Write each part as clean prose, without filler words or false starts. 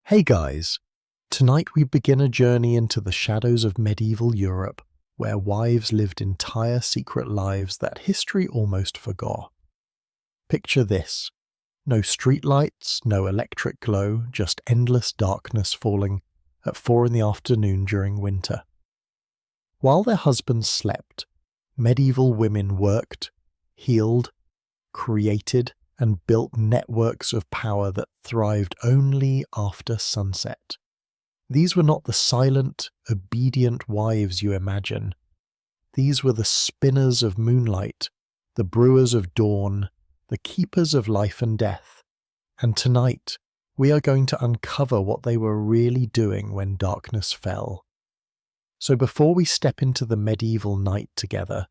Hey guys, tonight we begin a journey into the shadows of medieval Europe, where wives lived entire secret lives that history almost forgot. Picture this: no streetlights, no electric glow, just endless darkness falling at 4 in the afternoon during winter. While their husbands slept, medieval women worked, healed, created, and built networks of power that thrived only after sunset. These were not the silent, obedient wives you imagine. These were the spinners of moonlight, the brewers of dawn, the keepers of life and death. And tonight, we are going to uncover what they were really doing when darkness fell. So before we step into the medieval night together,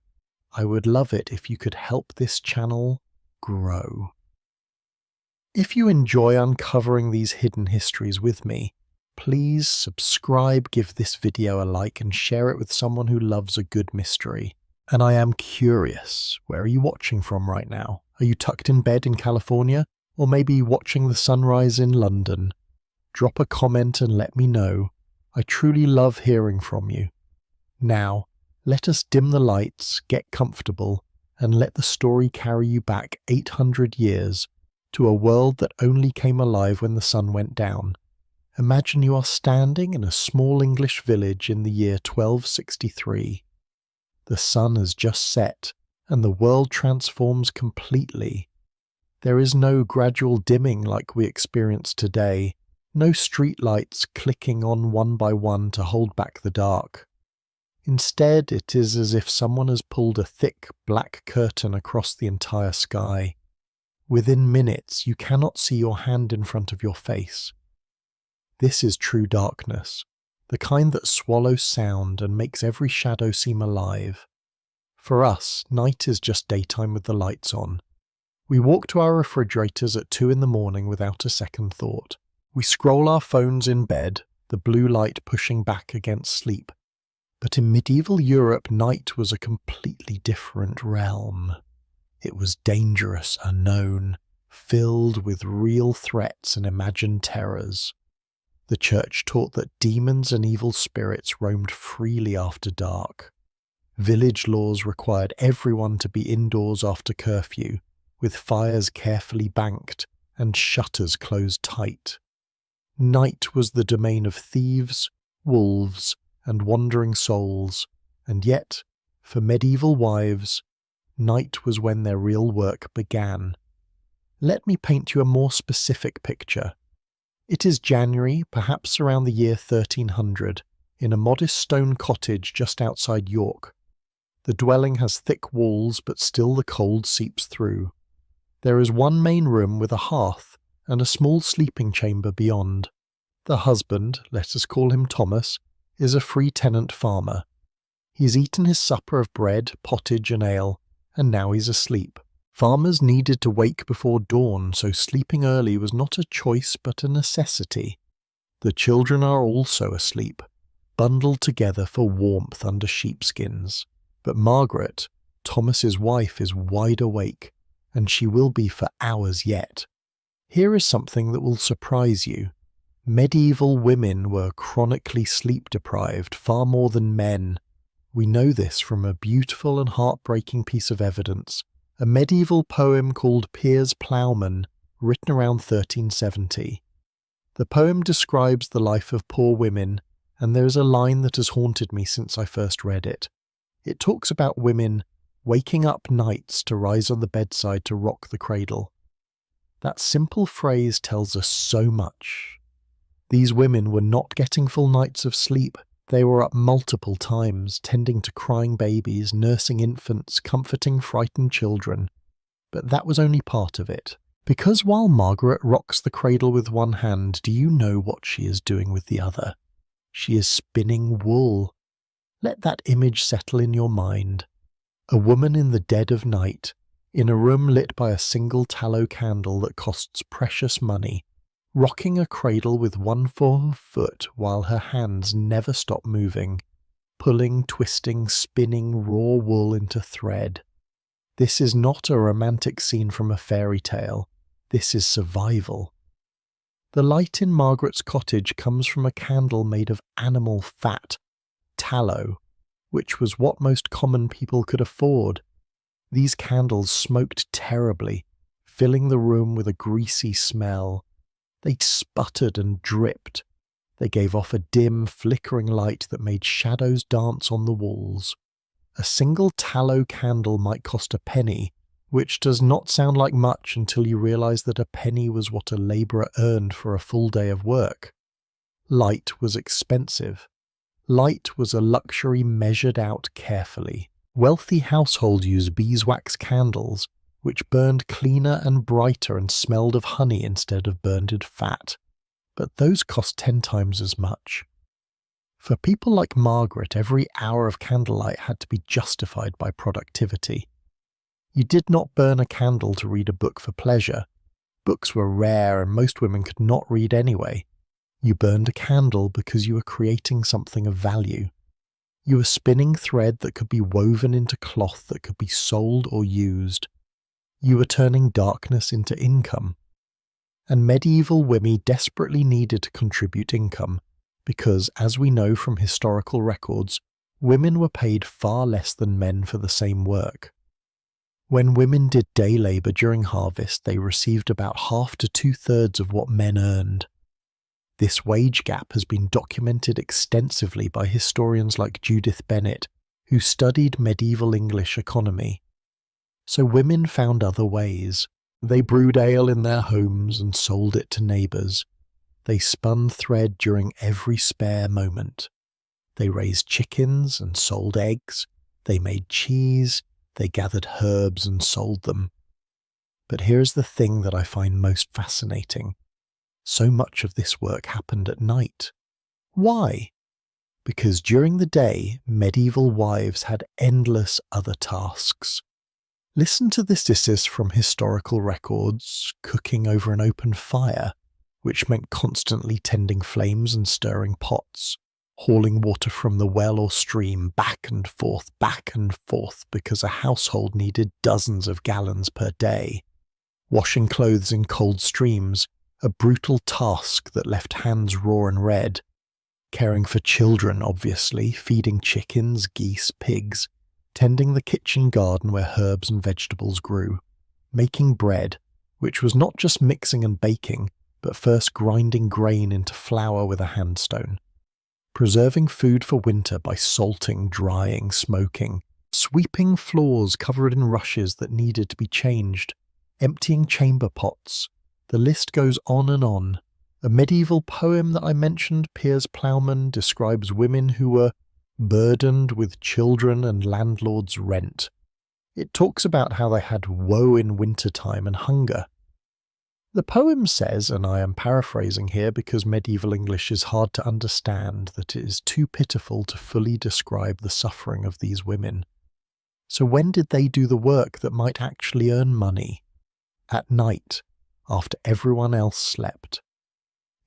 I would love it if you could help this channel grow. If you enjoy uncovering these hidden histories with me, please subscribe, give this video a like, and share it with someone who loves a good mystery. And I am curious, where are you watching from right now? Are you tucked in bed in California? Or maybe watching the sunrise in London? Drop a comment and let me know. I truly love hearing from you. Now, let us dim the lights, get comfortable, and let the story carry you back 800 years to a world that only came alive when the sun went down. Imagine you are standing in a small English village in the year 1263. The sun has just set, and the world transforms completely. There is no gradual dimming like we experience today, no streetlights clicking on one by one to hold back the dark. Instead, it is as if someone has pulled a thick black curtain across the entire sky. Within minutes, you cannot see your hand in front of your face. This is true darkness, the kind that swallows sound and makes every shadow seem alive. For us, night is just daytime with the lights on. We walk to our refrigerators at 2 in the morning without a second thought. We scroll our phones in bed, the blue light pushing back against sleep. But in medieval Europe, night was a completely different realm. It was dangerous, unknown, filled with real threats and imagined terrors. The church taught that demons and evil spirits roamed freely after dark. Village laws required everyone to be indoors after curfew, with fires carefully banked and shutters closed tight. Night was the domain of thieves, wolves, and wandering souls, and yet, for medieval wives, night was when their real work began. Let me paint you a more specific picture. It is January, perhaps around the year 1300, in a modest stone cottage just outside York. The dwelling has thick walls, but still the cold seeps through. There is one main room with a hearth and a small sleeping chamber beyond. The husband, let us call him Thomas, is a free tenant farmer. He's eaten his supper of bread, pottage and ale, and now he's asleep. Farmers needed to wake before dawn, so sleeping early was not a choice but a necessity. The children are also asleep, bundled together for warmth under sheepskins. But Margaret, Thomas's wife, is wide awake, and she will be for hours yet. Here is something that will surprise you. Medieval women were chronically sleep-deprived far more than men. We know this from a beautiful and heartbreaking piece of evidence, a medieval poem called Piers Plowman, written around 1370. The poem describes the life of poor women, and there is a line that has haunted me since I first read it. It talks about women waking up nights to rise on the bedside to rock the cradle. That simple phrase tells us so much. These women were not getting full nights of sleep. They were up multiple times, tending to crying babies, nursing infants, comforting frightened children. But that was only part of it. Because while Margaret rocks the cradle with one hand, do you know what she is doing with the other? She is spinning wool. Let that image settle in your mind. A woman in the dead of night, in a room lit by a single tallow candle that costs precious money, rocking a cradle with one foot while her hands never stop moving, pulling, twisting, spinning raw wool into thread. This is not a romantic scene from a fairy tale. This is survival. The light in Margaret's cottage comes from a candle made of animal fat, tallow, which was what most common people could afford. These candles smoked terribly, filling the room with a greasy smell. They sputtered and dripped. They gave off a dim, flickering light that made shadows dance on the walls. A single tallow candle might cost a penny, which does not sound like much until you realise that a penny was what a labourer earned for a full day of work. Light was expensive. Light was a luxury measured out carefully. Wealthy households used beeswax candles, which burned cleaner and brighter and smelled of honey instead of burnt fat. But those cost 10 times as much. For people like Margaret, every hour of candlelight had to be justified by productivity. You did not burn a candle to read a book for pleasure. Books were rare and most women could not read anyway. You burned a candle because you were creating something of value. You were spinning thread that could be woven into cloth that could be sold or used. You were turning darkness into income. And medieval women desperately needed to contribute income because, as we know from historical records, women were paid far less than men for the same work. When women did day labour during harvest, they received about half to 2/3 of what men earned. This wage gap has been documented extensively by historians like Judith Bennett, who studied medieval English economy. So women found other ways. They brewed ale in their homes and sold it to neighbours. They spun thread during every spare moment. They raised chickens and sold eggs. They made cheese. They gathered herbs and sold them. But here's the thing that I find most fascinating. So much of this work happened at night. Why? Because during the day, medieval wives had endless other tasks. Listen to this from historical records: cooking over an open fire, which meant constantly tending flames and stirring pots, hauling water from the well or stream back and forth because a household needed dozens of gallons per day, washing clothes in cold streams, a brutal task that left hands raw and red, caring for children, obviously, feeding chickens, geese, pigs, tending the kitchen garden where herbs and vegetables grew, making bread, which was not just mixing and baking, but first grinding grain into flour with a handstone, preserving food for winter by salting, drying, smoking, sweeping floors covered in rushes that needed to be changed, emptying chamber pots. The list goes on and on. A medieval poem that I mentioned, Piers Plowman, describes women who were burdened with children and landlord's rent. It talks about how they had woe in wintertime and hunger. The poem says, and I am paraphrasing here because medieval English is hard to understand, that it is too pitiful to fully describe the suffering of these women. So when did they do the work that might actually earn money? At night, after everyone else slept.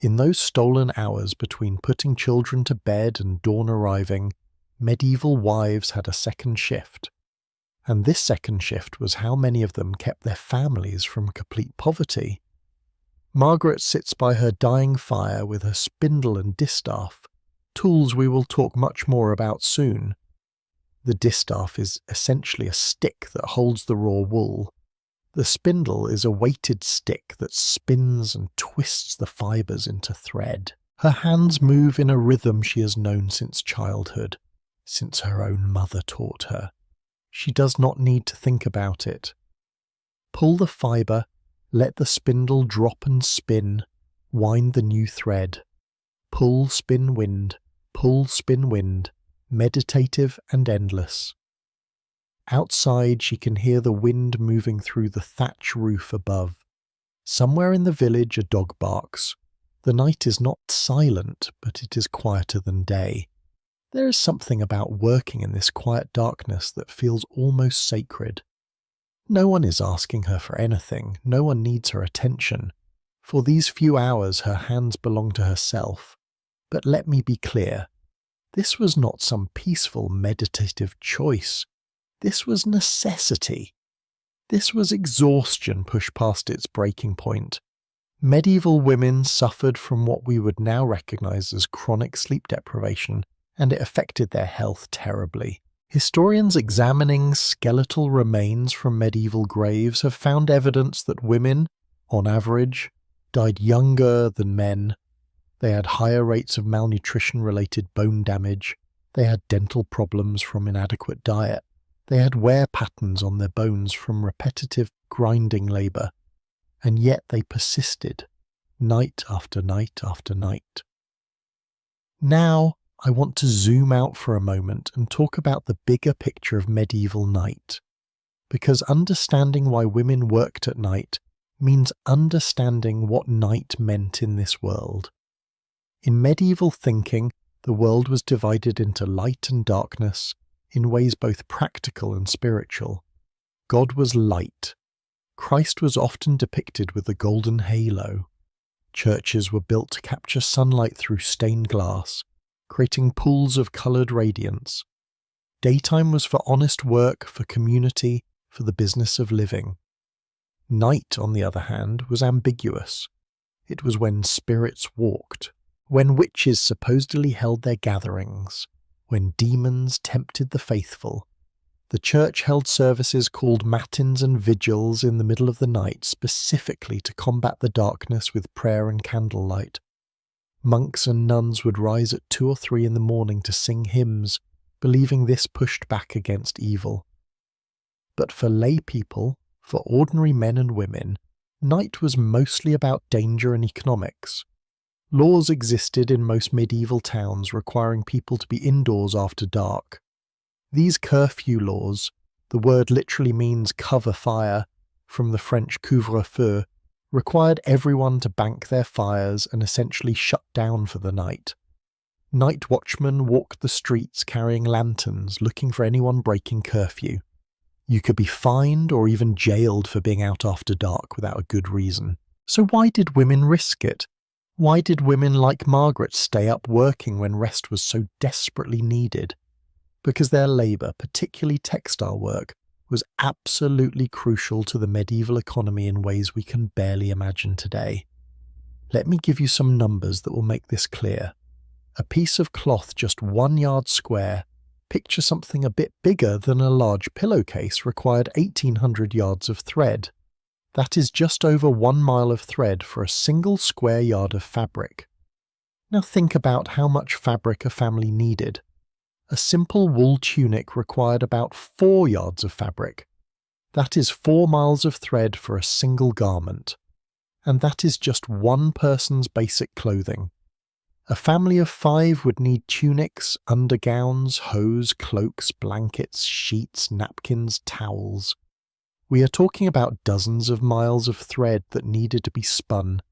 In those stolen hours between putting children to bed and dawn arriving, medieval wives had a second shift. And this second shift was how many of them kept their families from complete poverty. Margaret sits by her dying fire with her spindle and distaff, tools we will talk much more about soon. The distaff is essentially a stick that holds the raw wool. The spindle is a weighted stick that spins and twists the fibres into thread. Her hands move in a rhythm she has known since childhood, since her own mother taught her. She does not need to think about it. Pull the fibre, let the spindle drop and spin, wind the new thread. Pull, spin, wind, meditative and endless. Outside she can hear the wind moving through the thatch roof above. Somewhere in the village a dog barks. The night is not silent, but it is quieter than day. There is something about working in this quiet darkness that feels almost sacred. No one is asking her for anything, no one needs her attention. For these few hours her hands belong to herself. But let me be clear, this was not some peaceful meditative choice. This was necessity. This was exhaustion pushed past its breaking point. Medieval women suffered from what we would now recognize as chronic sleep deprivation, and it affected their health terribly. Historians examining skeletal remains from medieval graves have found evidence that women, on average, died younger than men. They had higher rates of malnutrition-related bone damage. They had dental problems from inadequate diet. They had wear patterns on their bones from repetitive grinding labour. And yet they persisted, night after night after night. Now, I want to zoom out for a moment and talk about the bigger picture of medieval night, because understanding why women worked at night means understanding what night meant in this world. In medieval thinking, the world was divided into light and darkness in ways both practical and spiritual. God was light. Christ was often depicted with a golden halo. Churches were built to capture sunlight through stained glass, creating pools of coloured radiance. Daytime was for honest work, for community, for the business of living. Night, on the other hand, was ambiguous. It was when spirits walked, when witches supposedly held their gatherings, when demons tempted the faithful. The church held services called matins and vigils in the middle of the night specifically to combat the darkness with prayer and candlelight. Monks and nuns would rise at 2 or 3 in the morning to sing hymns, believing this pushed back against evil. But for lay people, for ordinary men and women, night was mostly about danger and economics. Laws existed in most medieval towns requiring people to be indoors after dark. These curfew laws, the word literally means cover fire, from the French couvre-feu, required everyone to bank their fires and essentially shut down for the night. Night watchmen walked the streets carrying lanterns, looking for anyone breaking curfew. You could be fined or even jailed for being out after dark without a good reason. So why did women risk it? Why did women like Margaret stay up working when rest was so desperately needed? Because their labour, particularly textile work, was absolutely crucial to the medieval economy in ways we can barely imagine today. Let me give you some numbers that will make this clear. A piece of cloth just 1 yard square, picture something a bit bigger than a large pillowcase, required 1,800 yards of thread. That is just over 1 mile of thread for a single square yard of fabric. Now think about how much fabric a family needed. A simple wool tunic required about 4 yards of fabric. That is 4 miles of thread for a single garment. And that is just one person's basic clothing. A family of 5 would need tunics, undergowns, hose, cloaks, blankets, sheets, napkins, towels. We are talking about dozens of miles of thread that needed to be spun,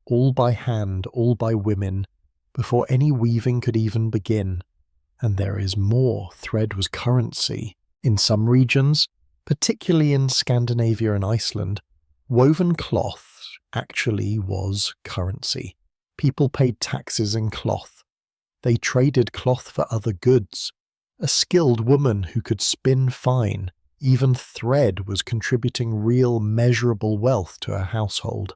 all by hand, all by women, before any weaving could even begin. And there is more. Thread was currency. In some regions, particularly in Scandinavia and Iceland, woven cloth actually was currency. People paid taxes in cloth. They traded cloth for other goods. A skilled woman who could spin fine, even thread, was contributing real measurable wealth to her household.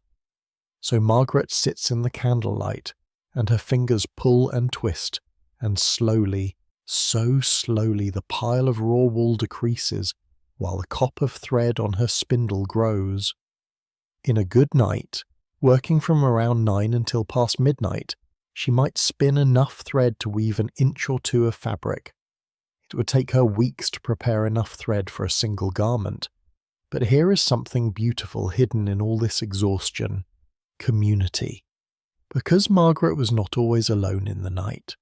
So Margaret sits in the candlelight, and her fingers pull and twist, and slowly, so slowly, the pile of raw wool decreases, while the cop of thread on her spindle grows. In a good night, working from around 9 until past midnight, she might spin enough thread to weave an inch or 2 of fabric. It would take her weeks to prepare enough thread for a single garment. But here is something beautiful hidden in all this exhaustion: community. Because Margaret was not always alone in the night.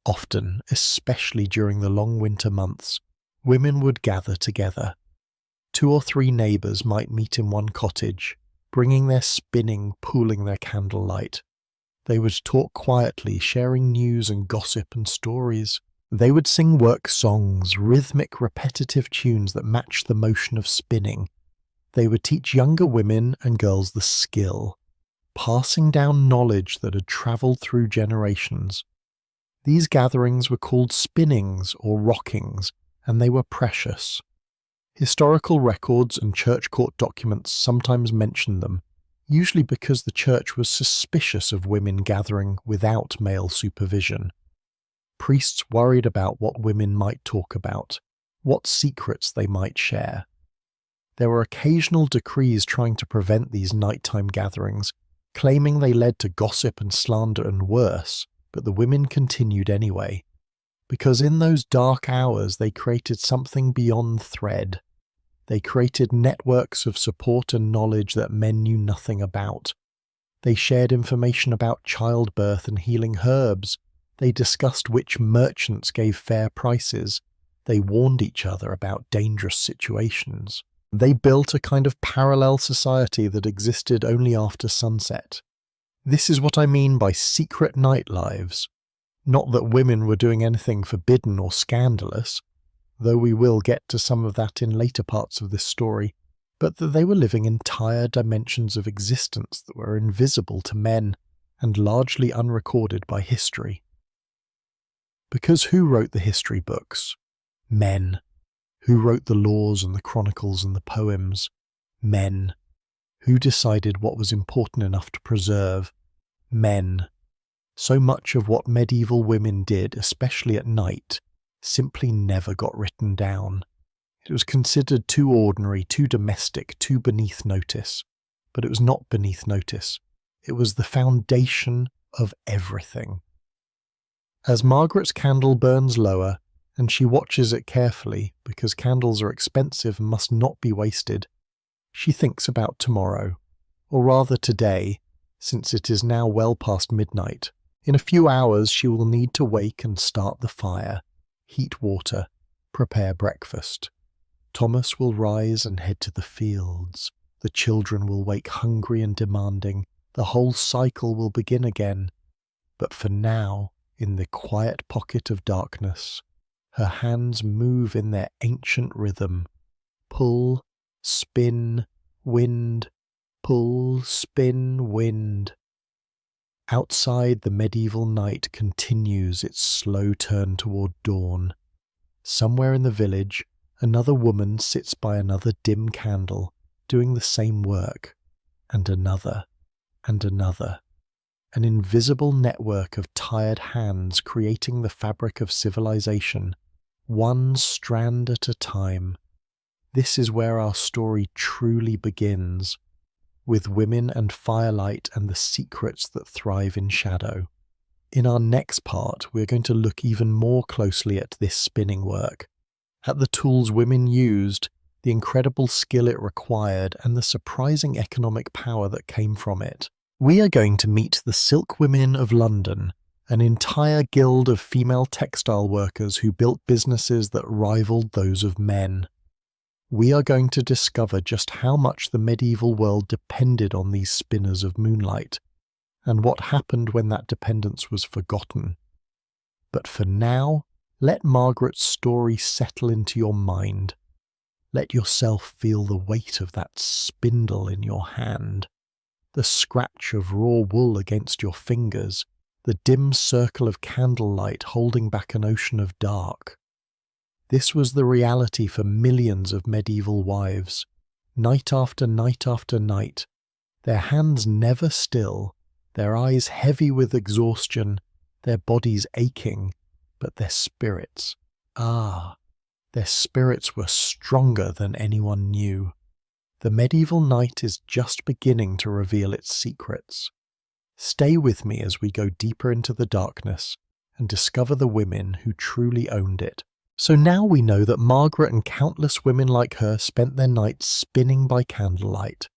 Often, especially during the long winter months, women would gather together. 2 or 3 neighbours might meet in one cottage, bringing their spinning, pooling their candlelight. They would talk quietly, sharing news and gossip and stories. They would sing work songs, rhythmic, repetitive tunes that matched the motion of spinning. They would teach younger women and girls the skill, passing down knowledge that had travelled through generations. These gatherings were called spinnings or rockings, and they were precious. Historical records and church court documents sometimes mention them, usually because the church was suspicious of women gathering without male supervision. Priests worried about what women might talk about, what secrets they might share. There were occasional decrees trying to prevent these nighttime gatherings, claiming they led to gossip and slander and worse, but the women continued anyway. Because in those dark hours they created something beyond thread. They created networks of support and knowledge that men knew nothing about. They shared information about childbirth and healing herbs. They discussed which merchants gave fair prices. They warned each other about dangerous situations. They built a kind of parallel society that existed only after sunset. This is what I mean by secret night lives. Not that women were doing anything forbidden or scandalous, though we will get to some of that in later parts of this story, but that they were living entire dimensions of existence that were invisible to men and largely unrecorded by history. Because who wrote the history books? Men. Who wrote the laws and the chronicles and the poems? Men. Who decided what was important enough to preserve? Men. So much of what medieval women did, especially at night, simply never got written down. It was considered too ordinary, too domestic, too beneath notice. But it was not beneath notice. It was the foundation of everything. As Margaret's candle burns lower, and she watches it carefully because candles are expensive and must not be wasted, she thinks about tomorrow, or rather today, since it is now well past midnight. In a few hours she will need to wake and start the fire, heat water, prepare breakfast. Thomas will rise and head to the fields. The children will wake hungry and demanding. The whole cycle will begin again. But for now, in the quiet pocket of darkness, her hands move in their ancient rhythm. Pull, spin, wind, pull, spin, wind. Outside, the medieval night continues its slow turn toward dawn. Somewhere in the village, another woman sits by another dim candle, doing the same work, and another, and another. An invisible network of tired hands creating the fabric of civilization, one strand at a time. This is where our story truly begins, with women and firelight and the secrets that thrive in shadow. In our next part, we're going to look even more closely at this spinning work, at the tools women used, the incredible skill it required, and the surprising economic power that came from it. We are going to meet the Silk Women of London, an entire guild of female textile workers who built businesses that rivaled those of men. We are going to discover just how much the medieval world depended on these spinners of moonlight, and what happened when that dependence was forgotten. But for now, let Margaret's story settle into your mind. Let yourself feel the weight of that spindle in your hand, the scratch of raw wool against your fingers, the dim circle of candlelight holding back an ocean of dark. This was the reality for millions of medieval wives, night after night after night, their hands never still, their eyes heavy with exhaustion, their bodies aching, but their spirits, their spirits were stronger than anyone knew. The medieval night is just beginning to reveal its secrets. Stay with me as we go deeper into the darkness and discover the women who truly owned it. So now we know that Margaret and countless women like her spent their nights spinning by candlelight.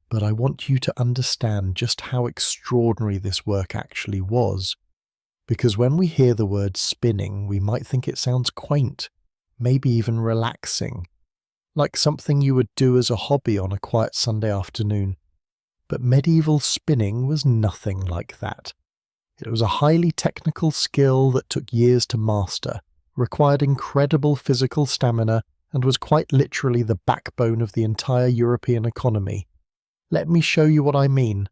But I want you to understand just how extraordinary this work actually was. Because when we hear the word spinning, we might think it sounds quaint, maybe even relaxing, like something you would do as a hobby on a quiet Sunday afternoon. But medieval spinning was nothing like that. It was a highly technical skill that took years to master, required incredible physical stamina, and was quite literally the backbone of the entire European economy. Let me show you what I mean.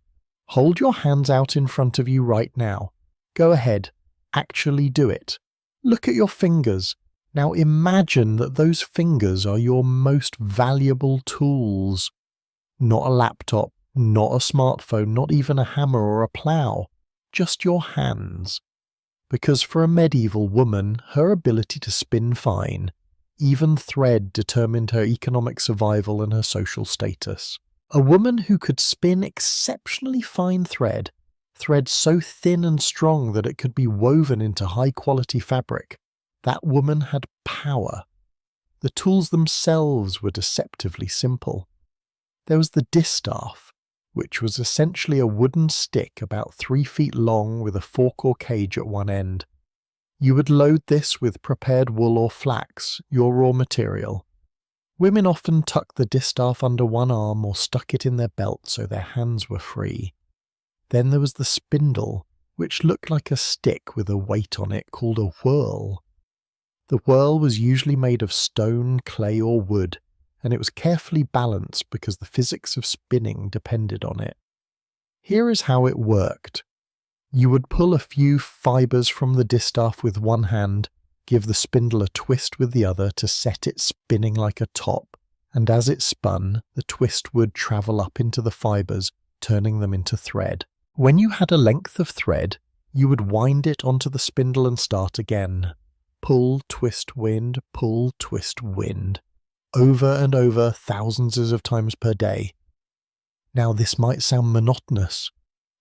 Hold your hands out in front of you right now. Go ahead. Actually do it. Look at your fingers. Now imagine that those fingers are your most valuable tools. Not a laptop, Not a smartphone, not even a hammer or a plough, just your hands. Because for a medieval woman, her ability to spin fine, even thread, determined her economic survival and her social status. A woman who could spin exceptionally fine thread so thin and strong that it could be woven into high-quality fabric, that woman had power. The tools themselves were deceptively simple. There was the distaff, which was essentially a wooden stick about 3 feet long with a fork or cage at one end. You would load this with prepared wool or flax, your raw material. Women often tucked the distaff under one arm or stuck it in their belt so their hands were free. Then there was the spindle, which looked like a stick with a weight on it called a whirl. The whirl was usually made of stone, clay or wood, and it was carefully balanced because the physics of spinning depended on it. Here is how it worked. You would pull a few fibres from the distaff with one hand, give the spindle a twist with the other to set it spinning like a top, and as it spun, the twist would travel up into the fibres, turning them into thread. When you had a length of thread, you would wind it onto the spindle and start again. Pull, twist, wind, pull, twist, wind. Over and over, thousands of times per day. Now this might sound monotonous,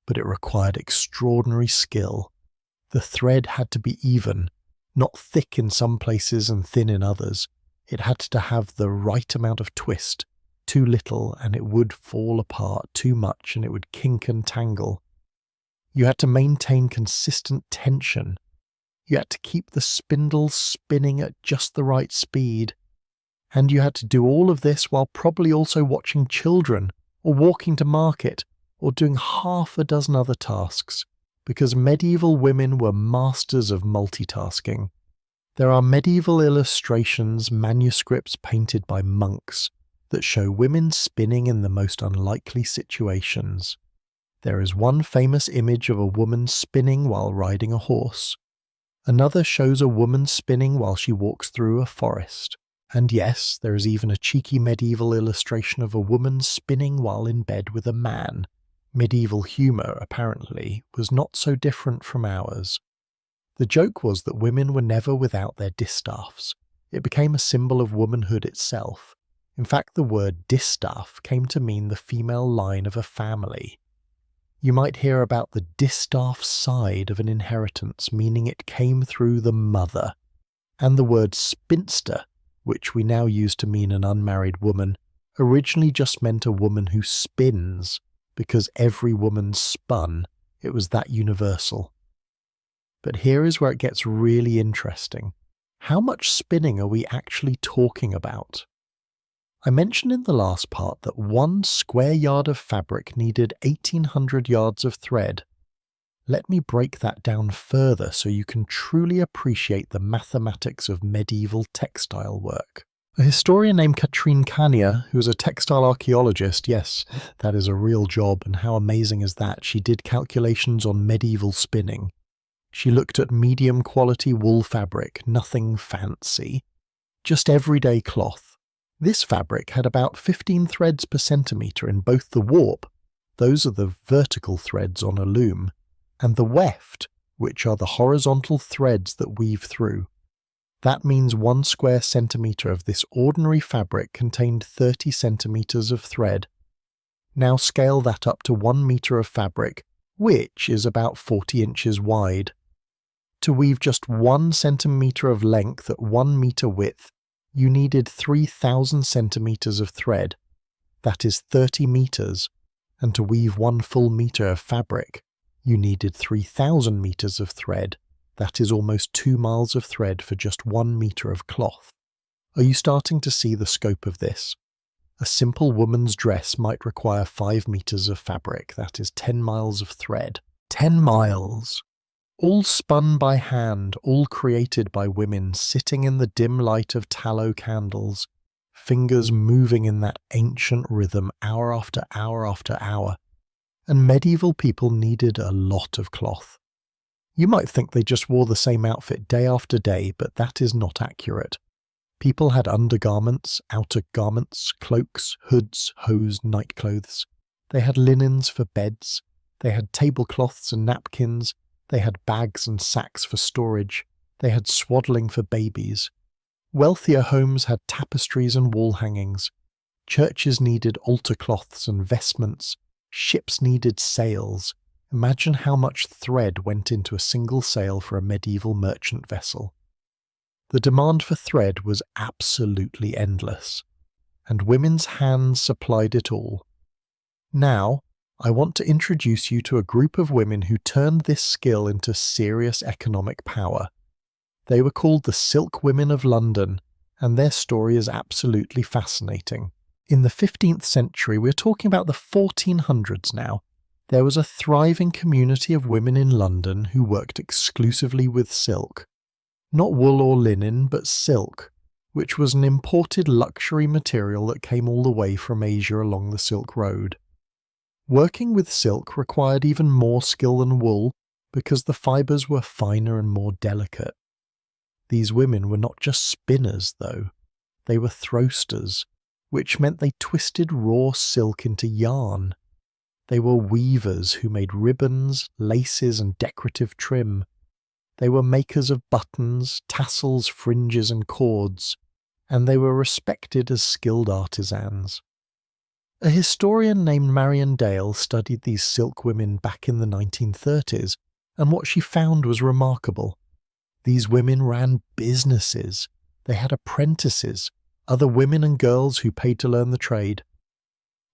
but it required extraordinary skill. The thread had to be even, not thick in some places and thin in others. It had to have the right amount of twist. Too little and it would fall apart, too much and it would kink and tangle. You had to maintain consistent tension. You had to keep the spindle spinning at just the right speed. And you had to do all of this while probably also watching children, or walking to market, or doing half a dozen other tasks, because medieval women were masters of multitasking. There are medieval illustrations, manuscripts painted by monks, that show women spinning in the most unlikely situations. There is one famous image of a woman spinning while riding a horse. Another shows a woman spinning while she walks through a forest. And yes, there is even a cheeky medieval illustration of a woman spinning while in bed with a man. Medieval humour, apparently, was not so different from ours. The joke was that women were never without their distaffs. It became a symbol of womanhood itself. In fact, the word distaff came to mean the female line of a family. You might hear about the distaff side of an inheritance, meaning it came through the mother. And the word spinster, which we now use to mean an unmarried woman, originally just meant a woman who spins, because every woman spun. It was that universal. But here is where it gets really interesting. How much spinning are we actually talking about? I mentioned in the last part that 1 square yard of fabric needed 1,800 yards of thread. Let me break that down further so you can truly appreciate the mathematics of medieval textile work. A historian named Katrine Kania, who was a textile archaeologist, yes, that is a real job, and how amazing is that? She did calculations on medieval spinning. She looked at medium quality wool fabric, nothing fancy, just everyday cloth. This fabric had about 15 threads per centimetre in both the warp, those are the vertical threads on a loom, and the weft, which are the horizontal threads that weave through. That means 1 square centimetre of this ordinary fabric contained 30 centimetres of thread. Now scale that up to 1 metre of fabric, which is about 40 inches wide. To weave just 1 centimetre of length at 1 metre width, you needed 3,000 centimetres of thread. That is 30 metres, and to weave 1 full metre of fabric, you needed 3,000 metres of thread. That is almost 2 miles of thread for just 1 metre of cloth. Are you starting to see the scope of this? A simple woman's dress might require 5 metres of fabric, that is 10 miles of thread. 10 miles! All spun by hand, all created by women sitting in the dim light of tallow candles, fingers moving in that ancient rhythm hour after hour after hour. And medieval people needed a lot of cloth. You might think they just wore the same outfit day after day, but that is not accurate. People had undergarments, outer garments, cloaks, hoods, hose, nightclothes. They had linens for beds, they had tablecloths and napkins, they had bags and sacks for storage, they had swaddling for babies. Wealthier homes had tapestries and wall hangings. Churches needed altar cloths and vestments. Ships needed sails. Imagine how much thread went into a single sail for a medieval merchant vessel. The demand for thread was absolutely endless, and women's hands supplied it all. Now, I want to introduce you to a group of women who turned this skill into serious economic power. They were called the Silk Women of London, and their story is absolutely fascinating. In the 15th century, we're talking about the 1400s now, there was a thriving community of women in London who worked exclusively with silk. Not wool or linen, but silk, which was an imported luxury material that came all the way from Asia along the Silk Road. Working with silk required even more skill than wool because the fibres were finer and more delicate. These women were not just spinners, though. They were throsters, which meant they twisted raw silk into yarn. They were weavers who made ribbons, laces, and decorative trim. They were makers of buttons, tassels, fringes, and cords, and they were respected as skilled artisans. A historian named Marion Dale studied these silk women back in the 1930s, and what she found was remarkable. These women ran businesses. They had apprentices, other women and girls who paid to learn the trade.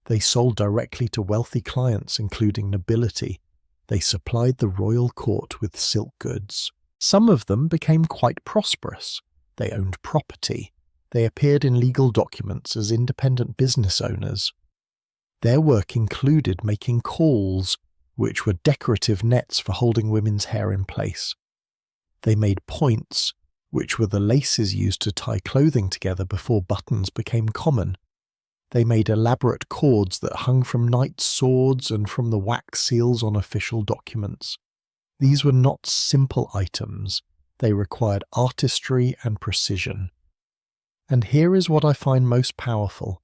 They sold directly to wealthy clients, including nobility. They supplied the royal court with silk goods. Some of them became quite prosperous. They owned property. They appeared in legal documents as independent business owners. Their work included making cauls, which were decorative nets for holding women's hair in place. They made points, which were the laces used to tie clothing together before buttons became common. They made elaborate cords that hung from knights' swords and from the wax seals on official documents. These were not simple items. They required artistry and precision. And here is what I find most powerful.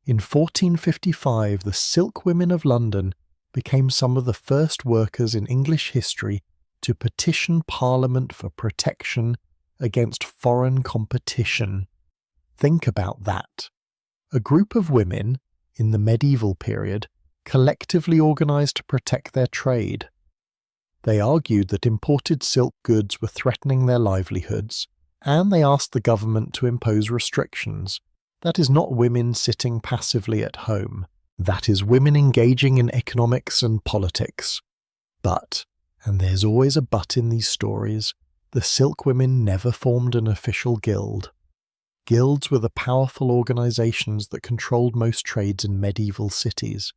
In 1455, the Silk Women of London became some of the first workers in English history to petition Parliament for protection against foreign competition. Think about that. A group of women, in the medieval period, collectively organised to protect their trade. They argued that imported silk goods were threatening their livelihoods, and they asked the government to impose restrictions. That is not women sitting passively at home. That is women engaging in economics and politics. But, and there's always a but in these stories, the silk women never formed an official guild. Guilds were the powerful organisations that controlled most trades in medieval cities.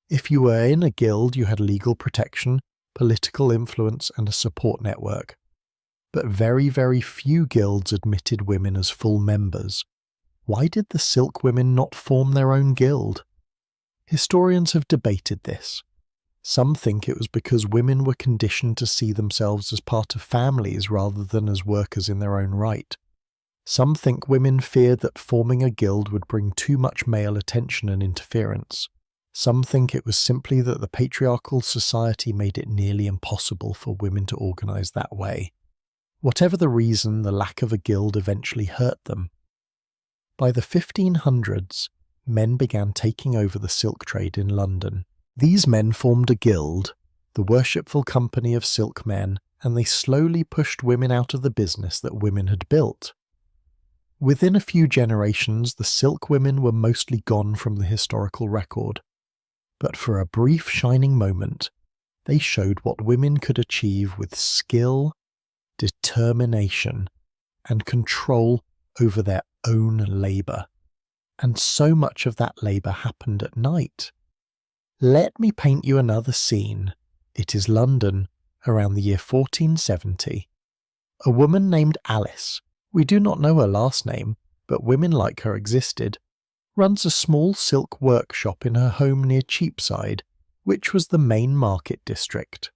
If you were in a guild, you had legal protection, political influence, and a support network. But very, very few guilds admitted women as full members. Why did the Silk Women not form their own guild? Historians have debated this. Some think it was because women were conditioned to see themselves as part of families rather than as workers in their own right. Some think women feared that forming a guild would bring too much male attention and interference. Some think it was simply that the patriarchal society made it nearly impossible for women to organise that way. Whatever the reason, the lack of a guild eventually hurt them. By the 1500s, men began taking over the silk trade in London. These men formed a guild, the Worshipful Company of Silk Men, and they slowly pushed women out of the business that women had built. Within a few generations, the silk women were mostly gone from the historical record. But for a brief shining moment, they showed what women could achieve with skill, determination, and control over their own labour. And so much of that labour happened at night. Let me paint you another scene. It is London, around the year 1470. A woman named Alice, we do not know her last name, but women like her existed, runs a small silk workshop in her home near Cheapside, which was the main market district.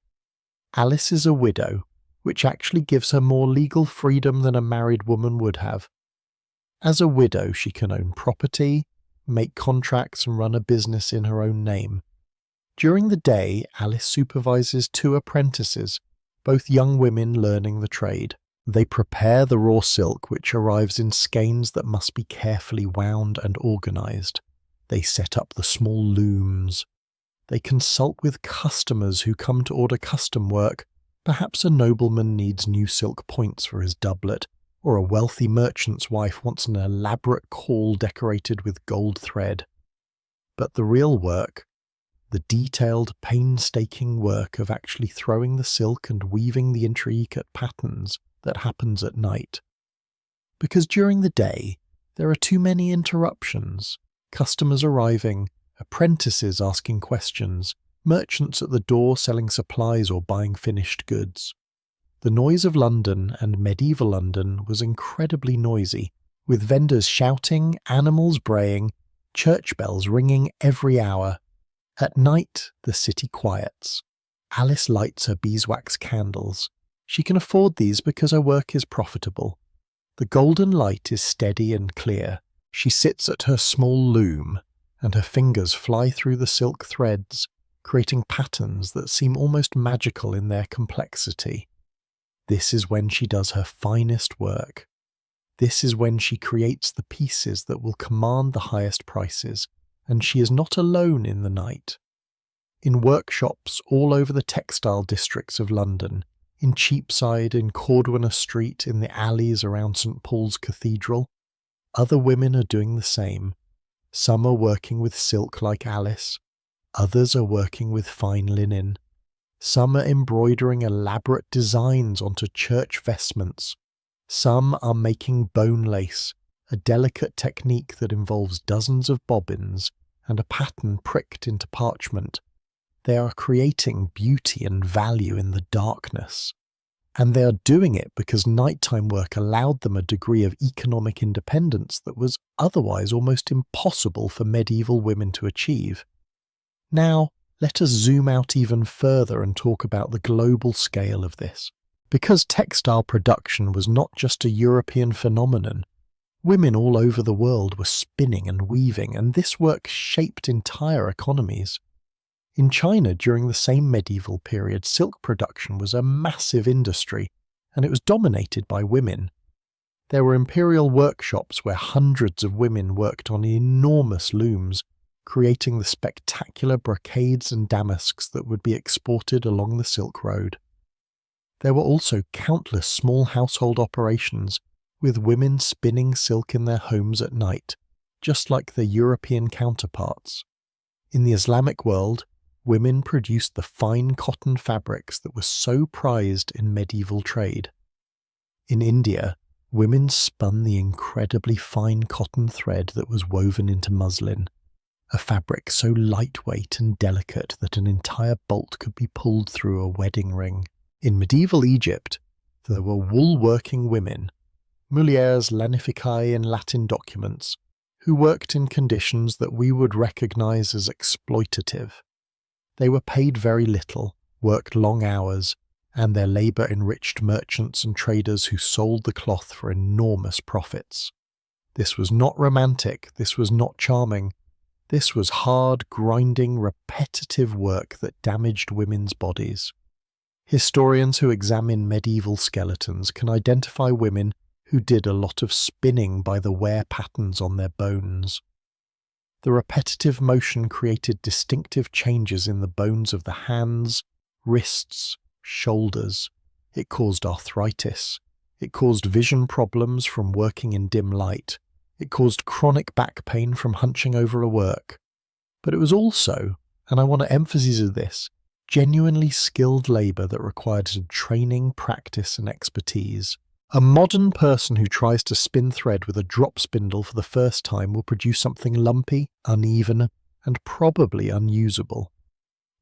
Alice is a widow, which actually gives her more legal freedom than a married woman would have. As a widow, she can own property, make contracts and run a business in her own name. During the day, Alice supervises 2 apprentices, both young women learning the trade. They prepare the raw silk, which arrives in skeins that must be carefully wound and organised. They set up the small looms. They consult with customers who come to order custom work. Perhaps a nobleman needs new silk points for his doublet, or a wealthy merchant's wife wants an elaborate caul decorated with gold thread. But the real work, the detailed, painstaking work of actually throwing the silk and weaving the intricate patterns, that happens at night. Because during the day, there are too many interruptions. Customers arriving, apprentices asking questions, merchants at the door selling supplies or buying finished goods. The noise of London, and medieval London, was incredibly noisy, with vendors shouting, animals braying, church bells ringing every hour. At night, the city quiets. Alice lights her beeswax candles. She can afford these because her work is profitable. The golden light is steady and clear. She sits at her small loom, and her fingers fly through the silk threads, creating patterns that seem almost magical in their complexity. This is when she does her finest work. This is when she creates the pieces that will command the highest prices, and she is not alone in the night. In workshops all over the textile districts of London, in Cheapside, in Cordwainer Street, in the alleys around St. Paul's Cathedral, other women are doing the same. Some are working with silk like Alice, others are working with fine linen. Some are embroidering elaborate designs onto church vestments. Some are making bone lace, a delicate technique that involves dozens of bobbins and a pattern pricked into parchment. They are creating beauty and value in the darkness. And they are doing it because nighttime work allowed them a degree of economic independence that was otherwise almost impossible for medieval women to achieve. Now, let us zoom out even further and talk about the global scale of this. Because textile production was not just a European phenomenon, women all over the world were spinning and weaving, and this work shaped entire economies. In China, during the same medieval period, silk production was a massive industry, and it was dominated by women. There were imperial workshops where hundreds of women worked on enormous looms, creating the spectacular brocades and damasks that would be exported along the Silk Road. There were also countless small household operations, with women spinning silk in their homes at night, just like their European counterparts. In the Islamic world, women produced the fine cotton fabrics that were so prized in medieval trade. In India, women spun the incredibly fine cotton thread that was woven into muslin, a fabric so lightweight and delicate that an entire bolt could be pulled through a wedding ring. In medieval Egypt, there were wool-working women, mulieres lanificae in Latin documents, who worked in conditions that we would recognize as exploitative. They were paid very little, worked long hours, and their labor enriched merchants and traders who sold the cloth for enormous profits. This was not romantic, this was not charming. This was hard, grinding, repetitive work that damaged women's bodies. Historians who examine medieval skeletons can identify women who did a lot of spinning by the wear patterns on their bones. The repetitive motion created distinctive changes in the bones of the hands, wrists, shoulders. It caused arthritis. It caused vision problems from working in dim light. It caused chronic back pain from hunching over a work. But it was also, and I want to emphasize this, genuinely skilled labour that required some training, practice and expertise. A modern person who tries to spin thread with a drop spindle for the first time will produce something lumpy, uneven, and probably unusable.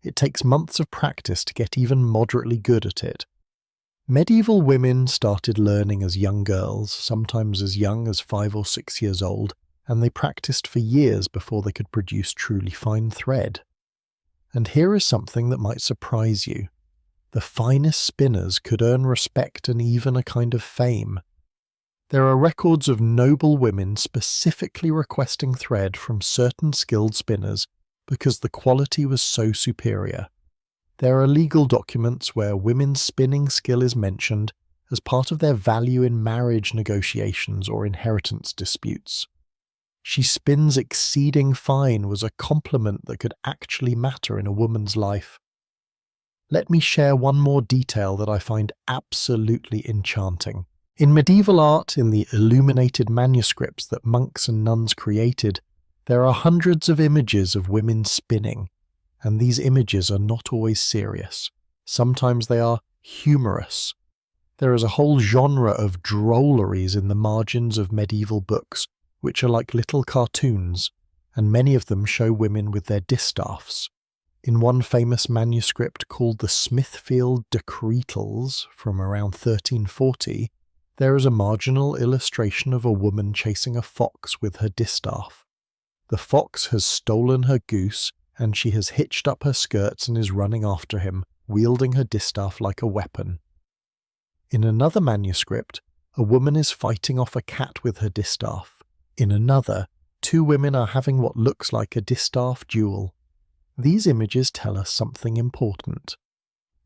It takes months of practice to get even moderately good at it. Medieval women started learning as young girls, sometimes as young as 5 or 6 years old, and they practiced for years before they could produce truly fine thread. And here is something that might surprise you. The finest spinners could earn respect and even a kind of fame. There are records of noble women specifically requesting thread from certain skilled spinners because the quality was so superior. There are legal documents where women's spinning skill is mentioned as part of their value in marriage negotiations or inheritance disputes. "She spins exceeding fine" was a compliment that could actually matter in a woman's life. Let me share one more detail that I find absolutely enchanting. In medieval art, in the illuminated manuscripts that monks and nuns created, there are hundreds of images of women spinning, and these images are not always serious. Sometimes they are humorous. There is a whole genre of drolleries in the margins of medieval books, which are like little cartoons, and many of them show women with their distaffs. In one famous manuscript called the Smithfield Decretals from around 1340, there is a marginal illustration of a woman chasing a fox with her distaff. The fox has stolen her goose, and she has hitched up her skirts and is running after him, wielding her distaff like a weapon. In another manuscript, a woman is fighting off a cat with her distaff. In another, two women are having what looks like a distaff duel. These images tell us something important.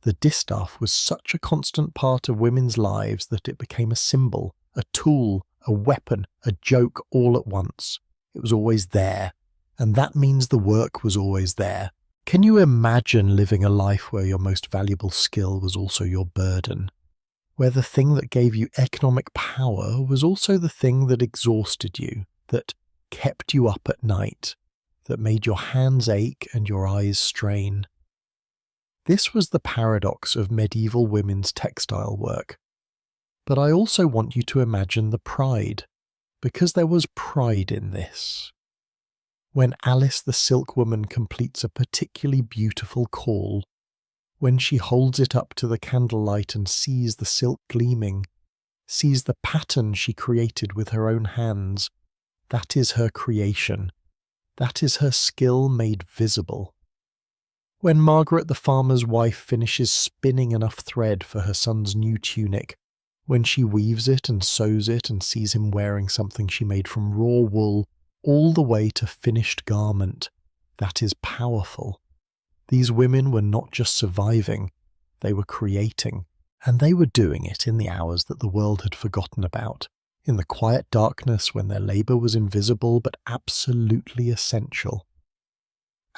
The distaff was such a constant part of women's lives that it became a symbol, a tool, a weapon, a joke all at once. It was always there, and that means the work was always there. Can you imagine living a life where your most valuable skill was also your burden? Where the thing that gave you economic power was also the thing that exhausted you, that kept you up at night, that made your hands ache and your eyes strain? This was the paradox of medieval women's textile work. But I also want you to imagine the pride, because there was pride in this. When Alice the Silkwoman completes a particularly beautiful caul, when she holds it up to the candlelight and sees the silk gleaming, sees the pattern she created with her own hands, that is her creation. That is her skill made visible. When Margaret the farmer's wife finishes spinning enough thread for her son's new tunic, when she weaves it and sews it and sees him wearing something she made from raw wool all the way to finished garment, that is powerful. These women were not just surviving, they were creating, and they were doing it in the hours that the world had forgotten about, in the quiet darkness when their labour was invisible but absolutely essential.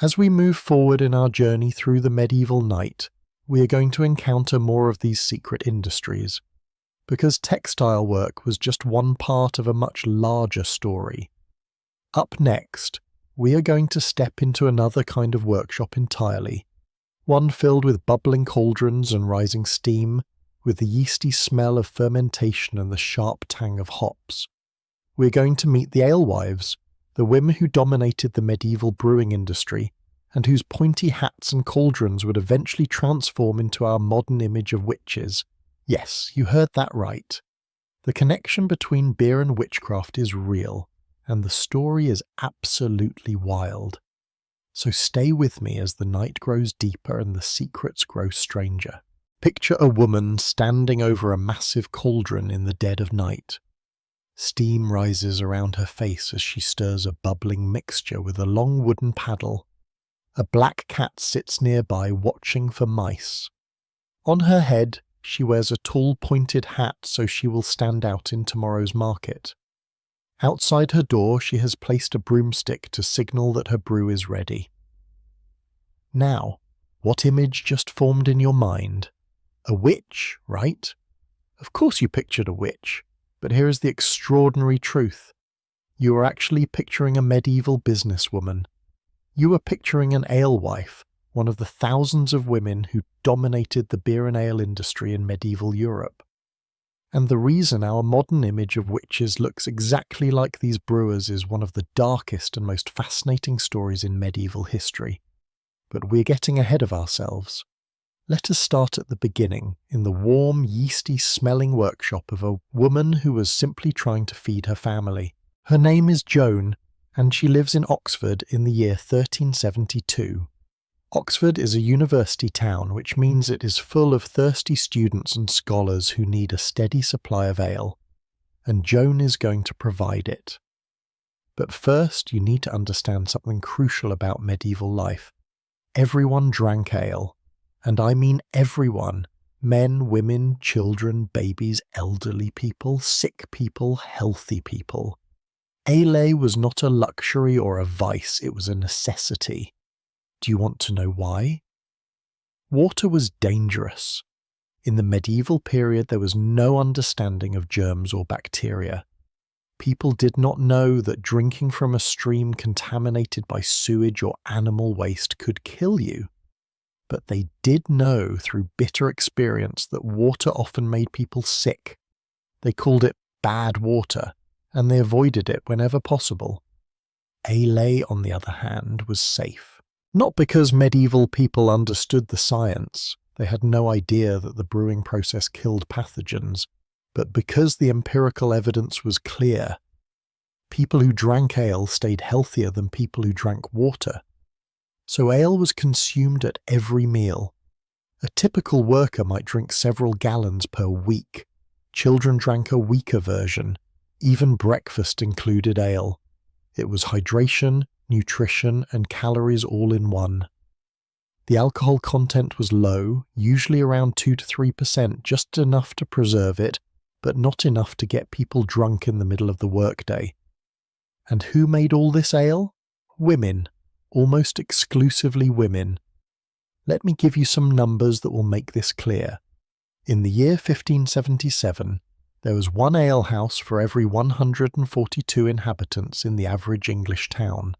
As we move forward in our journey through the medieval night, we are going to encounter more of these secret industries, because textile work was just one part of a much larger story. Up next, we are going to step into another kind of workshop entirely, one filled with bubbling cauldrons and rising steam, with the yeasty smell of fermentation and the sharp tang of hops. We are going to meet the alewives, the women who dominated the medieval brewing industry, and whose pointy hats and cauldrons would eventually transform into our modern image of witches. Yes, you heard that right. The connection between beer and witchcraft is real, and the story is absolutely wild. So stay with me as the night grows deeper and the secrets grow stranger. Picture a woman standing over a massive cauldron in the dead of night. Steam rises around her face as she stirs a bubbling mixture with a long wooden paddle. A black cat sits nearby watching for mice. On her head, she wears a tall pointed hat so she will stand out in tomorrow's market. Outside her door, she has placed a broomstick to signal that her brew is ready. Now, what image just formed in your mind? A witch, right? Of course you pictured a witch. But here is the extraordinary truth. You are actually picturing a medieval businesswoman. You are picturing an alewife, one of the thousands of women who dominated the beer and ale industry in medieval Europe. And the reason our modern image of witches looks exactly like these brewers is one of the darkest and most fascinating stories in medieval history. But we're getting ahead of ourselves. Let us start at the beginning, in the warm, yeasty-smelling workshop of a woman who was simply trying to feed her family. Her name is Joan, and she lives in Oxford in the year 1372. Oxford is a university town, which means it is full of thirsty students and scholars who need a steady supply of ale. and Joan is going to provide it. But first, you need to understand something crucial about medieval life. Everyone drank ale, and I mean everyone. Men, women, children, babies, elderly people, sick people, healthy people. Ale was not a luxury or a vice, it was a necessity. Do you want to know why? Water was dangerous. In the medieval period, there was no understanding of germs or bacteria. People did not know that drinking from a stream contaminated by sewage or animal waste could kill you. But they did know through bitter experience that water often made people sick. They called it bad water, and they avoided it whenever possible. Ale, on the other hand, was safe. Not because medieval people understood the science, they had no idea that the brewing process killed pathogens, but because the empirical evidence was clear. People who drank ale stayed healthier than people who drank water. So ale was consumed at every meal. A typical worker might drink several gallons per week. Children drank a weaker version. Even breakfast included ale. It was hydration, nutrition, and calories all in one. The alcohol content was low, usually around 2 to 3%, just enough to preserve it, but not enough to get people drunk in the middle of the workday. And who made all this ale? Women. Almost exclusively women. Let me give you some numbers that will make this clear. In the year 1577, there was one alehouse for every 142 inhabitants in the average English town.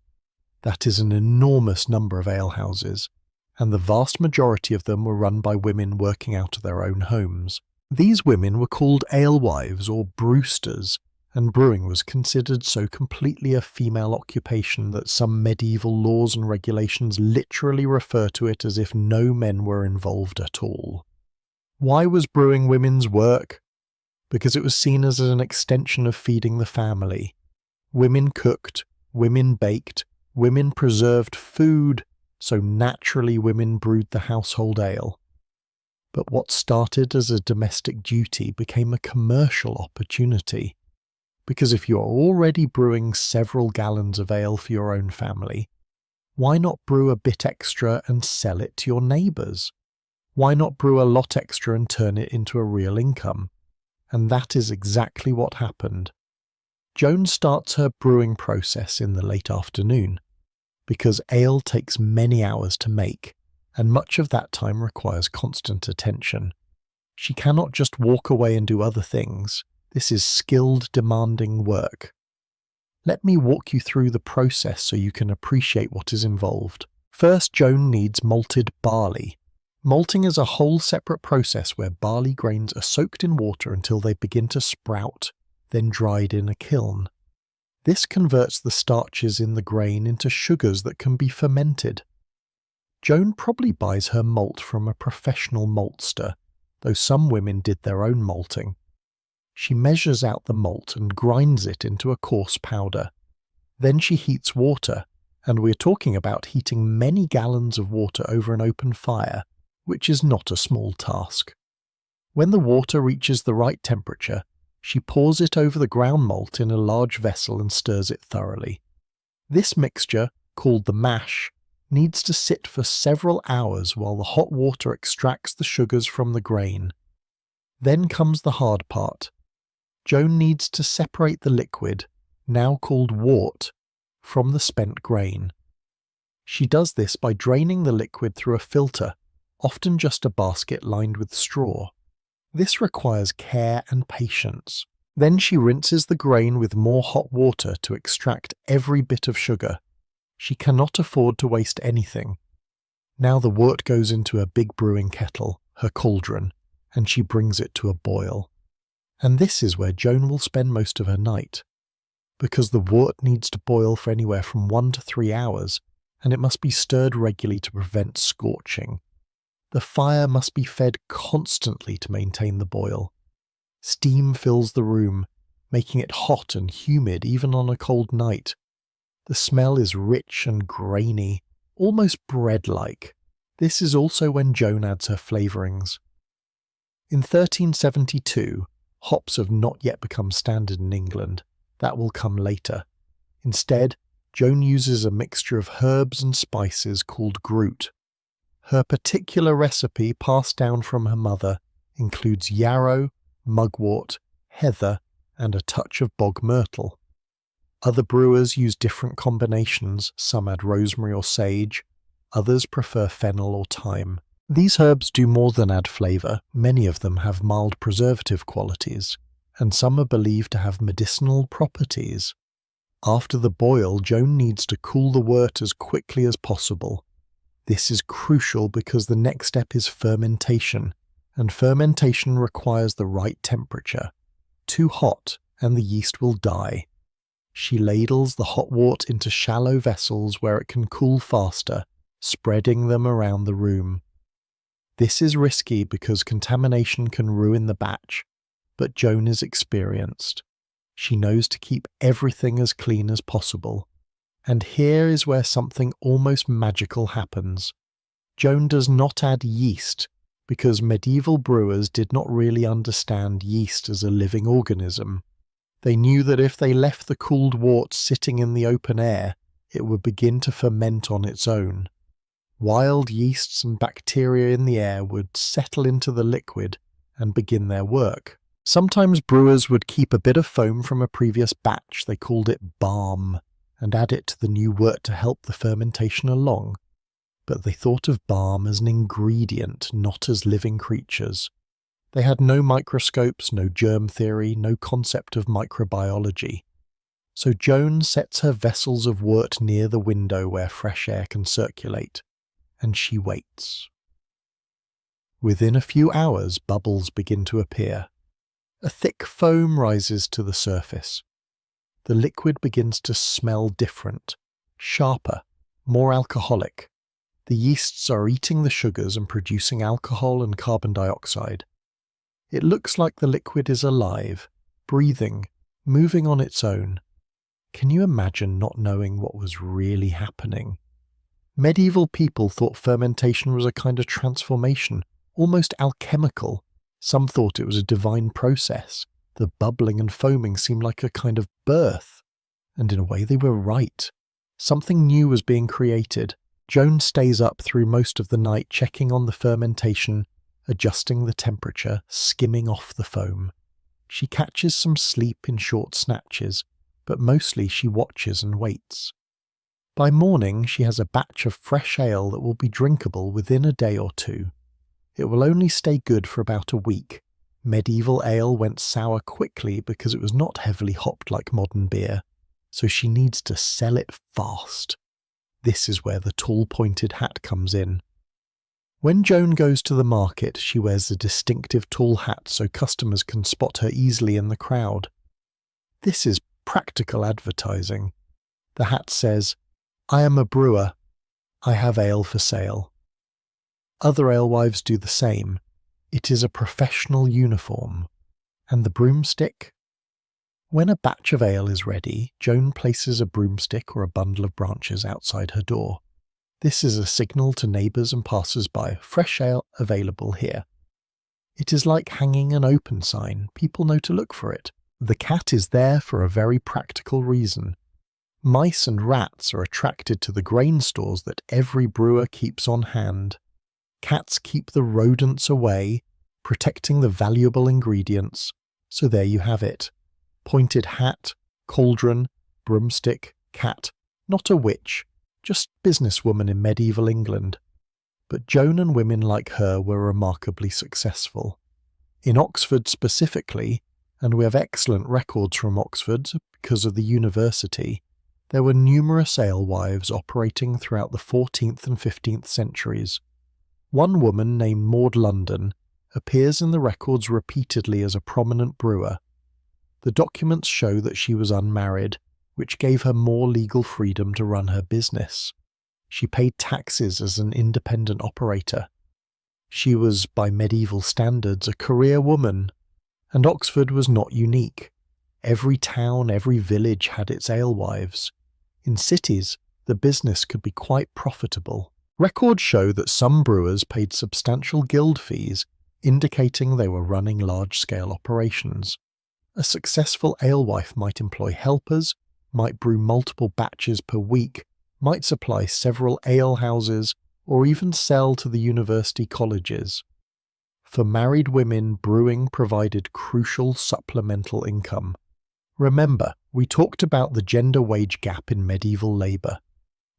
That is an enormous number of alehouses, and the vast majority of them were run by women working out of their own homes. These women were called alewives or brewsters, and brewing was considered so completely a female occupation that some medieval laws and regulations literally refer to it as if no men were involved at all. Why was brewing women's work? Because it was seen as an extension of feeding the family. Women cooked, women baked, women preserved food, so naturally women brewed the household ale. But what started as a domestic duty became a commercial opportunity. Because if you are already brewing several gallons of ale for your own family, why not brew a bit extra and sell it to your neighbours? Why not brew a lot extra and turn it into a real income? And that is exactly what happened. Joan starts her brewing process in the late afternoon, because ale takes many hours to make, and much of that time requires constant attention. She cannot just walk away and do other things. This is skilled, demanding work. Let me walk you through the process so you can appreciate what is involved. First, Joan needs malted barley. Malting is a whole separate process where barley grains are soaked in water until they begin to sprout, then dried in a kiln. This converts the starches in the grain into sugars that can be fermented. Joan probably buys her malt from a professional maltster, though some women did their own malting. She measures out the malt and grinds it into a coarse powder. Then she heats water, and we're talking about heating many gallons of water over an open fire, which is not a small task. When the water reaches the right temperature, she pours it over the ground malt in a large vessel and stirs it thoroughly. This mixture, called the mash, needs to sit for several hours while the hot water extracts the sugars from the grain. Then comes the hard part. Joan needs to separate the liquid, now called wort, from the spent grain. She does this by draining the liquid through a filter, often just a basket lined with straw. This requires care and patience. Then she rinses the grain with more hot water to extract every bit of sugar. She cannot afford to waste anything. Now the wort goes into a big brewing kettle, her cauldron, and she brings it to a boil. And this is where Joan will spend most of her night, because the wort needs to boil for anywhere from 1 to 3 hours, and it must be stirred regularly to prevent scorching. The fire must be fed constantly to maintain the boil. Steam fills the room, making it hot and humid even on a cold night. The smell is rich and grainy, almost bread-like. This is also when Joan adds her flavourings. In 1372, Hops have not yet become standard in England. That will come later. Instead, Joan uses a mixture of herbs and spices called Groot. Her particular recipe, passed down from her mother, includes yarrow, mugwort, heather, and a touch of bog myrtle. Other brewers use different combinations. Some add rosemary or sage, others prefer fennel or thyme. These herbs do more than add flavour. Many of them have mild preservative qualities, and some are believed to have medicinal properties. After the boil, Joan needs to cool the wort as quickly as possible. This is crucial because the next step is fermentation, and fermentation requires the right temperature. Too hot, and the yeast will die. She ladles the hot wort into shallow vessels where it can cool faster, spreading them around the room. This is risky because contamination can ruin the batch, but Joan is experienced. She knows to keep everything as clean as possible. And here is where something almost magical happens. Joan does not add yeast, because medieval brewers did not really understand yeast as a living organism. They knew that if they left the cooled wort sitting in the open air, it would begin to ferment on its own. Wild yeasts and bacteria in the air would settle into the liquid and begin their work. Sometimes brewers would keep a bit of foam from a previous batch, they called it balm, and add it to the new wort to help the fermentation along. But they thought of balm as an ingredient, not as living creatures. They had no microscopes, no germ theory, no concept of microbiology. So Joan sets her vessels of wort near the window where fresh air can circulate, and she waits. Within a few hours, bubbles begin to appear. A thick foam rises to the surface. The liquid begins to smell different, sharper, more alcoholic. The yeasts are eating the sugars and producing alcohol and carbon dioxide. It looks like the liquid is alive, breathing, moving on its own. Can you imagine not knowing what was really happening? Medieval people thought fermentation was a kind of transformation, almost alchemical. Some thought it was a divine process. The bubbling and foaming seemed like a kind of birth. And in a way they were right. Something new was being created. Joan stays up through most of the night checking on the fermentation, adjusting the temperature, skimming off the foam. She catches some sleep in short snatches, but mostly she watches and waits. By morning she has a batch of fresh ale that will be drinkable within a day or two. It will only stay good for about a week. Medieval ale went sour quickly because it was not heavily hopped like modern beer, so she needs to sell it fast. This is where the tall pointed hat comes in. When Joan goes to the market, she wears a distinctive tall hat so customers can spot her easily in the crowd. This is practical advertising. The hat says, "I am a brewer. I have ale for sale." Other alewives do the same. It is a professional uniform. And the broomstick? When a batch of ale is ready, Joan places a broomstick or a bundle of branches outside her door. This is a signal to neighbours and passers-by, fresh ale available here. It is like hanging an open sign. People know to look for it. The cat is there for a very practical reason. Mice and rats are attracted to the grain stores that every brewer keeps on hand. Cats keep the rodents away, protecting the valuable ingredients. So there you have it. Pointed hat, cauldron, broomstick, cat. Not a witch, just businesswoman in medieval England. But Joan and women like her were remarkably successful. In Oxford specifically, and we have excellent records from Oxford because of the university, there were numerous alewives operating throughout the 14th and 15th centuries. One woman named Maud London appears in the records repeatedly as a prominent brewer. The documents show that she was unmarried, which gave her more legal freedom to run her business. She paid taxes as an independent operator. She was, by medieval standards, a career woman. And Oxford was not unique. Every town, every village had its alewives. In cities, the business could be quite profitable. Records show that some brewers paid substantial guild fees, indicating they were running large-scale operations. A successful alewife might employ helpers, might brew multiple batches per week, might supply several alehouses, or even sell to the university colleges. For married women, brewing provided crucial supplemental income. Remember, we talked about the gender wage gap in medieval labour.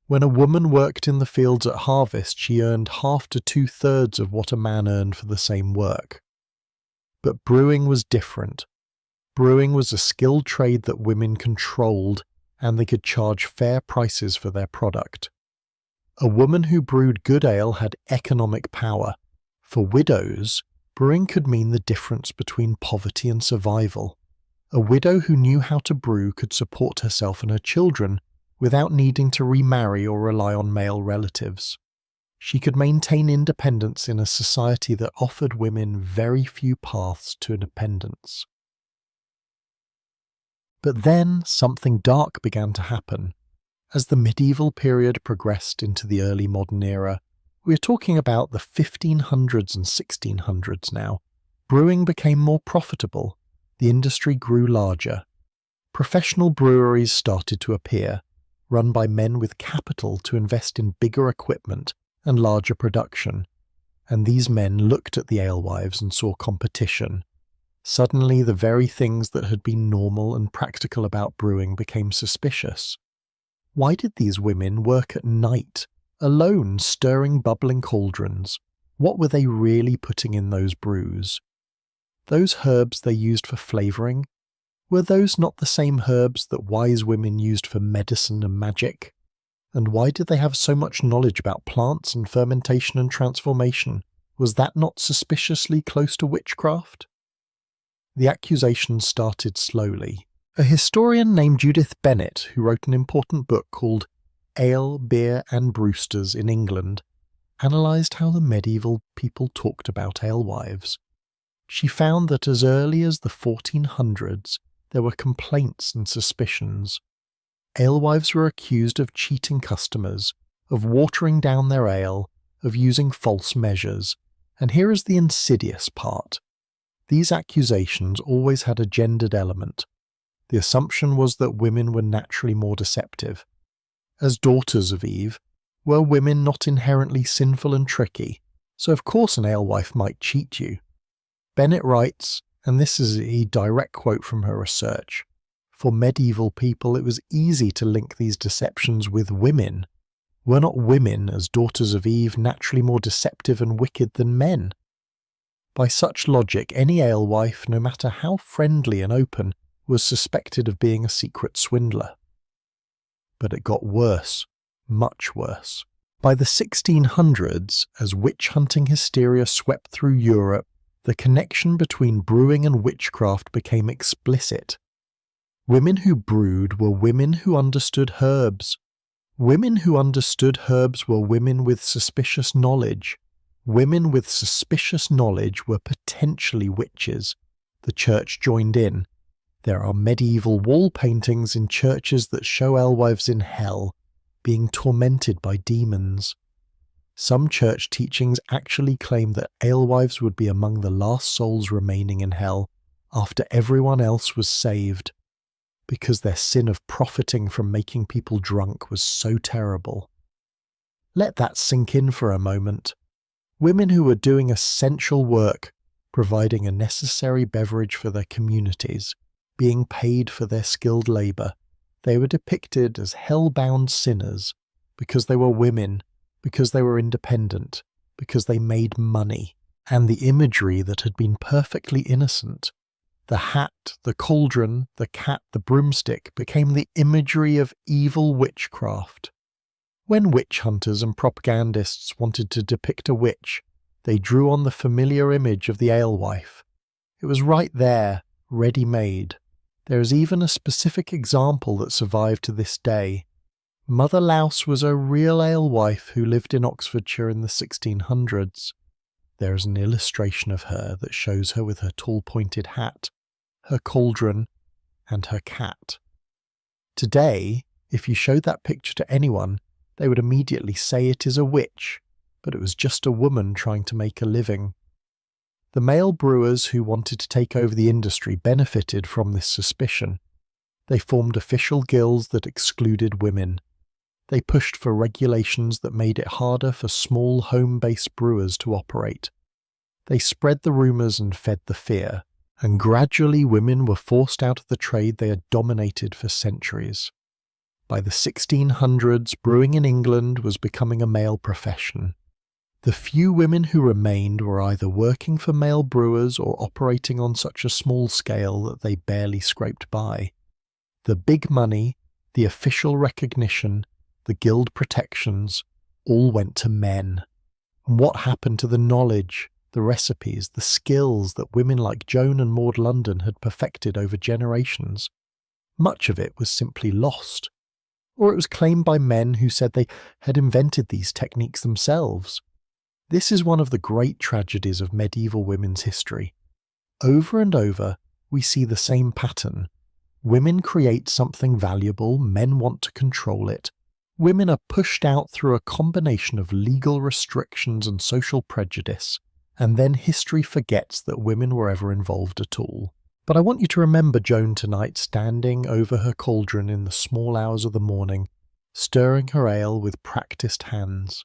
When a woman worked in the fields at harvest, she earned half to 2/3 of what a man earned for the same work. But brewing was different. Brewing was a skilled trade that women controlled, and they could charge fair prices for their product. A woman who brewed good ale had economic power. For widows, brewing could mean the difference between poverty and survival. A widow who knew how to brew could support herself and her children without needing to remarry or rely on male relatives. She could maintain independence in a society that offered women very few paths to independence. But then something dark began to happen. As the medieval period progressed into the early modern era, we're talking about the 1500s and 1600s now, brewing became more profitable, the industry grew larger. Professional breweries started to appear, run by men with capital to invest in bigger equipment and larger production, and these men looked at the alewives and saw competition. Suddenly, the very things that had been normal and practical about brewing became suspicious. Why did these women work at night, alone, stirring bubbling cauldrons? What were they really putting in those brews? Those herbs they used for flavouring, were those not the same herbs that wise women used for medicine and magic? And why did they have so much knowledge about plants and fermentation and transformation? Was that not suspiciously close to witchcraft? The accusations started slowly. A historian named Judith Bennett, who wrote an important book called Ale, Beer and Brewsters in England, analysed how the medieval people talked about alewives. She found that as early as the 1400s, there were complaints and suspicions. Alewives were accused of cheating customers, of watering down their ale, of using false measures. And here is the insidious part. These accusations always had a gendered element. The assumption was that women were naturally more deceptive. As daughters of Eve, were women not inherently sinful and tricky? So of course an alewife might cheat you. Bennett writes, and this is a direct quote from her research, for medieval people it was easy to link these deceptions with women. Were not women, as daughters of Eve, naturally more deceptive and wicked than men? By such logic, any alewife, no matter how friendly and open, was suspected of being a secret swindler. But it got worse, much worse. By the 1600s, as witch-hunting hysteria swept through Europe, the connection between brewing and witchcraft became explicit. Women who brewed were women who understood herbs. Women who understood herbs were women with suspicious knowledge. Women with suspicious knowledge were potentially witches. The church joined in. There are medieval wall paintings in churches that show alewives in hell, being tormented by demons. Some church teachings actually claim that alewives would be among the last souls remaining in hell after everyone else was saved, because their sin of profiting from making people drunk was so terrible. Let that sink in for a moment. Women who were doing essential work, providing a necessary beverage for their communities, being paid for their skilled labour, they were depicted as hell-bound sinners because they were women, because they were independent, because they made money. And the imagery that had been perfectly innocent, the hat, the cauldron, the cat, the broomstick, became the imagery of evil witchcraft. When witch hunters and propagandists wanted to depict a witch, they drew on the familiar image of the alewife. It was right there, ready-made. There is even a specific example that survived to this day. Mother Louse was a real alewife who lived in Oxfordshire in the 1600s. There is an illustration of her that shows her with her tall pointed hat, her cauldron, and her cat. Today, if you showed that picture to anyone, they would immediately say it is a witch, but it was just a woman trying to make a living. The male brewers who wanted to take over the industry benefited from this suspicion. They formed official guilds that excluded women. They pushed for regulations that made it harder for small home-based brewers to operate. They spread the rumours and fed the fear, and gradually women were forced out of the trade they had dominated for centuries. By the 1600s, brewing in England was becoming a male profession. The few women who remained were either working for male brewers or operating on such a small scale that they barely scraped by. The big money, the official recognition, the guild protections, all went to men. And what happened to the knowledge, the recipes, the skills that women like Joan and Maud London had perfected over generations? Much of it was simply lost. Or it was claimed by men who said they had invented these techniques themselves. This is one of the great tragedies of medieval women's history. Over and over, we see the same pattern. Women create something valuable, men want to control it. Women are pushed out through a combination of legal restrictions and social prejudice, and then history forgets that women were ever involved at all. But I want you to remember Joan tonight standing over her cauldron in the small hours of the morning, stirring her ale with practised hands.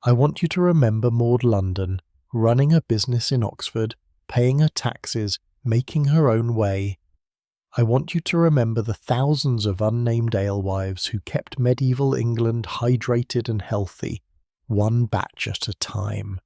I want you to remember Maud London, running her business in Oxford, paying her taxes, making her own way. I want you to remember the thousands of unnamed alewives who kept medieval England hydrated and healthy, one batch at a time.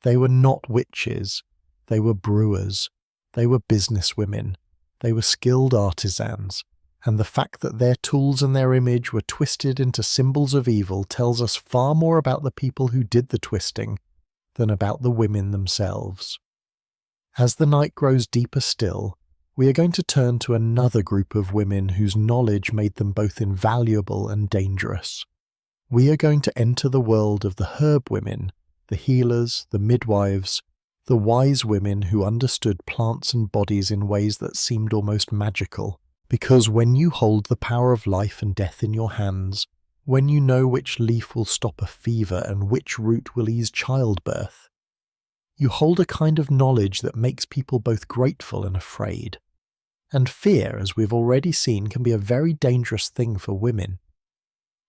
They were not witches, they were brewers, they were businesswomen, they were skilled artisans, and the fact that their tools and their image were twisted into symbols of evil tells us far more about the people who did the twisting than about the women themselves. As the night grows deeper still, we are going to turn to another group of women whose knowledge made them both invaluable and dangerous. We are going to enter the world of the herb women, the healers, the midwives, the wise women who understood plants and bodies in ways that seemed almost magical. Because when you hold the power of life and death in your hands, when you know which leaf will stop a fever and which root will ease childbirth, you hold a kind of knowledge that makes people both grateful and afraid. And fear, as we've already seen, can be a very dangerous thing for women.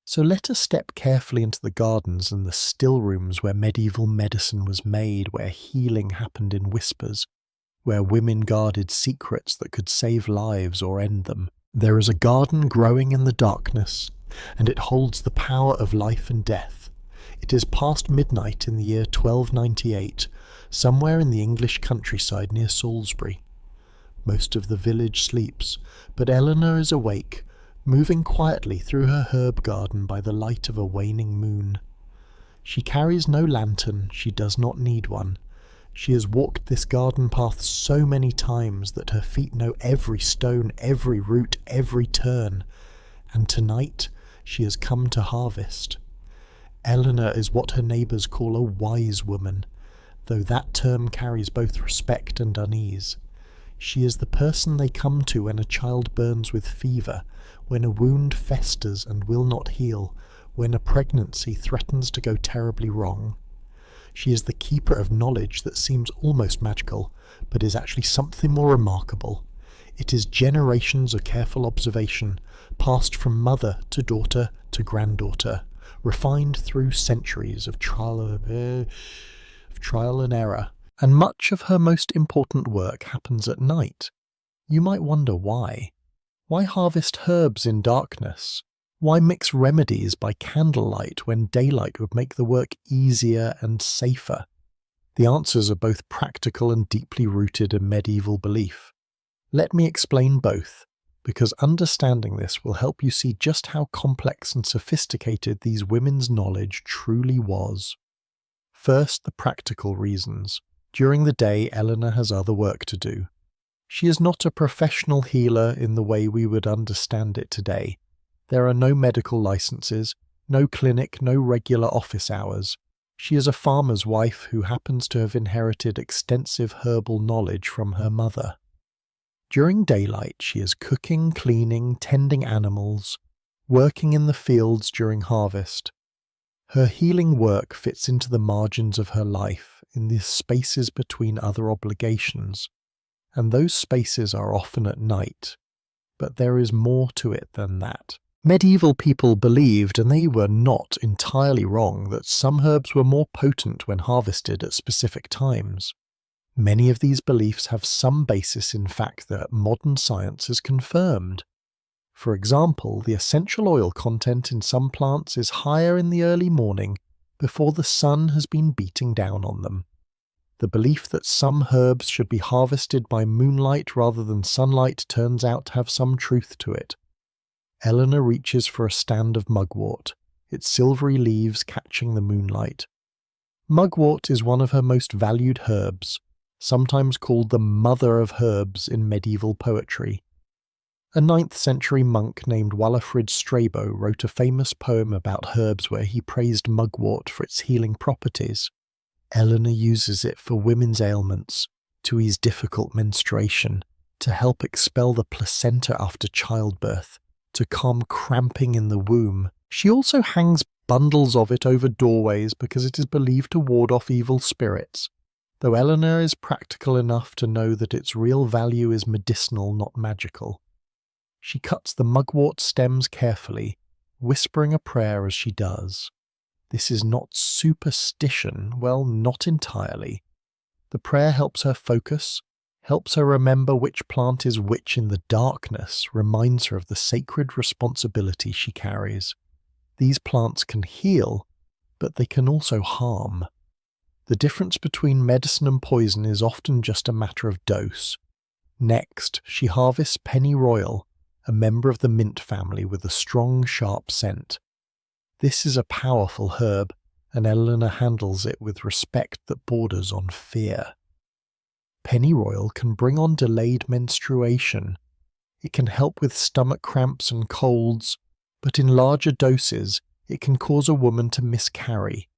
So let us step carefully into the gardens and the still rooms where medieval medicine was made, where healing happened in whispers, where women guarded secrets that could save lives or end them. There is a garden growing in the darkness, and it holds the power of life and death. It is past midnight in the year 1298, somewhere in the English countryside near Salisbury. Most of the village sleeps, but Eleanor is awake, moving quietly through her herb garden by the light of a waning moon. She carries no lantern, she does not need one. She has walked this garden path so many times that her feet know every stone, every root, every turn, and tonight she has come to harvest. Eleanor is what her neighbours call a wise woman, though that term carries both respect and unease. She is the person they come to when a child burns with fever, when a wound festers and will not heal, when a pregnancy threatens to go terribly wrong. She is the keeper of knowledge that seems almost magical, but is actually something more remarkable. It is generations of careful observation, passed from mother to daughter to granddaughter, refined through centuries of trial and error. And much of her most important work happens at night. You might wonder why. Why harvest herbs in darkness? Why mix remedies by candlelight when daylight would make the work easier and safer? The answers are both practical and deeply rooted in medieval belief. Let me explain both, because understanding this will help you see just how complex and sophisticated these women's knowledge truly was. First, the practical reasons. During the day, Eleanor has other work to do. She is not a professional healer in the way we would understand it today. There are no medical licenses, no clinic, no regular office hours. She is a farmer's wife who happens to have inherited extensive herbal knowledge from her mother. During daylight, she is cooking, cleaning, tending animals, working in the fields during harvest. Her healing work fits into the margins of her life, in the spaces between other obligations, and those spaces are often at night. But there is more to it than that. Medieval people believed, and they were not entirely wrong, that some herbs were more potent when harvested at specific times. Many of these beliefs have some basis in fact that modern science has confirmed. For example, the essential oil content in some plants is higher in the early morning before the sun has been beating down on them. The belief that some herbs should be harvested by moonlight rather than sunlight turns out to have some truth to it. Eleanor reaches for a stand of mugwort, its silvery leaves catching the moonlight. Mugwort is one of her most valued herbs, sometimes called the mother of herbs in medieval poetry. A 9th century monk named Walafrid Strabo wrote a famous poem about herbs where he praised mugwort for its healing properties. Eleanor uses it for women's ailments, to ease difficult menstruation, to help expel the placenta after childbirth, to calm cramping in the womb. She also hangs bundles of it over doorways because it is believed to ward off evil spirits, though Eleanor is practical enough to know that its real value is medicinal, not magical. She cuts the mugwort stems carefully, whispering a prayer as she does. This is not superstition, well, not entirely. The prayer helps her focus, helps her remember which plant is which in the darkness, reminds her of the sacred responsibility she carries. These plants can heal, but they can also harm. The difference between medicine and poison is often just a matter of dose. Next, she harvests pennyroyal, a member of the mint family with a strong, sharp scent. This is a powerful herb, and Eleanor handles it with respect that borders on fear. Pennyroyal can bring on delayed menstruation. It can help with stomach cramps and colds, but in larger doses, it can cause a woman to miscarry.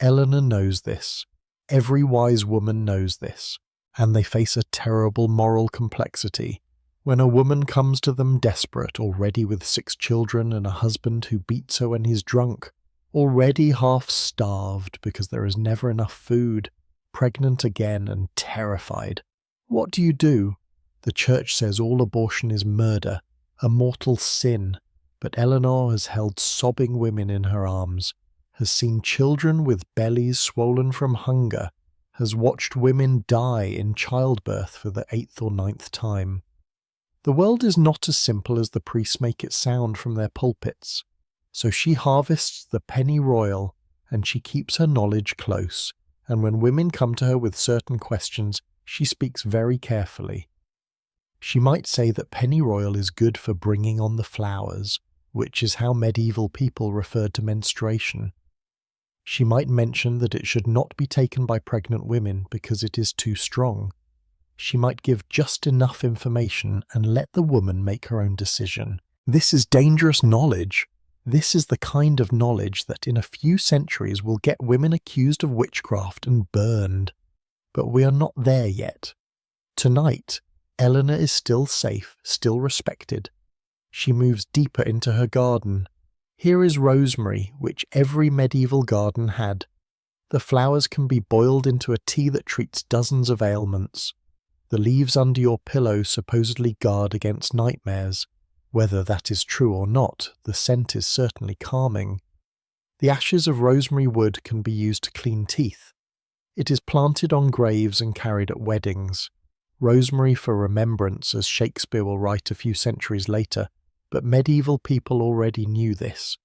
Eleanor knows this. Every wise woman knows this, and they face a terrible moral complexity. When a woman comes to them desperate, already with 6 children and a husband who beats her when he's drunk, already half starved because there is never enough food, pregnant again and terrified. What do you do? The church says all abortion is murder, a mortal sin, but Eleanor has held sobbing women in her arms, has seen children with bellies swollen from hunger, has watched women die in childbirth for the 8th or 9th time. The world is not as simple as the priests make it sound from their pulpits, so she harvests the pennyroyal and she keeps her knowledge close, and when women come to her with certain questions, she speaks very carefully. She might say that pennyroyal is good for bringing on the flowers, which is how medieval people referred to menstruation. She might mention that it should not be taken by pregnant women because it is too strong. She might give just enough information and let the woman make her own decision. This is dangerous knowledge. This is the kind of knowledge that in a few centuries will get women accused of witchcraft and burned. But we are not there yet. Tonight, Eleanor is still safe, still respected. She moves deeper into her garden. Here is rosemary, which every medieval garden had. The flowers can be boiled into a tea that treats dozens of ailments. The leaves under your pillow supposedly guard against nightmares. Whether that is true or not, the scent is certainly calming. The ashes of rosemary wood can be used to clean teeth. It is planted on graves and carried at weddings. Rosemary for remembrance, as Shakespeare will write a few centuries later, but medieval people already knew this.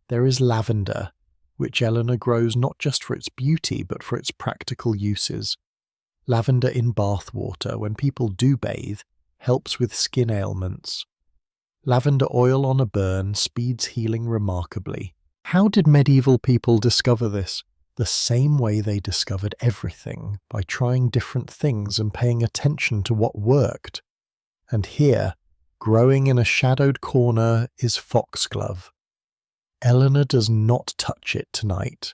There is lavender, which Eleanor grows not just for its beauty but for its practical uses. Lavender in bath water, when people do bathe, helps with skin ailments. Lavender oil on a burn speeds healing remarkably. How did medieval people discover this? The same way they discovered everything, by trying different things and paying attention to what worked. And here, growing in a shadowed corner, is foxglove. Eleanor does not touch it tonight.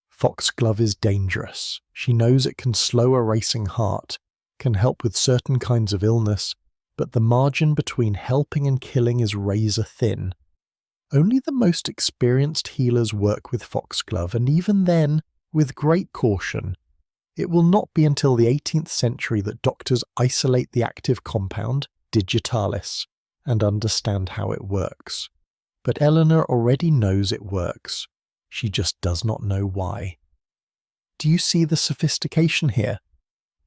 Foxglove is dangerous. She knows it can slow a racing heart, can help with certain kinds of illness, but the margin between helping and killing is razor thin. Only the most experienced healers work with foxglove, and even then, with great caution. It will not be until the 18th century that doctors isolate the active compound, digitalis, and understand how it works. But Eleanor already knows it works. She just does not know why. Do you see the sophistication here?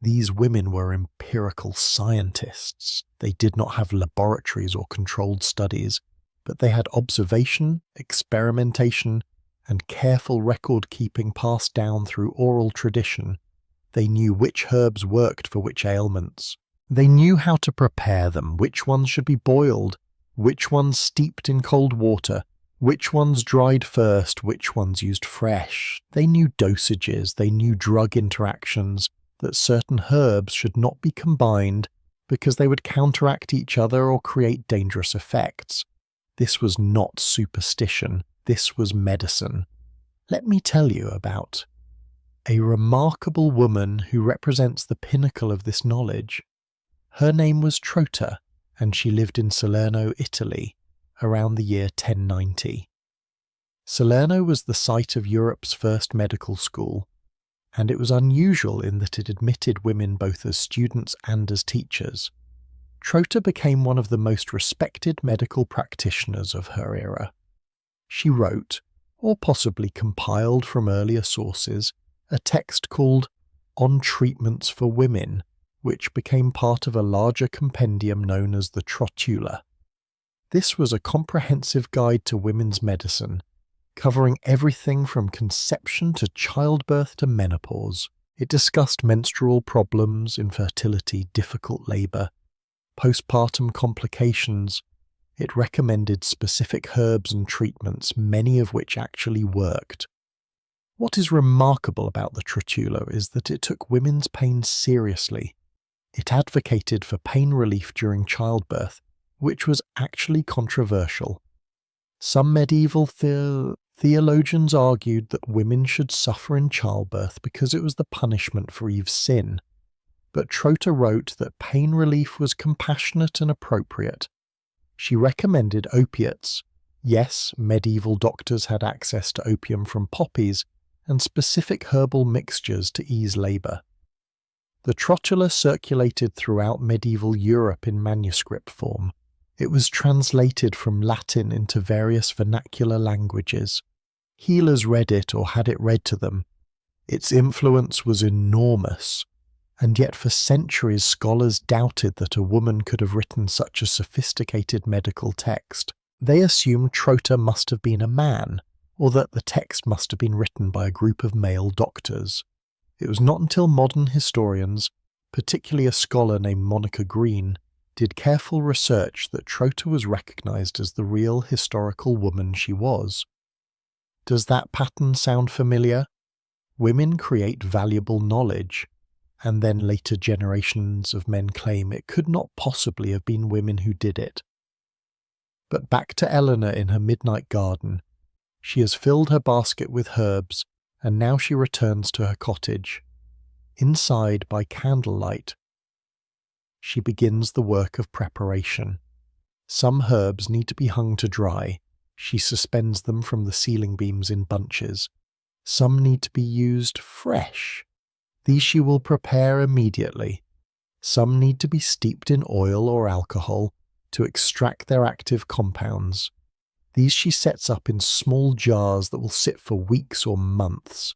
These women were empirical scientists. They did not have laboratories or controlled studies, but they had observation, experimentation, and careful record-keeping passed down through oral tradition. They knew which herbs worked for which ailments. They knew how to prepare them, which ones should be boiled, which ones steeped in cold water, which ones dried first, which ones used fresh. They knew dosages, they knew drug interactions, that certain herbs should not be combined because they would counteract each other or create dangerous effects. This was not superstition, this was medicine. Let me tell you about a remarkable woman who represents the pinnacle of this knowledge. Her name was Trota, and she lived in Salerno, Italy, around the year 1090. Salerno was the site of Europe's first medical school, and it was unusual in that it admitted women both as students and as teachers. Trota became one of the most respected medical practitioners of her era. She wrote, or possibly compiled from earlier sources, a text called On Treatments for Women, which became part of a larger compendium known as the Trotula. This was a comprehensive guide to women's medicine, covering everything from conception to childbirth to menopause. It discussed menstrual problems, infertility, difficult labour, postpartum complications. It recommended specific herbs and treatments, many of which actually worked. What is remarkable about the Trotula is that it took women's pain seriously. It advocated for pain relief during childbirth, which was actually controversial. Some medieval theologians argued that women should suffer in childbirth because it was the punishment for Eve's sin. But Trota wrote that pain relief was compassionate and appropriate. She recommended opiates. Yes, medieval doctors had access to opium from poppies and specific herbal mixtures to ease labour. The Trotula circulated throughout medieval Europe in manuscript form. It was translated from Latin into various vernacular languages. Healers read it or had it read to them. Its influence was enormous, and yet for centuries scholars doubted that a woman could have written such a sophisticated medical text. They assumed Trota must have been a man, or that the text must have been written by a group of male doctors. It was not until modern historians, particularly a scholar named Monica Green, did careful research that Trota was recognized as the real historical woman she was. Does that pattern sound familiar? Women create valuable knowledge, and then later generations of men claim it could not possibly have been women who did it. But back to Eleanor in her midnight garden. She has filled her basket with herbs, and now she returns to her cottage. Inside, by candlelight, she begins the work of preparation. Some herbs need to be hung to dry. She suspends them from the ceiling beams in bunches. Some need to be used fresh. These she will prepare immediately. Some need to be steeped in oil or alcohol to extract their active compounds. These she sets up in small jars that will sit for weeks or months.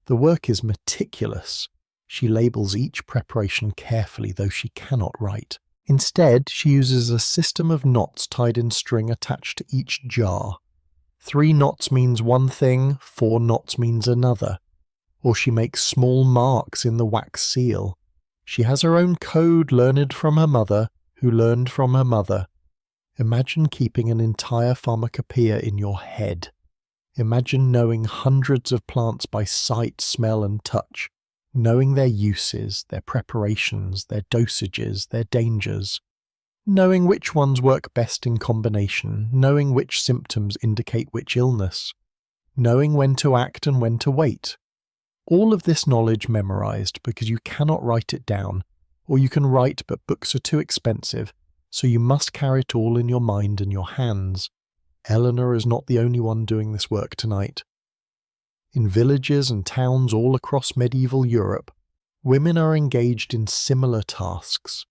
The work is meticulous. She labels each preparation carefully, though she cannot write. Instead, she uses a system of knots tied in string attached to each jar. 3 knots means one thing, 4 knots means another. Or she makes small marks in the wax seal. She has her own code learned from her mother, who learned from her mother. Imagine keeping an entire pharmacopoeia in your head. Imagine knowing hundreds of plants by sight, smell and touch, knowing their uses, their preparations, their dosages, their dangers, knowing which ones work best in combination, knowing which symptoms indicate which illness, knowing when to act and when to wait. All of this knowledge memorized because you cannot write it down, or you can write but books are too expensive, so you must carry it all in your mind and your hands. Eleanor is not the only one doing this work tonight. In villages and towns all across medieval Europe, Women are engaged in similar tasks.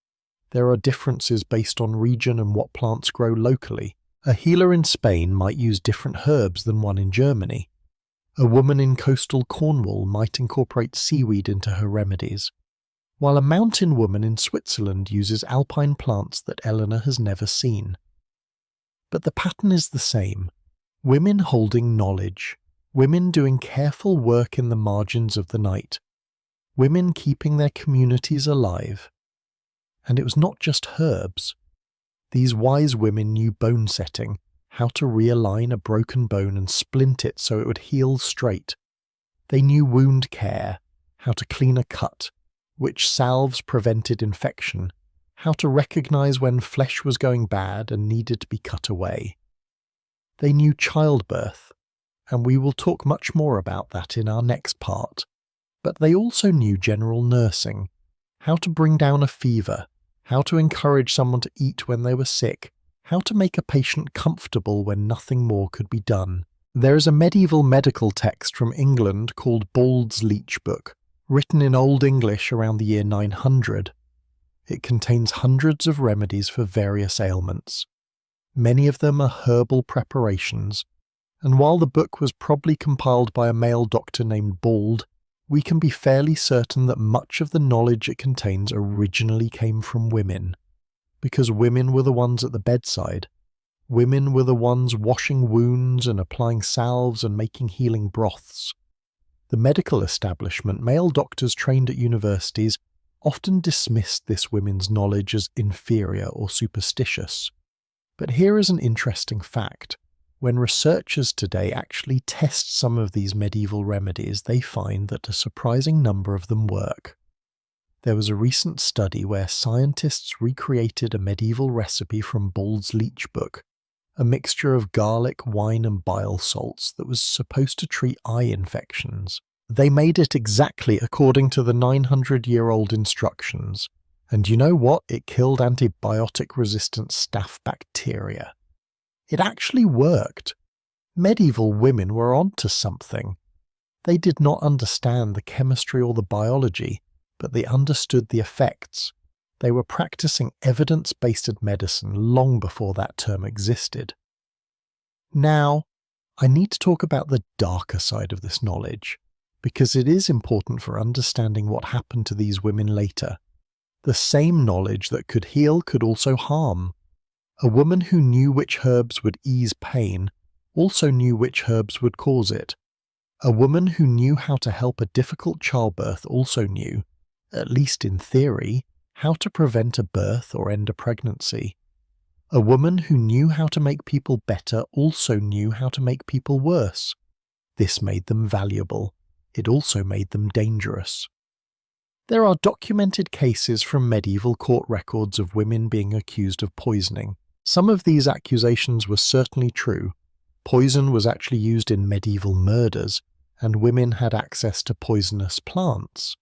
There are differences based on region and what plants grow locally. A healer in Spain might use different herbs than one in Germany. A woman in coastal Cornwall might incorporate seaweed into her remedies, while a mountain woman in Switzerland uses alpine plants that Eleanor has never seen. But the pattern is the same. Women holding knowledge. Women doing careful work in the margins of the night. Women keeping their communities alive. And it was not just herbs. These wise women knew bone setting, how to realign a broken bone and splint it so it would heal straight. They knew wound care, how to clean a cut, which salves prevented infection, how to recognize when flesh was going bad and needed to be cut away. They knew childbirth, and we will talk much more about that in our next part. But they also knew general nursing, how to bring down a fever, how to encourage someone to eat when they were sick, how to make a patient comfortable when nothing more could be done. There is a medieval medical text from England called Bald's Leech Book, written in Old English around the year 900. It contains hundreds of remedies for various ailments. Many of them are herbal preparations, and while the book was probably compiled by a male doctor named Bald, we can be fairly certain that much of the knowledge it contains originally came from women, because women were the ones at the bedside. Women were the ones washing wounds and applying salves and making healing broths. The medical establishment, male doctors trained at universities, often dismissed this women's knowledge as inferior or superstitious. But here is an interesting fact. When researchers today actually test some of these medieval remedies, they find that a surprising number of them work. There was a recent study where scientists recreated a medieval recipe from Bald's Leech Book, a mixture of garlic, wine and bile salts that was supposed to treat eye infections. They made it exactly according to the 900-year-old instructions, and you know what? It killed antibiotic-resistant staph bacteria. It actually worked. Medieval women were onto something. They did not understand the chemistry or the biology, but they understood the effects. They were practicing evidence-based medicine long before that term existed. Now, I need to talk about the darker side of this knowledge, because it is important for understanding what happened to these women later. The same knowledge that could heal could also harm. A woman who knew which herbs would ease pain also knew which herbs would cause it. A woman who knew how to help a difficult childbirth also knew, at least in theory, how to prevent a birth or end a pregnancy. A woman who knew how to make people better also knew how to make people worse. This made them valuable. It also made them dangerous. There are documented cases from medieval court records of women being accused of poisoning. Some of these accusations were certainly true. Poison was actually used in medieval murders, and women had access to poisonous plants.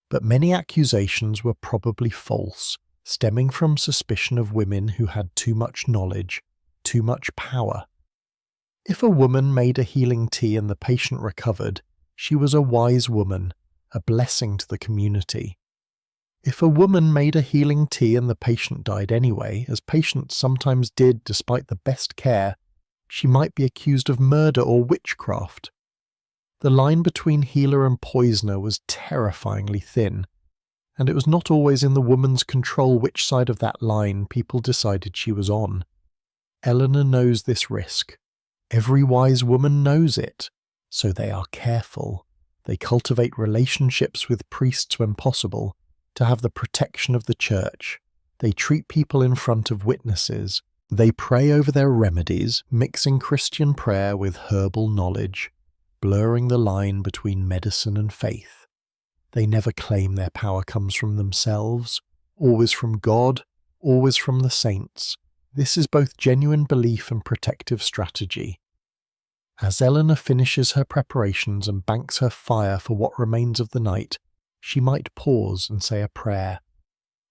But many accusations were probably false, stemming from suspicion of women who had too much knowledge, too much power. If a woman made a healing tea and the patient recovered, she was a wise woman, a blessing to the community. If a woman made a healing tea and the patient died anyway, as patients sometimes did despite the best care, she might be accused of murder or witchcraft. The line between healer and poisoner was terrifyingly thin, and it was not always in the woman's control which side of that line people decided she was on. Eleanor knows this risk. Every wise woman knows it, so they are careful. They cultivate relationships with priests when possible, to have the protection of the church. They treat people in front of witnesses. They pray over their remedies, mixing Christian prayer with herbal knowledge, blurring the line between medicine and faith. They never claim their power comes from themselves, always from God, always from the saints. This is both genuine belief and protective strategy. As Eleanor finishes her preparations and banks her fire for what remains of the night, she might pause and say a prayer.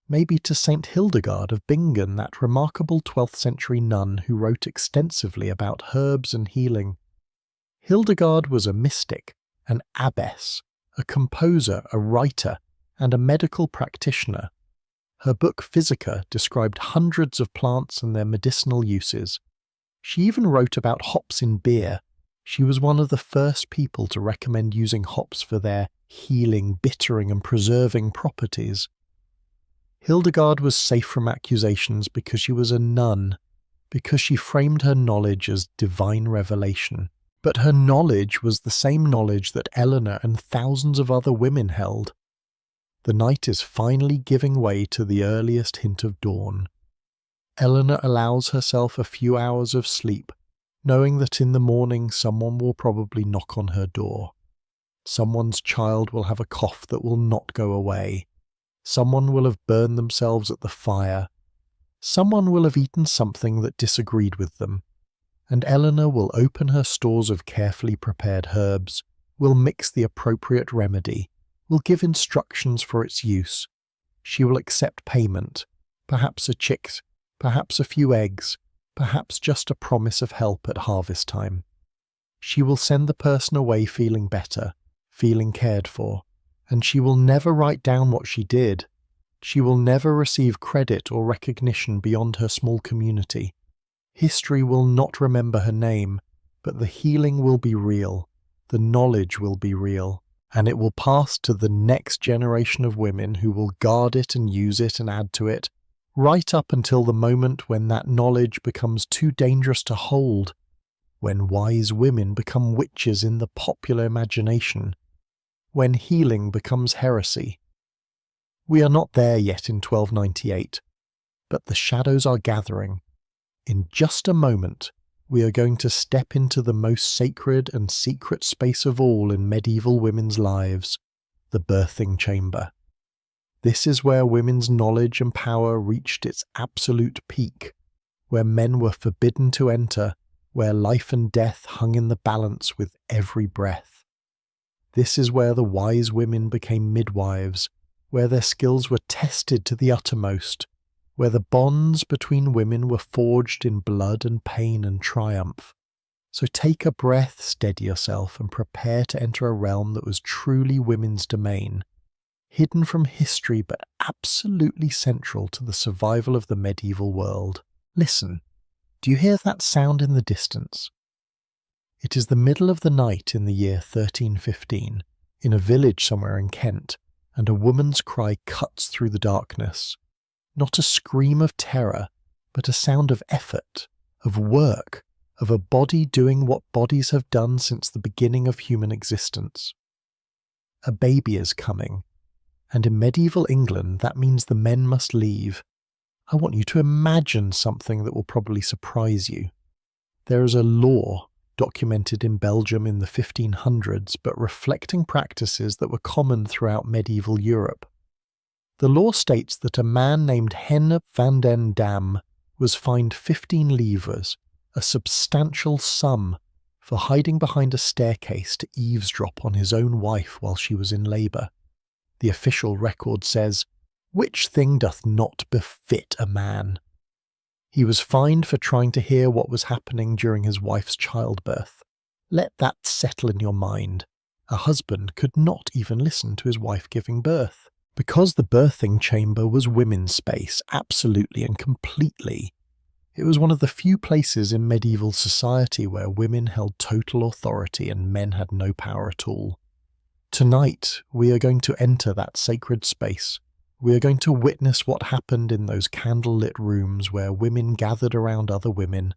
Maybe to Saint Hildegard of Bingen, that remarkable 12th century nun who wrote extensively about herbs and healing. Hildegard was a mystic, an abbess, a composer, a writer, and a medical practitioner. Her book Physica described hundreds of plants and their medicinal uses. She even wrote about hops in beer. She was one of the first people to recommend using hops for their healing, bittering, and preserving properties. Hildegard was safe from accusations because she was a nun, because she framed her knowledge as divine revelation. But her knowledge was the same knowledge that Eleanor and thousands of other women held. The night is finally giving way to the earliest hint of dawn. Eleanor allows herself a few hours of sleep, knowing that in the morning someone will probably knock on her door. Someone's child will have a cough that will not go away. Someone will have burned themselves at the fire. Someone will have eaten something that disagreed with them. And Eleanor will open her stores of carefully prepared herbs, will mix the appropriate remedy, will give instructions for its use. She will accept payment, perhaps a chick, perhaps a few eggs, perhaps just a promise of help at harvest time. She will send the person away feeling better, feeling cared for, and she will never write down what she did. She will never receive credit or recognition beyond her small community. History will not remember her name, but the healing will be real, the knowledge will be real, and it will pass to the next generation of women who will guard it and use it and add to it, right up until the moment when that knowledge becomes too dangerous to hold, when wise women become witches in the popular imagination, when healing becomes heresy. We are not there yet in 1298, but the shadows are gathering. In just a moment, we are going to step into the most sacred and secret space of all in medieval women's lives, the birthing chamber. This is where women's knowledge and power reached its absolute peak, where men were forbidden to enter, where life and death hung in the balance with every breath. This is where the wise women became midwives, where their skills were tested to the uttermost, where the bonds between women were forged in blood and pain and triumph. So take a breath, steady yourself, and prepare to enter a realm that was truly women's domain, hidden from history but absolutely central to the survival of the medieval world. Listen, do you hear that sound in the distance? It is the middle of the night in the year 1315, in a village somewhere in Kent, and a woman's cry cuts through the darkness. Not a scream of terror, but a sound of effort, of work, of a body doing what bodies have done since the beginning of human existence. A baby is coming, and in medieval England that means the men must leave. I want you to imagine something that will probably surprise you. There is a law documented in Belgium in the 1500s, but reflecting practices that were common throughout medieval Europe. The law states that a man named Hen van den Dam was fined 15 livres, a substantial sum, for hiding behind a staircase to eavesdrop on his own wife while she was in labour. The official record says, "Which thing doth not befit a man?" He was fined for trying to hear what was happening during his wife's childbirth. Let that settle in your mind. A husband could not even listen to his wife giving birth. Because the birthing chamber was women's space, absolutely and completely. It was one of the few places in medieval society where women held total authority and men had no power at all. Tonight, we are going to enter that sacred space. We are going to witness what happened in those candlelit rooms where women gathered around other women,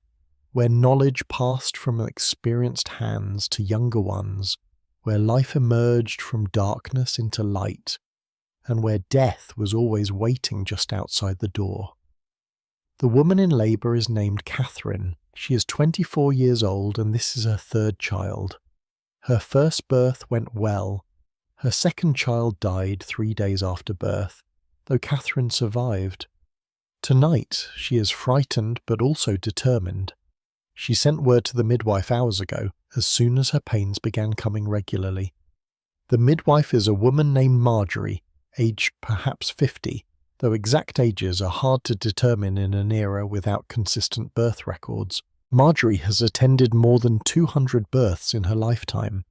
where knowledge passed from experienced hands to younger ones, where life emerged from darkness into light, and where death was always waiting just outside the door. The woman in labour is named Catherine. She is 24 years old and this is her third child. Her first birth went well. Her second child died 3 days after birth, though Catherine survived. Tonight she is frightened but also determined. She sent word to the midwife hours ago, as soon as her pains began coming regularly. The midwife is a woman named Marjorie, aged perhaps 50, though exact ages are hard to determine in an era without consistent birth records. Marjorie has attended more than 200 births in her lifetime.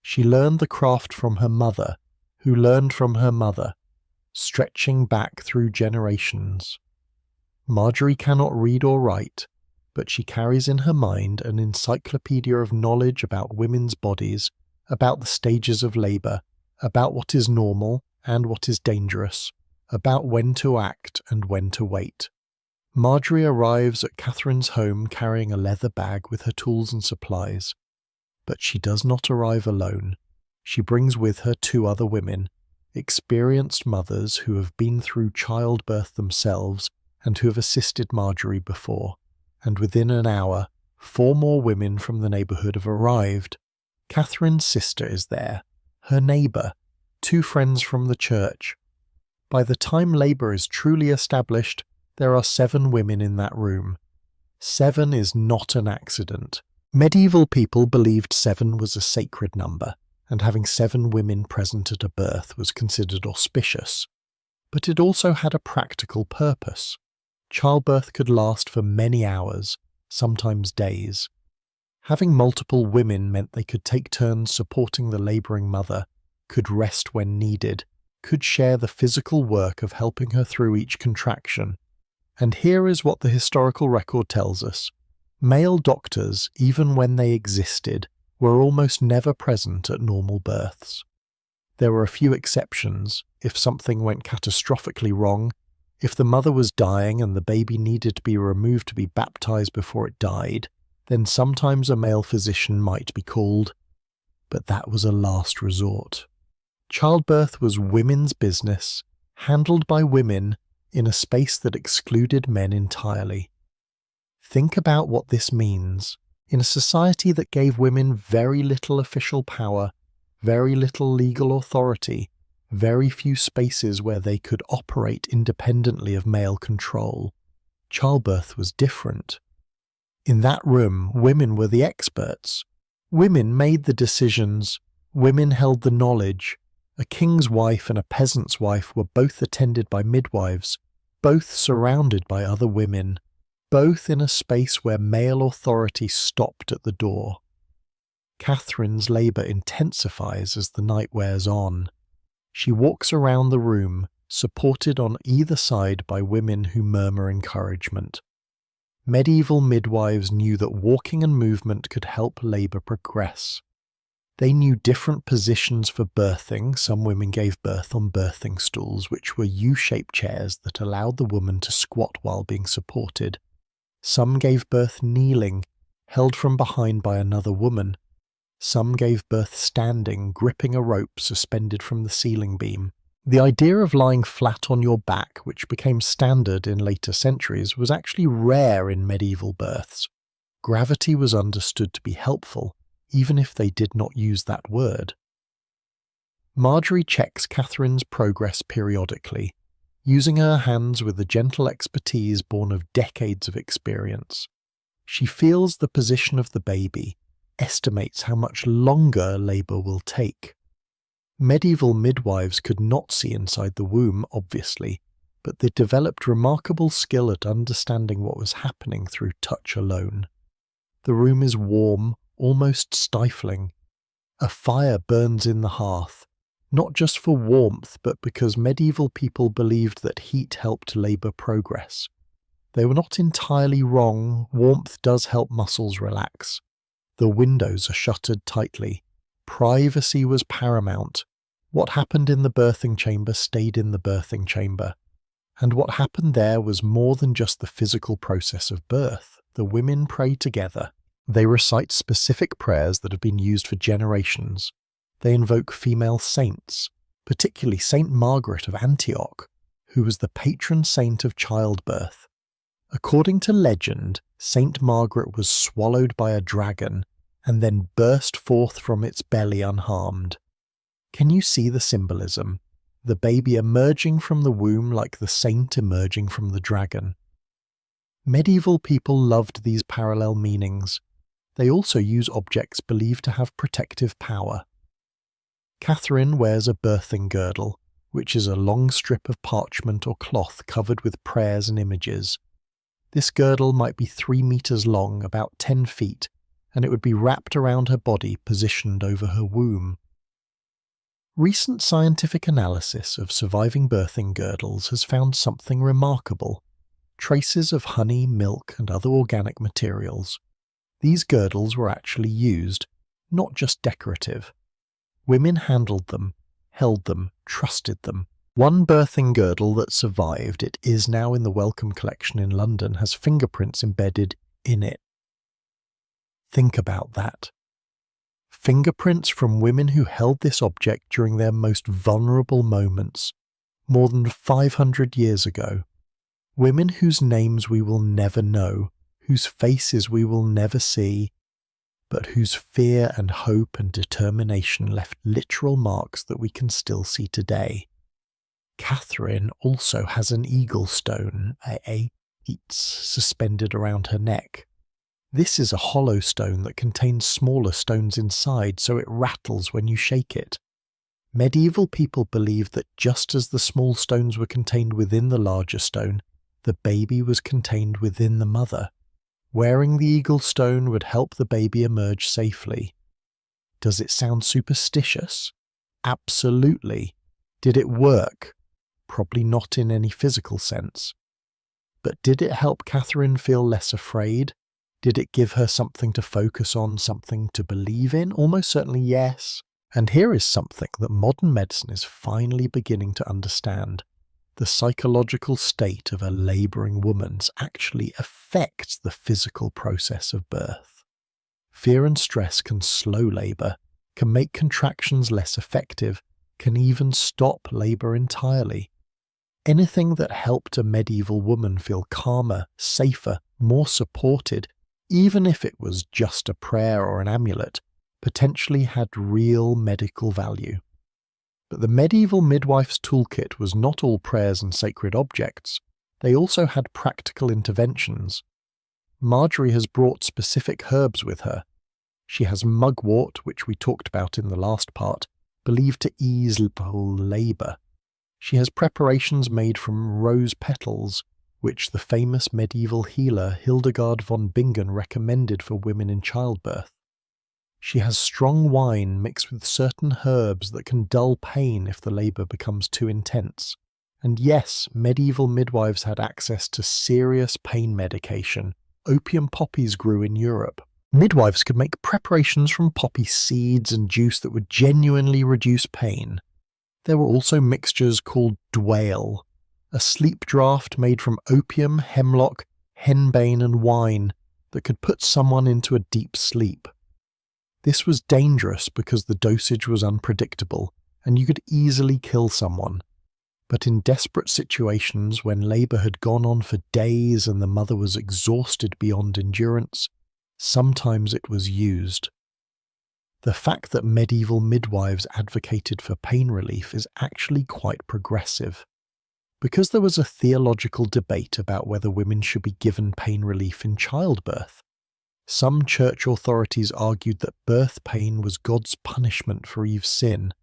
She learned the craft from her mother, who learned from her mother, stretching back through generations. Marjorie cannot read or write, but she carries in her mind an encyclopedia of knowledge about women's bodies, about the stages of labour, about what is normal and what is dangerous, about when to act and when to wait. Marjorie arrives at Catherine's home carrying a leather bag with her tools and supplies. But she does not arrive alone. She brings with her 2 other women, experienced mothers who have been through childbirth themselves and who have assisted Marjorie before. And within an hour, 4 more women from the neighbourhood have arrived. Catherine's sister is there, her neighbour, 2 friends from the church. By the time labour is truly established, there are 7 women in that room. 7 is not an accident. Medieval people believed 7 was a sacred number, and having 7 women present at a birth was considered auspicious. But it also had a practical purpose. Childbirth could last for many hours, sometimes days. Having multiple women meant they could take turns supporting the labouring mother, could rest when needed, could share the physical work of helping her through each contraction. And here is what the historical record tells us. Male doctors, even when they existed, were almost never present at normal births. There were a few exceptions. If something went catastrophically wrong, if the mother was dying and the baby needed to be removed to be baptized before it died, then sometimes a male physician might be called. But that was a last resort. Childbirth was women's business, handled by women in a space that excluded men entirely. Think about what this means. In a society that gave women very little official power, very little legal authority, very few spaces where they could operate independently of male control, childbirth was different. In that room, women were the experts. Women made the decisions. Women held the knowledge. A king's wife and a peasant's wife were both attended by midwives, both surrounded by other women, both in a space where male authority stopped at the door. Catherine's labour intensifies as the night wears on. She walks around the room, supported on either side by women who murmur encouragement. Medieval midwives knew that walking and movement could help labour progress. They knew different positions for birthing. Some women gave birth on birthing stools, which were U-shaped chairs that allowed the woman to squat while being supported. Some gave birth kneeling, held from behind by another woman. Some gave birth standing, gripping a rope suspended from the ceiling beam. The idea of lying flat on your back, which became standard in later centuries, was actually rare in medieval births. Gravity was understood to be helpful, even if they did not use that word. Marjorie checks Catherine's progress periodically, using her hands with a gentle expertise born of decades of experience. She feels the position of the baby, estimates how much longer labour will take. Medieval midwives could not see inside the womb, obviously, but they developed remarkable skill at understanding what was happening through touch alone. The room is warm, almost stifling. A fire burns in the hearth, not just for warmth, but because medieval people believed that heat helped labour progress. They were not entirely wrong. Warmth does help muscles relax. The windows are shuttered tightly. Privacy was paramount. What happened in the birthing chamber stayed in the birthing chamber. And what happened there was more than just the physical process of birth. The women pray together. They recite specific prayers that have been used for generations. They invoke female saints, particularly Saint Margaret of Antioch, who was the patron saint of childbirth. According to legend, Saint Margaret was swallowed by a dragon and then burst forth from its belly unharmed. Can you see the symbolism? The baby emerging from the womb like the saint emerging from the dragon. Medieval people loved these parallel meanings. They also use objects believed to have protective power. Catherine wears a birthing girdle, which is a long strip of parchment or cloth covered with prayers and images. This girdle might be 3 meters long, about 10 feet, and it would be wrapped around her body, positioned over her womb. Recent scientific analysis of surviving birthing girdles has found something remarkable: traces of honey, milk, and other organic materials. These girdles were actually used, not just decorative. Women handled them, held them, trusted them. One birthing girdle that survived, it is now in the Wellcome collection in London, has fingerprints embedded in it. Think about that. Fingerprints from women who held this object during their most vulnerable moments, more than 500 years ago. Women whose names we will never know, whose faces we will never see, but whose fear and hope and determination left literal marks that we can still see today. Catherine also has an eagle stone, suspended around her neck. This is a hollow stone that contains smaller stones inside, so it rattles when you shake it. Medieval people believed that just as the small stones were contained within the larger stone, the baby was contained within the mother. Wearing the eagle stone would help the baby emerge safely. Does it sound superstitious? Absolutely. Did it work? Probably not in any physical sense. But did it help Catherine feel less afraid? Did it give her something to focus on, something to believe in? Almost certainly yes. And here is something that modern medicine is finally beginning to understand. The psychological state of a labouring woman actually affects the physical process of birth. Fear and stress can slow labour, can make contractions less effective, can even stop labour entirely. Anything that helped a medieval woman feel calmer, safer, more supported, even if it was just a prayer or an amulet, potentially had real medical value. But the medieval midwife's toolkit was not all prayers and sacred objects. They also had practical interventions. Marjorie has brought specific herbs with her. She has mugwort, which we talked about in the last part, believed to ease labour. She has preparations made from rose petals, which the famous medieval healer Hildegard von Bingen recommended for women in childbirth. She has strong wine mixed with certain herbs that can dull pain if the labour becomes too intense. And yes, medieval midwives had access to serious pain medication. Opium poppies grew in Europe. Midwives could make preparations from poppy seeds and juice that would genuinely reduce pain. There were also mixtures called dwale, a sleep draught made from opium, hemlock, henbane and wine that could put someone into a deep sleep. This was dangerous because the dosage was unpredictable and you could easily kill someone. But in desperate situations, when labour had gone on for days and the mother was exhausted beyond endurance, sometimes it was used. The fact that medieval midwives advocated for pain relief is actually quite progressive. Because there was a theological debate about whether women should be given pain relief in childbirth, some church authorities argued that birth pain was God's punishment for Eve's sin,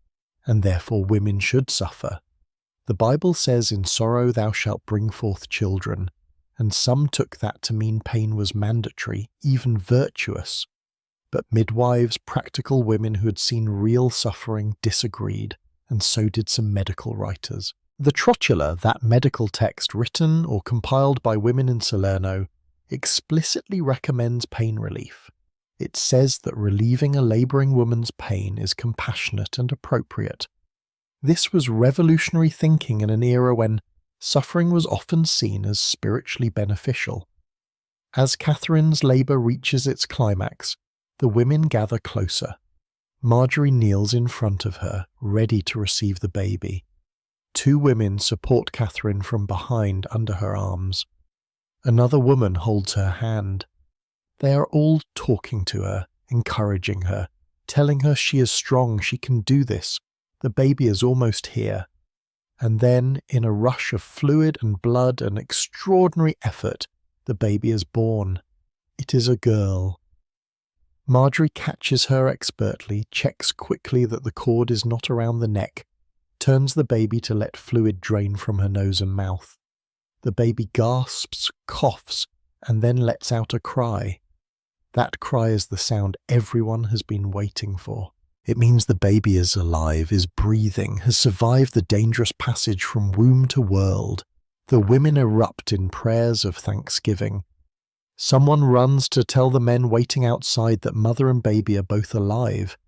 and therefore women should suffer. The Bible says, "In sorrow thou shalt bring forth children," and some took that to mean pain was mandatory, even virtuous. But midwives, practical women who had seen real suffering, disagreed, and so did some medical writers. The Trotula, that medical text written or compiled by women in Salerno, explicitly recommends pain relief. It says that relieving a labouring woman's pain is compassionate and appropriate. This was revolutionary thinking in an era when suffering was often seen as spiritually beneficial. As Catherine's labour reaches its climax, the women gather closer. Marjorie kneels in front of her, ready to receive the baby. Two women support Catherine from behind under her arms. Another woman holds her hand. They are all talking to her, encouraging her, telling her she is strong, she can do this, the baby is almost here. And then, in a rush of fluid and blood and extraordinary effort, the baby is born. It is a girl. Marjorie catches her expertly, checks quickly that the cord is not around the neck, turns the baby to let fluid drain from her nose and mouth. The baby gasps, coughs, and then lets out a cry. That cry is the sound everyone has been waiting for. It means the baby is alive, is breathing, has survived the dangerous passage from womb to world. The women erupt in prayers of thanksgiving. Someone runs to tell the men waiting outside that mother and baby are both alive.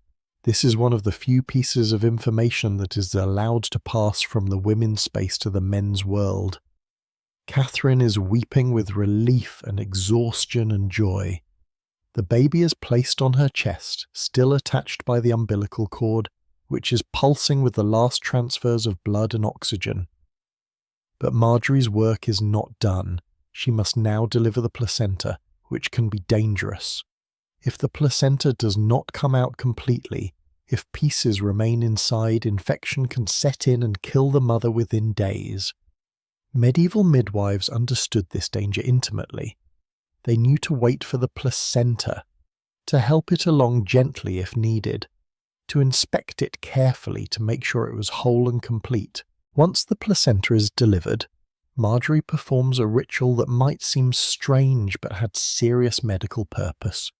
This is one of the few pieces of information that is allowed to pass from the women's space to the men's world. Catherine is weeping with relief and exhaustion and joy. The baby is placed on her chest, still attached by the umbilical cord, which is pulsing with the last transfers of blood and oxygen. But Marjorie's work is not done. She must now deliver the placenta, which can be dangerous. If the placenta does not come out completely, if pieces remain inside, infection can set in and kill the mother within days. Medieval midwives understood this danger intimately. They knew to wait for the placenta, to help it along gently if needed, to inspect it carefully to make sure it was whole and complete. Once the placenta is delivered, Marjorie performs a ritual that might seem strange but had serious medical purpose.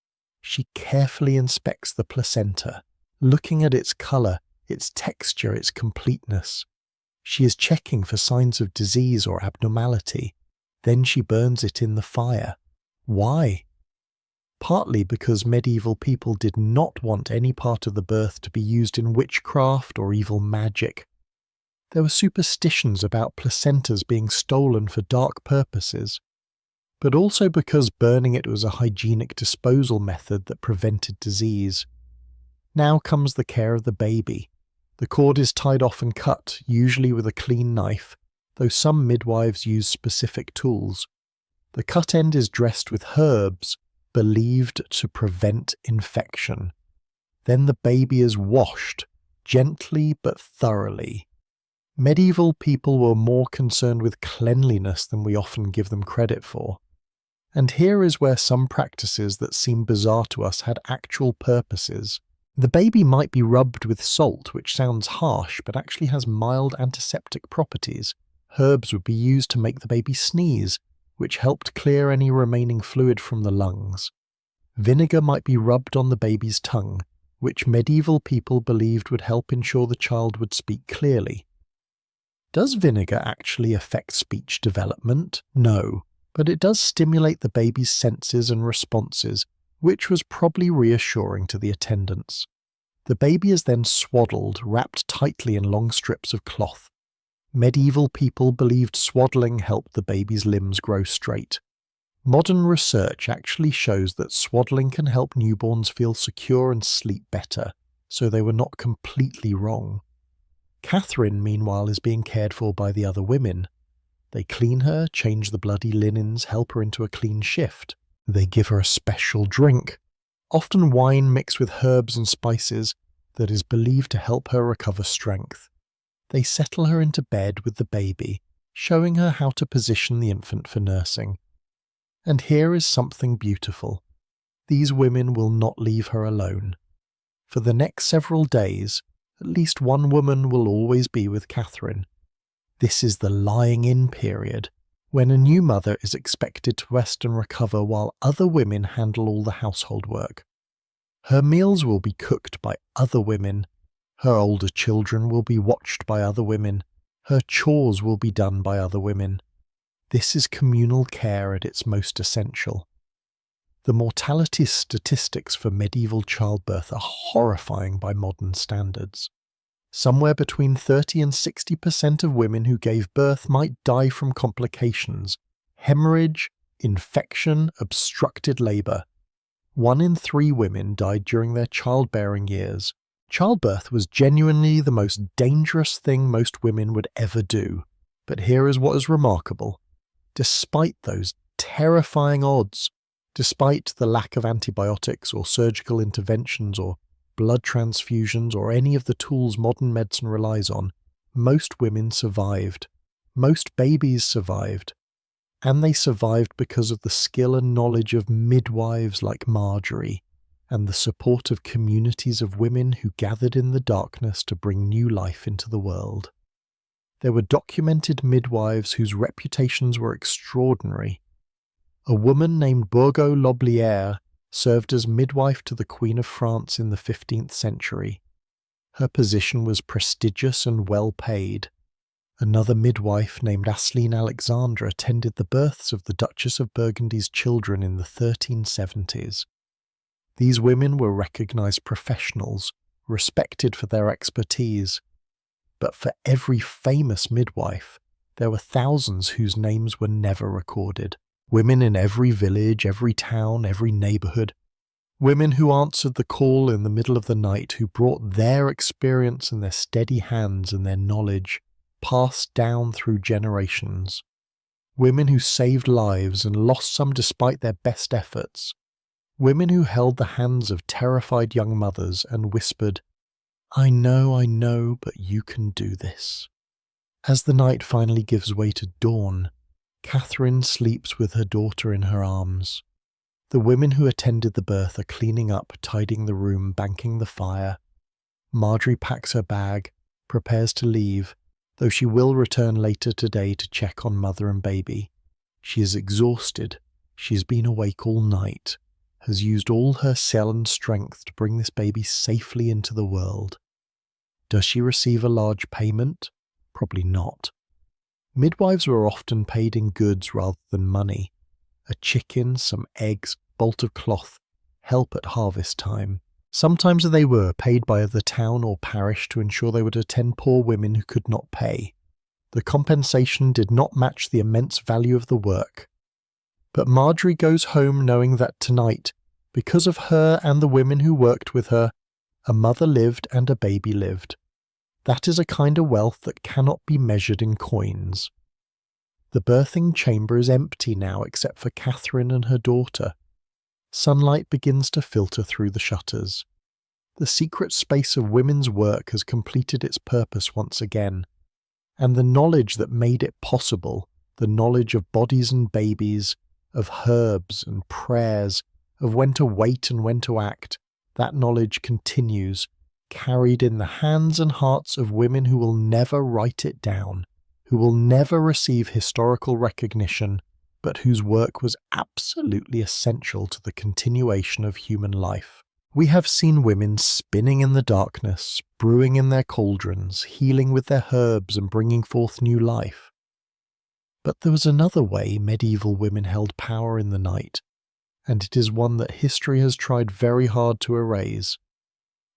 She carefully inspects the placenta, looking at its colour, its texture, its completeness. She is checking for signs of disease or abnormality. Then she burns it in the fire. Why? Partly because medieval people did not want any part of the birth to be used in witchcraft or evil magic. There were superstitions about placentas being stolen for dark purposes, but also because burning it was a hygienic disposal method that prevented disease. Now comes the care of the baby. The cord is tied off and cut, usually with a clean knife, though some midwives use specific tools. The cut end is dressed with herbs, believed to prevent infection. Then the baby is washed, gently but thoroughly. Medieval people were more concerned with cleanliness than we often give them credit for. And here is where some practices that seem bizarre to us had actual purposes. The baby might be rubbed with salt, which sounds harsh but actually has mild antiseptic properties. Herbs would be used to make the baby sneeze, which helped clear any remaining fluid from the lungs. Vinegar might be rubbed on the baby's tongue, which medieval people believed would help ensure the child would speak clearly. Does vinegar actually affect speech development? No, but it does stimulate the baby's senses and responses, which was probably reassuring to the attendants. The baby is then swaddled, wrapped tightly in long strips of cloth. Medieval people believed swaddling helped the baby's limbs grow straight. Modern research actually shows that swaddling can help newborns feel secure and sleep better, so they were not completely wrong. Catherine, meanwhile, is being cared for by the other women. They clean her, change the bloody linens, help her into a clean shift. They give her a special drink, often wine mixed with herbs and spices, that is believed to help her recover strength. They settle her into bed with the baby, showing her how to position the infant for nursing. And here is something beautiful. These women will not leave her alone. For the next several days, at least one woman will always be with Catherine. This is the lying-in period, when a new mother is expected to rest and recover while other women handle all the household work. Her meals will be cooked by other women. Her older children will be watched by other women. Her chores will be done by other women. This is communal care at its most essential. The mortality statistics for medieval childbirth are horrifying by modern standards. Somewhere between 30 and 60% of women who gave birth might die from complications: hemorrhage, infection, obstructed labour. 1 in 3 women died during their childbearing years. Childbirth was genuinely the most dangerous thing most women would ever do. But here is what is remarkable. Despite those terrifying odds, despite the lack of antibiotics or surgical interventions or blood transfusions or any of the tools modern medicine relies on, most women survived. Most babies survived. And they survived because of the skill and knowledge of midwives like Marjorie, and the support of communities of women who gathered in the darkness to bring new life into the world. There were documented midwives whose reputations were extraordinary. A woman named Bourgot Loblière served as midwife to the Queen of France in the 15th century. Her position was prestigious and well paid. Another midwife named Asline Alexandra tended the births of the Duchess of Burgundy's children in the 1370s. These women were recognized professionals, respected for their expertise. But for every famous midwife, there were thousands whose names were never recorded. Women in every village, every town, every neighborhood. Women who answered the call in the middle of the night, who brought their experience and their steady hands and their knowledge, passed down through generations. Women who saved lives and lost some despite their best efforts. Women who held the hands of terrified young mothers and whispered, I know, but you can do this." As the night finally gives way to dawn, Catherine sleeps with her daughter in her arms. The women who attended the birth are cleaning up, tidying the room, banking the fire. Marjorie packs her bag, prepares to leave, though she will return later today to check on mother and baby. She is exhausted. She has been awake all night, has used all her cell and strength to bring this baby safely into the world. Does she receive a large payment? Probably not. Midwives were often paid in goods rather than money. A chicken, some eggs, bolt of cloth, help at harvest time. Sometimes they were paid by the town or parish to ensure they would attend poor women who could not pay. The compensation did not match the immense value of the work. But Marjorie goes home knowing that tonight, because of her and the women who worked with her, a mother lived and a baby lived. That is a kind of wealth that cannot be measured in coins. The birthing chamber is empty now except for Catherine and her daughter. Sunlight begins to filter through the shutters. The secret space of women's work has completed its purpose once again, and the knowledge that made it possible, the knowledge of bodies and babies, of herbs and prayers, of when to wait and when to act, that knowledge continues, carried in the hands and hearts of women who will never write it down, who will never receive historical recognition, but whose work was absolutely essential to the continuation of human life. We have seen women spinning in the darkness, brewing in their cauldrons, healing with their herbs and bringing forth new life. But there was another way medieval women held power in the night, and it is one that history has tried very hard to erase.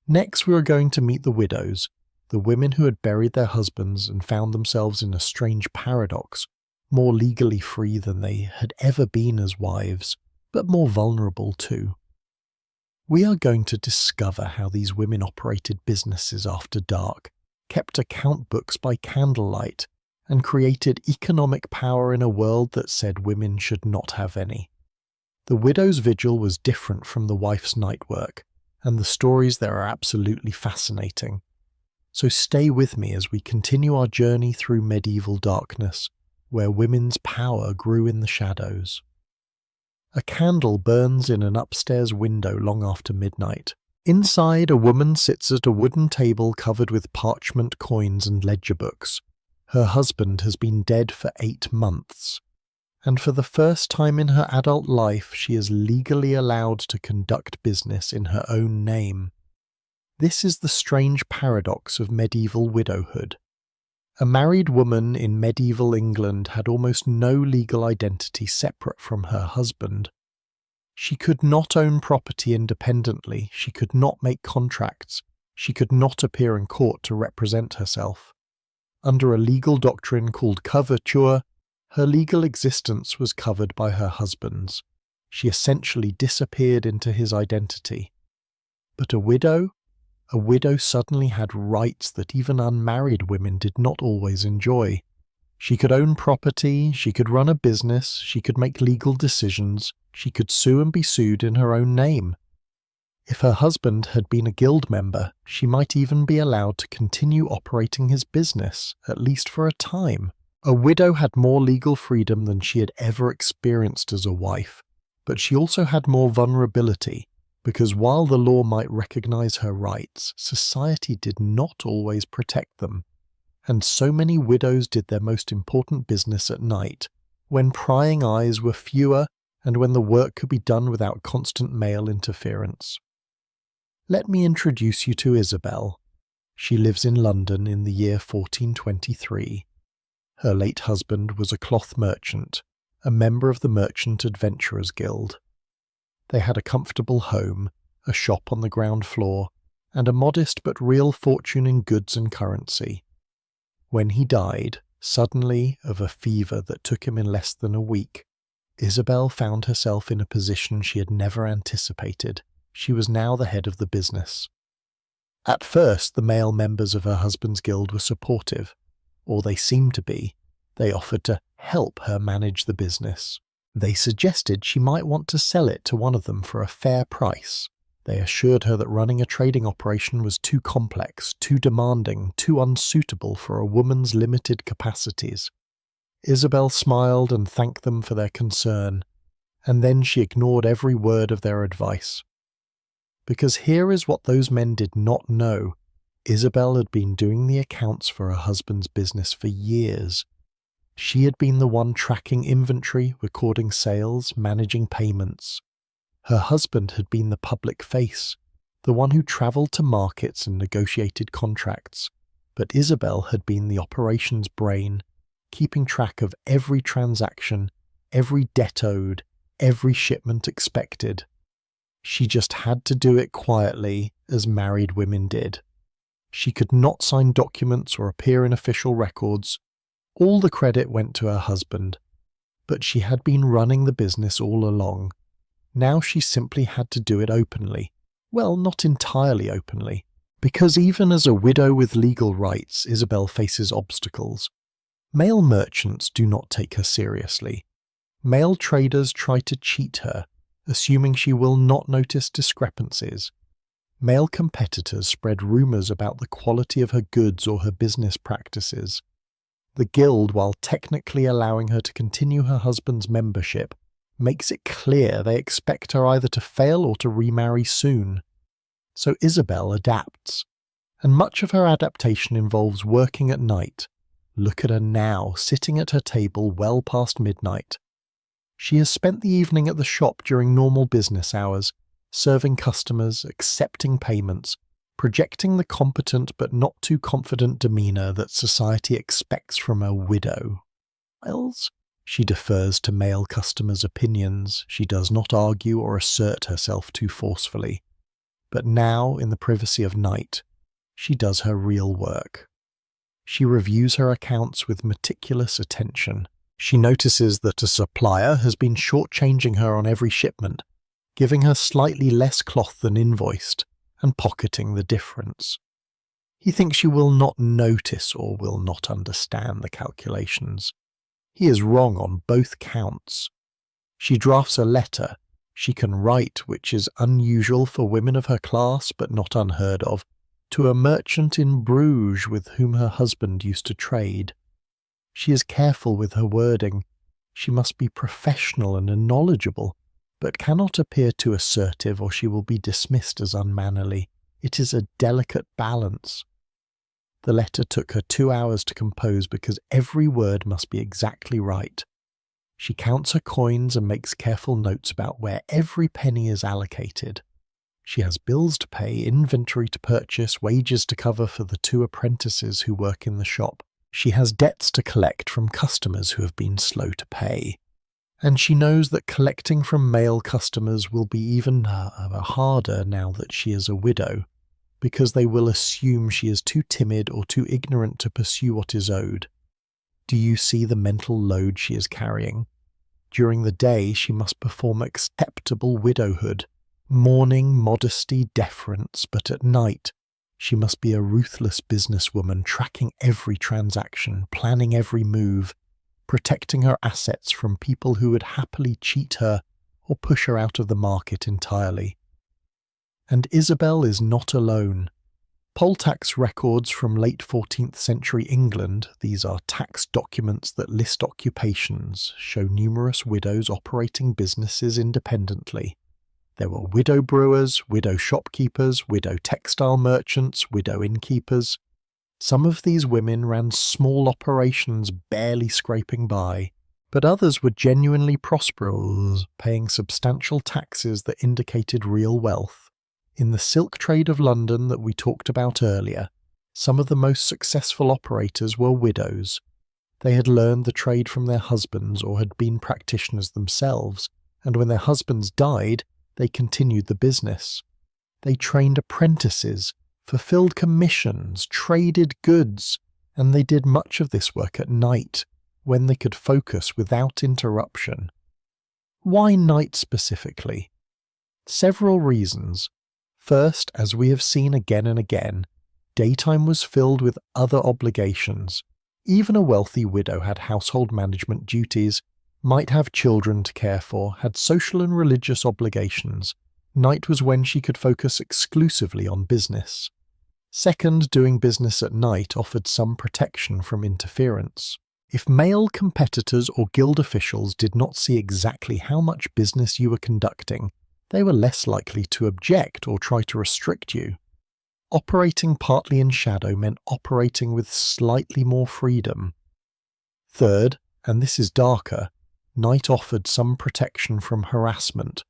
Next we are going to meet the widows, the women who had buried their husbands and found themselves in a strange paradox, more legally free than they had ever been as wives, but more vulnerable too. We are going to discover how these women operated businesses after dark, kept account books by candlelight, and created economic power in a world that said women should not have any. The widow's vigil was different from the wife's night work, and the stories there are absolutely fascinating. So stay with me as we continue our journey through medieval darkness, where women's power grew in the shadows. A candle burns in an upstairs window long after midnight. Inside, a woman sits at a wooden table covered with parchment coins and ledger books. Her husband has been dead for 8 months, and for the first time in her adult life she is legally allowed to conduct business in her own name. This is the strange paradox of medieval widowhood. A married woman in medieval England had almost no legal identity separate from her husband. She could not own property independently, she could not make contracts, she could not appear in court to represent herself. Under a legal doctrine called coverture, her legal existence was covered by her husband's. She essentially disappeared into his identity. But a widow suddenly had rights that even unmarried women did not always enjoy. She could own property, she could run a business, she could make legal decisions, she could sue and be sued in her own name. If her husband had been a guild member, she might even be allowed to continue operating his business, at least for a time. A widow had more legal freedom than she had ever experienced as a wife, but she also had more vulnerability, because while the law might recognize her rights, society did not always protect them. And so many widows did their most important business at night, when prying eyes were fewer and when the work could be done without constant male interference. Let me introduce you to Isabel. She lives in London in the year 1423. Her late husband was a cloth merchant, a member of the Merchant Adventurers Guild. They had a comfortable home, a shop on the ground floor, and a modest but real fortune in goods and currency. When he died, suddenly, of a fever that took him in less than a week, Isabel found herself in a position she had never anticipated. She was now the head of the business. At first, the male members of her husband's guild were supportive, or they seemed to be. They offered to help her manage the business. They suggested she might want to sell it to one of them for a fair price. They assured her that running a trading operation was too complex, too demanding, too unsuitable for a woman's limited capacities. Isabel smiled and thanked them for their concern, and then she ignored every word of their advice. Because here is what those men did not know. Isabel had been doing the accounts for her husband's business for years. She had been the one tracking inventory, recording sales, managing payments. Her husband had been the public face, the one who travelled to markets and negotiated contracts. But Isabel had been the operations brain, keeping track of every transaction, every debt owed, every shipment expected. She just had to do it quietly, as married women did. She could not sign documents or appear in official records. All the credit went to her husband. But she had been running the business all along. Now she simply had to do it openly. Well, not entirely openly, because even as a widow with legal rights, Isabel faces obstacles. Male merchants do not take her seriously. Male traders try to cheat her, assuming she will not notice discrepancies. Male competitors spread rumours about the quality of her goods or her business practices. The guild, while technically allowing her to continue her husband's membership, makes it clear they expect her either to fail or to remarry soon. So Isabel adapts, and much of her adaptation involves working at night. Look at her now, sitting at her table well past midnight. She has spent the evening at the shop during normal business hours, serving customers, accepting payments, projecting the competent but not too confident demeanour that society expects from a widow. She defers to male customers' opinions. She does not argue or assert herself too forcefully. But now, in the privacy of night, she does her real work. She reviews her accounts with meticulous attention. She notices that a supplier has been shortchanging her on every shipment, giving her slightly less cloth than invoiced, and pocketing the difference. He thinks she will not notice or will not understand the calculations. He is wrong on both counts. She drafts a letter. She can write, which is unusual for women of her class but not unheard of, to a merchant in Bruges with whom her husband used to trade. She is careful with her wording. She must be professional and knowledgeable, but cannot appear too assertive or she will be dismissed as unmannerly. It is a delicate balance. The letter took her 2 hours to compose because every word must be exactly right. She counts her coins and makes careful notes about where every penny is allocated. She has bills to pay, inventory to purchase, wages to cover for the 2 apprentices who work in the shop. She has debts to collect from customers who have been slow to pay. And she knows that collecting from male customers will be even harder now that she is a widow, because they will assume she is too timid or too ignorant to pursue what is owed. Do you see the mental load she is carrying? During the day she must perform acceptable widowhood, mourning, modesty, deference, but at night she must be a ruthless businesswoman, tracking every transaction, planning every move, protecting her assets from people who would happily cheat her or push her out of the market entirely. And Isabel is not alone. Poll tax records from late 14th century England, these are tax documents that list occupations, show numerous widows operating businesses independently. There were widow brewers, widow shopkeepers, widow textile merchants, widow innkeepers. Some of these women ran small operations barely scraping by, but others were genuinely prosperous, paying substantial taxes that indicated real wealth. In the silk trade of London that we talked about earlier, Some of the most successful operators were widows. They had learned the trade from their husbands or had been practitioners themselves, and when their husbands died, they continued the business. They trained apprentices, fulfilled commissions, traded goods, and they did much of this work at night, when they could focus without interruption. Why night specifically? Several reasons. First, as we have seen again and again, daytime was filled with other obligations. Even a wealthy widow had household management duties, might have children to care for, had social and religious obligations. Night was when she could focus exclusively on business. Second, doing business at night offered some protection from interference. If male competitors or guild officials did not see exactly how much business you were conducting, they were less likely to object or try to restrict you. Operating partly in shadow meant operating with slightly more freedom. Third, and this is darker, night offered some protection from harassment.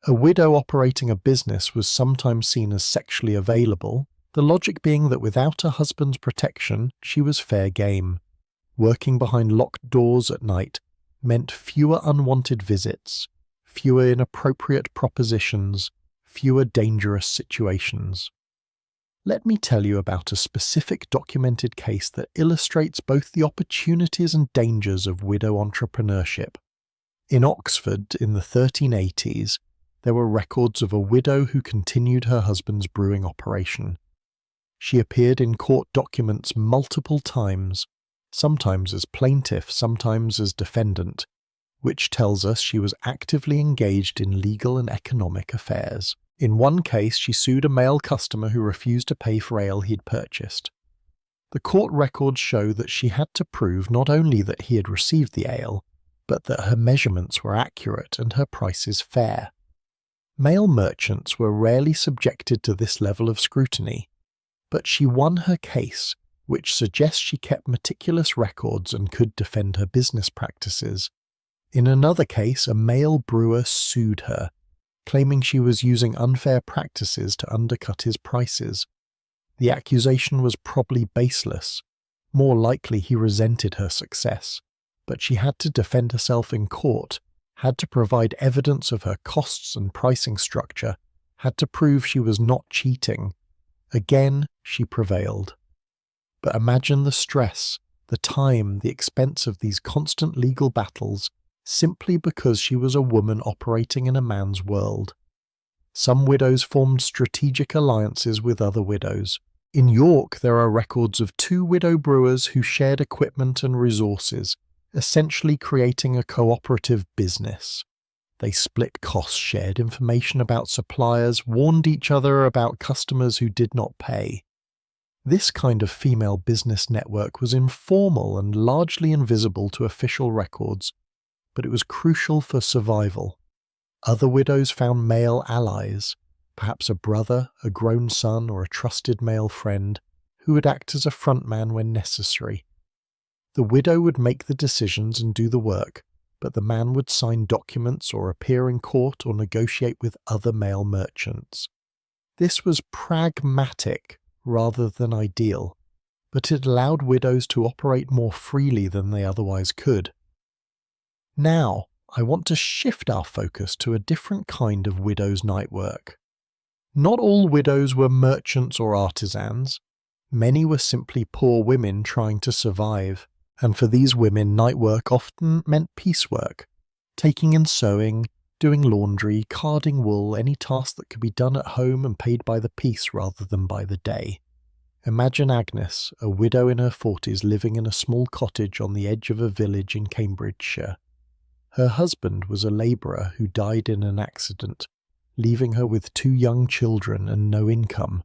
A widow operating a business was sometimes seen as sexually available, the logic being that without her husband's protection, she was fair game. Working behind locked doors at night meant fewer unwanted visits, fewer inappropriate propositions, fewer dangerous situations. Let me tell you about a specific documented case that illustrates both the opportunities and dangers of widow entrepreneurship. In Oxford in the 1380s, there were records of a widow who continued her husband's brewing operation. She appeared in court documents multiple times, sometimes as plaintiff, sometimes as defendant, which tells us she was actively engaged in legal and economic affairs. In one case, she sued a male customer who refused to pay for ale he'd purchased. The court records show that she had to prove not only that he had received the ale, but that her measurements were accurate and her prices fair. Male merchants were rarely subjected to this level of scrutiny, but she won her case, which suggests she kept meticulous records and could defend her business practices. In another case, a male brewer sued her, claiming she was using unfair practices to undercut his prices. The accusation was probably baseless. More likely he resented her success, but she had to defend herself in court, had to provide evidence of her costs and pricing structure, had to prove she was not cheating. Again, she prevailed. But imagine the stress, the time, the expense of these constant legal battles, simply because she was a woman operating in a man's world. Some widows formed strategic alliances with other widows. In York, there are records of 2 widow brewers who shared equipment and resources, essentially creating a cooperative business. They split costs, shared information about suppliers, warned each other about customers who did not pay. This kind of female business network was informal and largely invisible to official records, but it was crucial for survival. Other widows found male allies, perhaps a brother, a grown son, or a trusted male friend, who would act as a frontman when necessary. The widow would make the decisions and do the work, but the man would sign documents or appear in court or negotiate with other male merchants. This was pragmatic rather than ideal, but it allowed widows to operate more freely than they otherwise could. Now, I want to shift our focus to a different kind of widow's night work. Not all widows were merchants or artisans. Many were simply poor women trying to survive, and for these women night work often meant piecework, taking in sewing, doing laundry, carding wool, any task that could be done at home and paid by the piece rather than by the day. Imagine Agnes, a widow in her 40s living in a small cottage on the edge of a village in Cambridgeshire. Her husband was a labourer who died in an accident, leaving her with 2 young children and no income.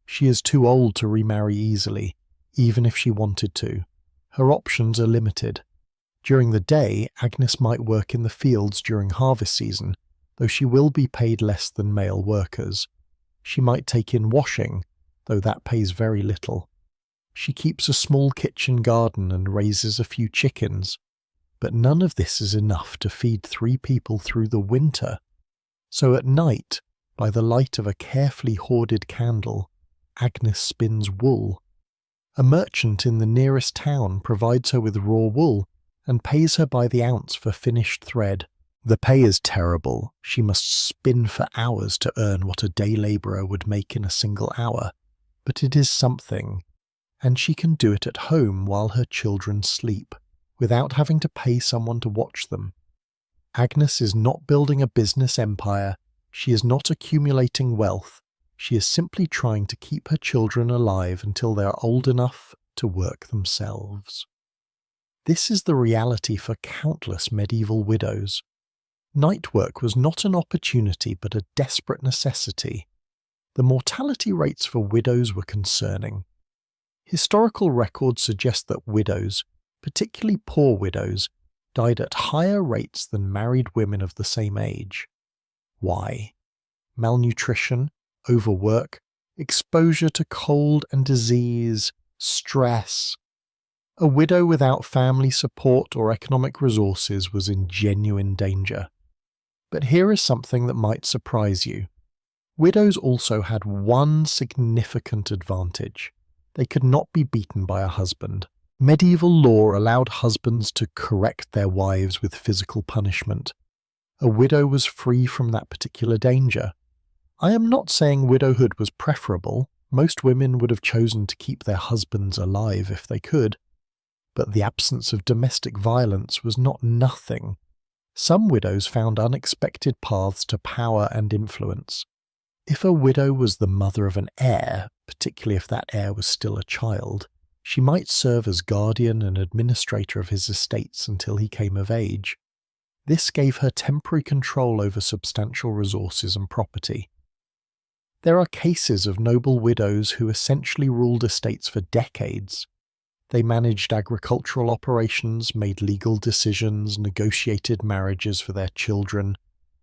She is too old to remarry easily, even if she wanted to. Her options are limited. During the day, Agnes might work in the fields during harvest season, though she will be paid less than male workers. She might take in washing, though that pays very little. She keeps a small kitchen garden and raises a few chickens. But none of this is enough to feed 3 people through the winter. So at night, by the light of a carefully hoarded candle, Agnes spins wool. A merchant in the nearest town provides her with raw wool and pays her by the ounce for finished thread. The pay is terrible. She must spin for hours to earn what a day labourer would make in a single hour. But it is something, and she can do it at home while her children sleep, without having to pay someone to watch them. Agnes is not building a business empire. She is not accumulating wealth. She is simply trying to keep her children alive until they are old enough to work themselves. This is the reality for countless medieval widows. Night work was not an opportunity but a desperate necessity. The mortality rates for widows were concerning. Historical records suggest that widows, particularly poor widows, died at higher rates than married women of the same age. Why? Malnutrition, overwork, exposure to cold and disease, stress. A widow without family support or economic resources was in genuine danger. But here is something that might surprise you. Widows also had one significant advantage. They could not be beaten by a husband. Medieval law allowed husbands to correct their wives with physical punishment. A widow was free from that particular danger. I am not saying widowhood was preferable. Most women would have chosen to keep their husbands alive if they could. But the absence of domestic violence was not nothing. Some widows found unexpected paths to power and influence. If a widow was the mother of an heir, particularly if that heir was still a child, she might serve as guardian and administrator of his estates until he came of age. This gave her temporary control over substantial resources and property. There are cases of noble widows who essentially ruled estates for decades. They managed agricultural operations, made legal decisions, negotiated marriages for their children,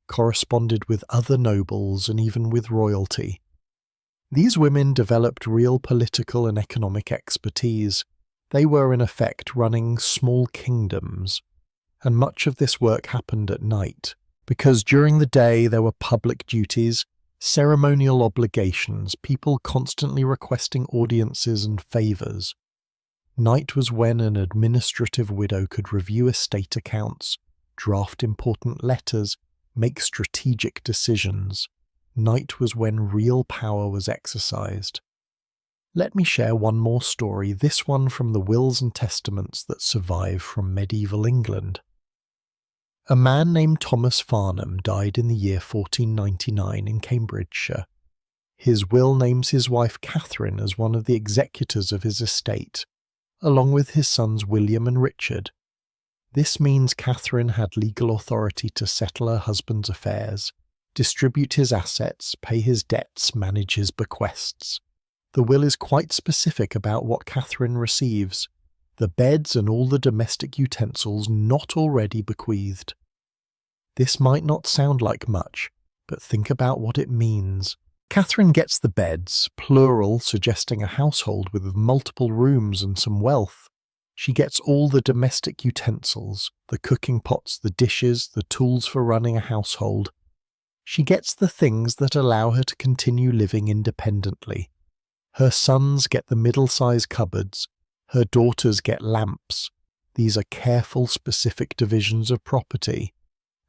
corresponded with other nobles and even with royalty. These women developed real political and economic expertise. They were in effect running small kingdoms, and much of this work happened at night, because during the day there were public duties, ceremonial obligations, people constantly requesting audiences and favours. Night was when an administrative widow could review estate accounts, draft important letters, make strategic decisions. Night was when real power was exercised. Let me share one more story, this one from the wills and testaments that survive from medieval England. A man named Thomas Farnham died in the year 1499 in Cambridgeshire. His will names his wife Catherine as one of the executors of his estate, along with his sons William and Richard. This means Catherine had legal authority to settle her husband's affairs, distribute his assets, pay his debts, manage his bequests. The will is quite specific about what Catherine receives: the beds and all the domestic utensils not already bequeathed. This might not sound like much, but think about what it means. Catherine gets the beds, plural, suggesting a household with multiple rooms and some wealth. She gets all the domestic utensils, the cooking pots, the dishes, the tools for running a household. She gets the things that allow her to continue living independently. Her sons get the middle-sized cupboards. Her daughters get lamps. These are careful, specific divisions of property.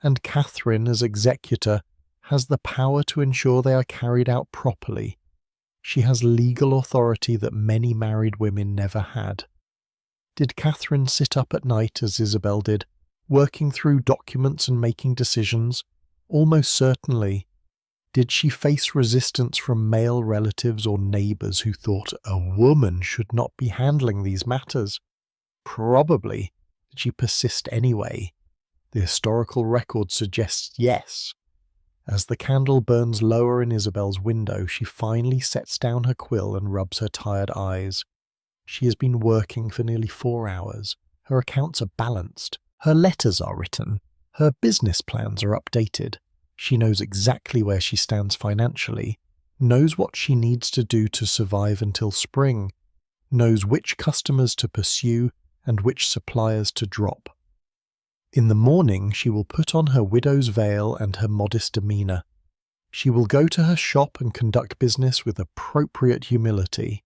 And Catherine, as executor, has the power to ensure they are carried out properly. She has legal authority that many married women never had. Did Catherine sit up at night as Isabel did, working through documents and making decisions? Almost certainly. Did she face resistance from male relatives or neighbours who thought a woman should not be handling these matters? Probably. Did she persist anyway? The historical record suggests yes. As the candle burns lower in Isabel's window, she finally sets down her quill and rubs her tired eyes. She has been working for nearly 4 hours. Her accounts are balanced. Her letters are written. Her business plans are updated. She knows exactly where she stands financially, knows what she needs to do to survive until spring, knows which customers to pursue and which suppliers to drop. In the morning she will put on her widow's veil and her modest demeanour. She will go to her shop and conduct business with appropriate humility.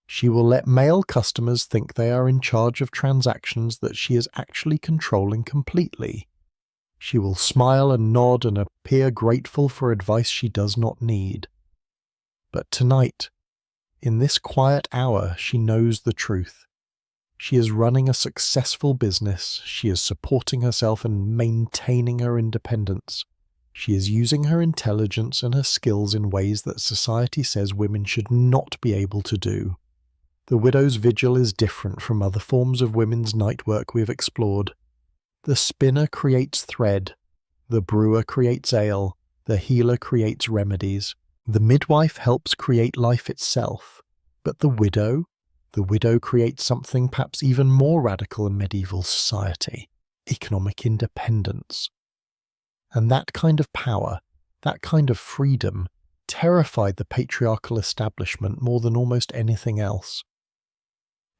She will let male customers think they are in charge of transactions that she is actually controlling completely. She will smile and nod and appear grateful for advice she does not need. But tonight, in this quiet hour, she knows the truth. She is running a successful business, she is supporting herself and maintaining her independence. She is using her intelligence and her skills in ways that society says women should not be able to do. The widow's vigil is different from other forms of women's night work we have explored. The spinner creates thread, the brewer creates ale, the healer creates remedies, the midwife helps create life itself, but the widow creates something perhaps even more radical in medieval society: economic independence. And that kind of power, that kind of freedom, terrified the patriarchal establishment more than almost anything else.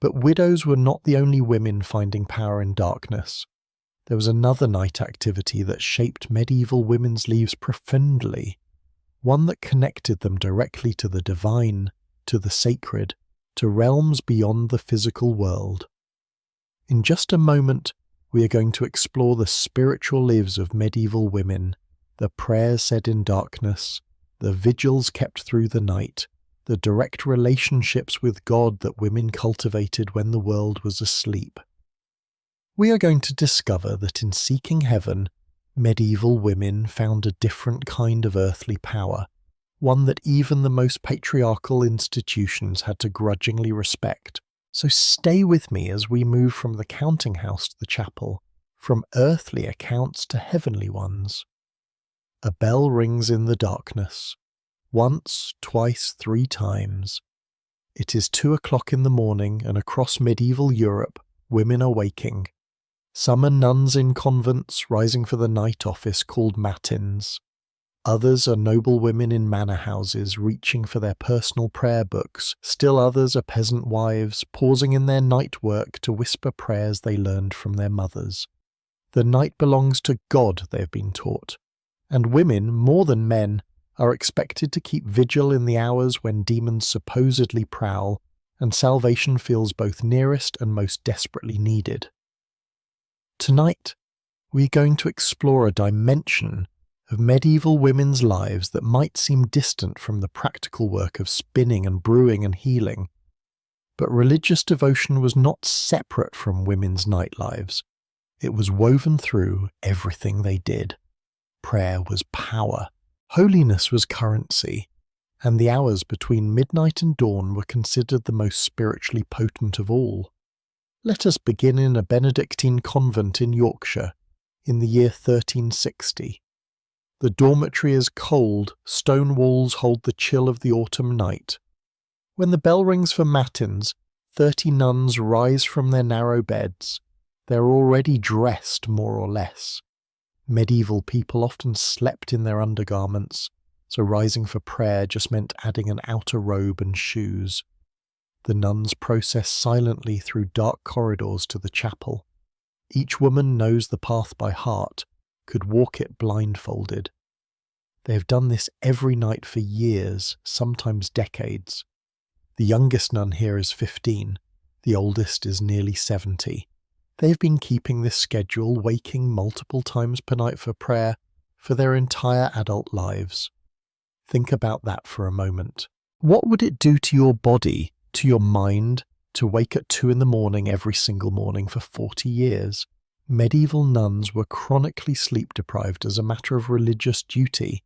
But widows were not the only women finding power in darkness. There was another night activity that shaped medieval women's lives profoundly, one that connected them directly to the divine, to the sacred, to realms beyond the physical world. In just a moment, we are going to explore the spiritual lives of medieval women, the prayers said in darkness, the vigils kept through the night, the direct relationships with God that women cultivated when the world was asleep. We are going to discover that in seeking heaven, medieval women found a different kind of earthly power, one that even the most patriarchal institutions had to grudgingly respect. So stay with me as we move from the counting house to the chapel, from earthly accounts to heavenly ones. A bell rings in the darkness. Once, twice, 3 times. It is 2 o'clock in the morning, and across medieval Europe, women are waking. Some are nuns in convents rising for the night office called matins. Others are noble women in manor houses reaching for their personal prayer books. Still others are peasant wives pausing in their night work to whisper prayers they learned from their mothers. The night belongs to God, they have been taught, and women, more than men, are expected to keep vigil in the hours when demons supposedly prowl, and salvation feels both nearest and most desperately needed. Tonight, we are going to explore a dimension of medieval women's lives that might seem distant from the practical work of spinning and brewing and healing. But religious devotion was not separate from women's night lives. It was woven through everything they did. Prayer was power. Holiness was currency. And the hours between midnight and dawn were considered the most spiritually potent of all. Let us begin in a Benedictine convent in Yorkshire, in the year 1360. The dormitory is cold, stone walls hold the chill of the autumn night. When the bell rings for matins, 30 nuns rise from their narrow beds. They are already dressed, more or less. Medieval people often slept in their undergarments, so rising for prayer just meant adding an outer robe and shoes. The nuns process silently through dark corridors to the chapel. Each woman knows the path by heart, could walk it blindfolded. They have done this every night for years, sometimes decades. The youngest nun here is 15, the oldest is nearly 70. They have been keeping this schedule, waking multiple times per night for prayer, for their entire adult lives. Think about that for a moment. What would it do to your body, to your mind, to wake at 2 in the morning every single morning for 40 years? Medieval nuns were chronically sleep deprived as a matter of religious duty.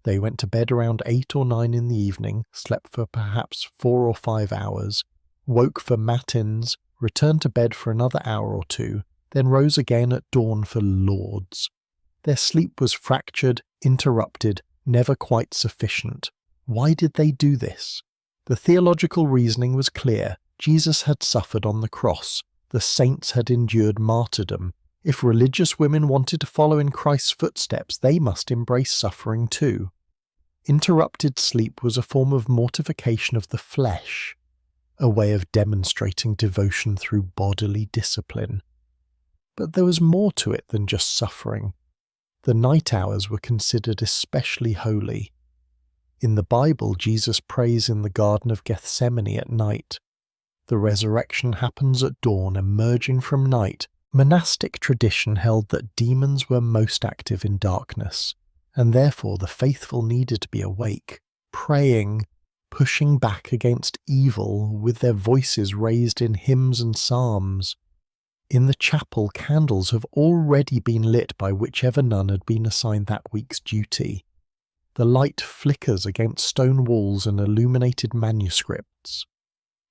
They went to bed around 8 or 9 in the evening, slept for perhaps 4 or 5 hours, woke for matins, returned to bed for another hour or 2, then rose again at dawn for lauds. Their sleep was fractured, interrupted, never quite sufficient. Why did they do this? The theological reasoning was clear. Jesus had suffered on the cross. The saints had endured martyrdom. If religious women wanted to follow in Christ's footsteps, they must embrace suffering too. Interrupted sleep was a form of mortification of the flesh, a way of demonstrating devotion through bodily discipline. But there was more to it than just suffering. The night hours were considered especially holy. In the Bible, Jesus prays in the Garden of Gethsemane at night. The resurrection happens at dawn, emerging from night. Monastic tradition held that demons were most active in darkness, and therefore the faithful needed to be awake, praying, pushing back against evil with their voices raised in hymns and psalms. In the chapel, candles have already been lit by whichever nun had been assigned that week's duty. The light flickers against stone walls and illuminated manuscripts.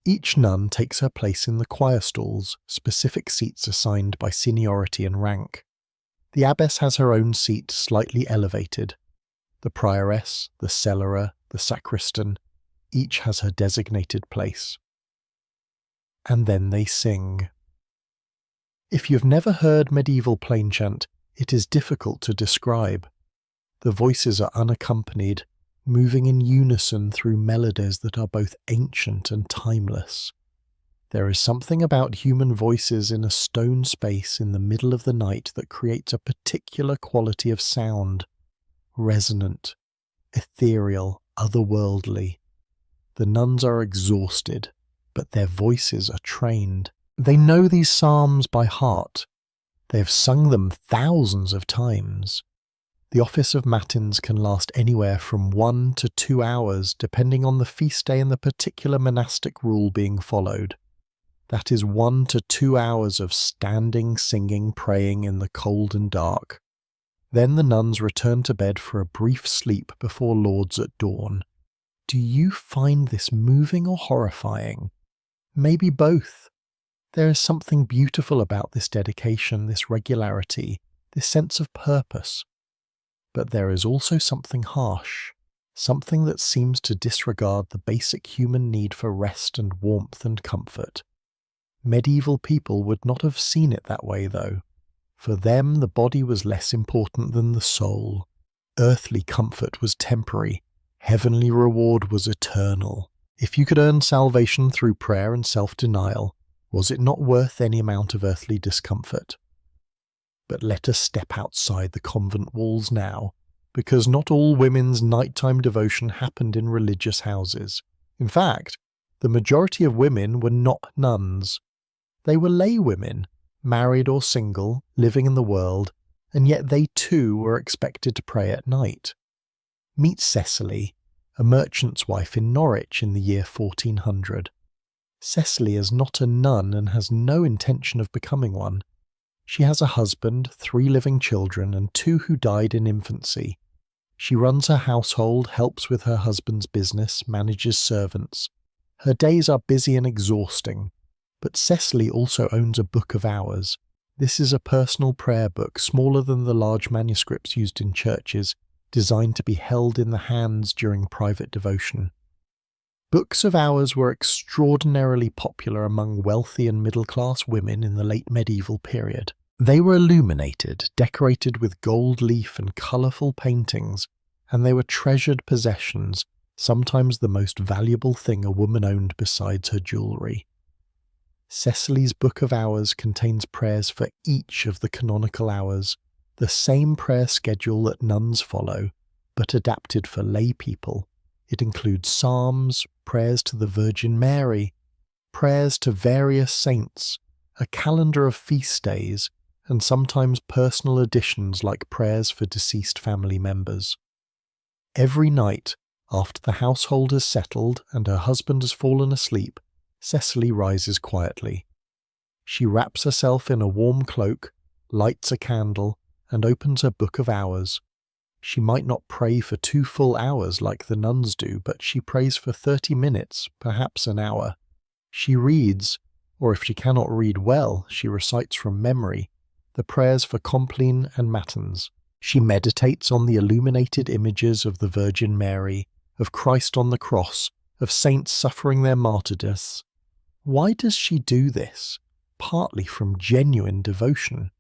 Each nun takes her place in the choir stalls, specific seats assigned by seniority and rank. The abbess has her own seat slightly elevated. The prioress, the cellarer, the sacristan, each has her designated place. And then they sing. If you've never heard medieval plainchant, it is difficult to describe. The voices are unaccompanied, moving in unison through melodies that are both ancient and timeless. There is something about human voices in a stone space in the middle of the night that creates a particular quality of sound, resonant, ethereal, otherworldly. The nuns are exhausted, but their voices are trained. They know these psalms by heart. They have sung them thousands of times. The office of matins can last anywhere from 1 to 2 hours, depending on the feast day and the particular monastic rule being followed. That is 1 to 2 hours of standing, singing, praying in the cold and dark. Then the nuns return to bed for a brief sleep before Lauds at dawn. Do you find this moving or horrifying? Maybe both. There is something beautiful about this dedication, this regularity, this sense of purpose. But there is also something harsh, something that seems to disregard the basic human need for rest and warmth and comfort. Medieval people would not have seen it that way, though. For them, the body was less important than the soul. Earthly comfort was temporary. Heavenly reward was eternal. If you could earn salvation through prayer and self-denial, was it not worth any amount of earthly discomfort? But let us step outside the convent walls now, because not all women's nighttime devotion happened in religious houses. In fact, the majority of women were not nuns. They were lay women, married or single, living in the world, and yet they too were expected to pray at night. Meet Cecily, a merchant's wife in Norwich in the year 1400. Cecily is not a nun and has no intention of becoming one. She has a husband, 3 living children, and 2 who died in infancy. She runs her household, helps with her husband's business, manages servants. Her days are busy and exhausting. But Cecily also owns a book of hours. This is a personal prayer book, smaller than the large manuscripts used in churches, designed to be held in the hands during private devotion. Books of hours were extraordinarily popular among wealthy and middle-class women in the late medieval period. They were illuminated, decorated with gold leaf and colourful paintings, and they were treasured possessions, sometimes the most valuable thing a woman owned besides her jewellery. Cecily's Book of Hours contains prayers for each of the canonical hours, the same prayer schedule that nuns follow, but adapted for lay people. It includes psalms, prayers to the Virgin Mary, prayers to various saints, a calendar of feast days, and sometimes personal additions like prayers for deceased family members. Every night, after the household has settled and her husband has fallen asleep, Cecily rises quietly. She wraps herself in a warm cloak, lights a candle, and opens her Book of Hours. She might not pray for 2 full hours like the nuns do, but she prays for 30 minutes, perhaps an hour. She reads, or if she cannot read well, she recites from memory, the prayers for Compline and Matins. She meditates on the illuminated images of the Virgin Mary, of Christ on the cross, of saints suffering their martyr deaths. Why does she do this? Partly from genuine devotion.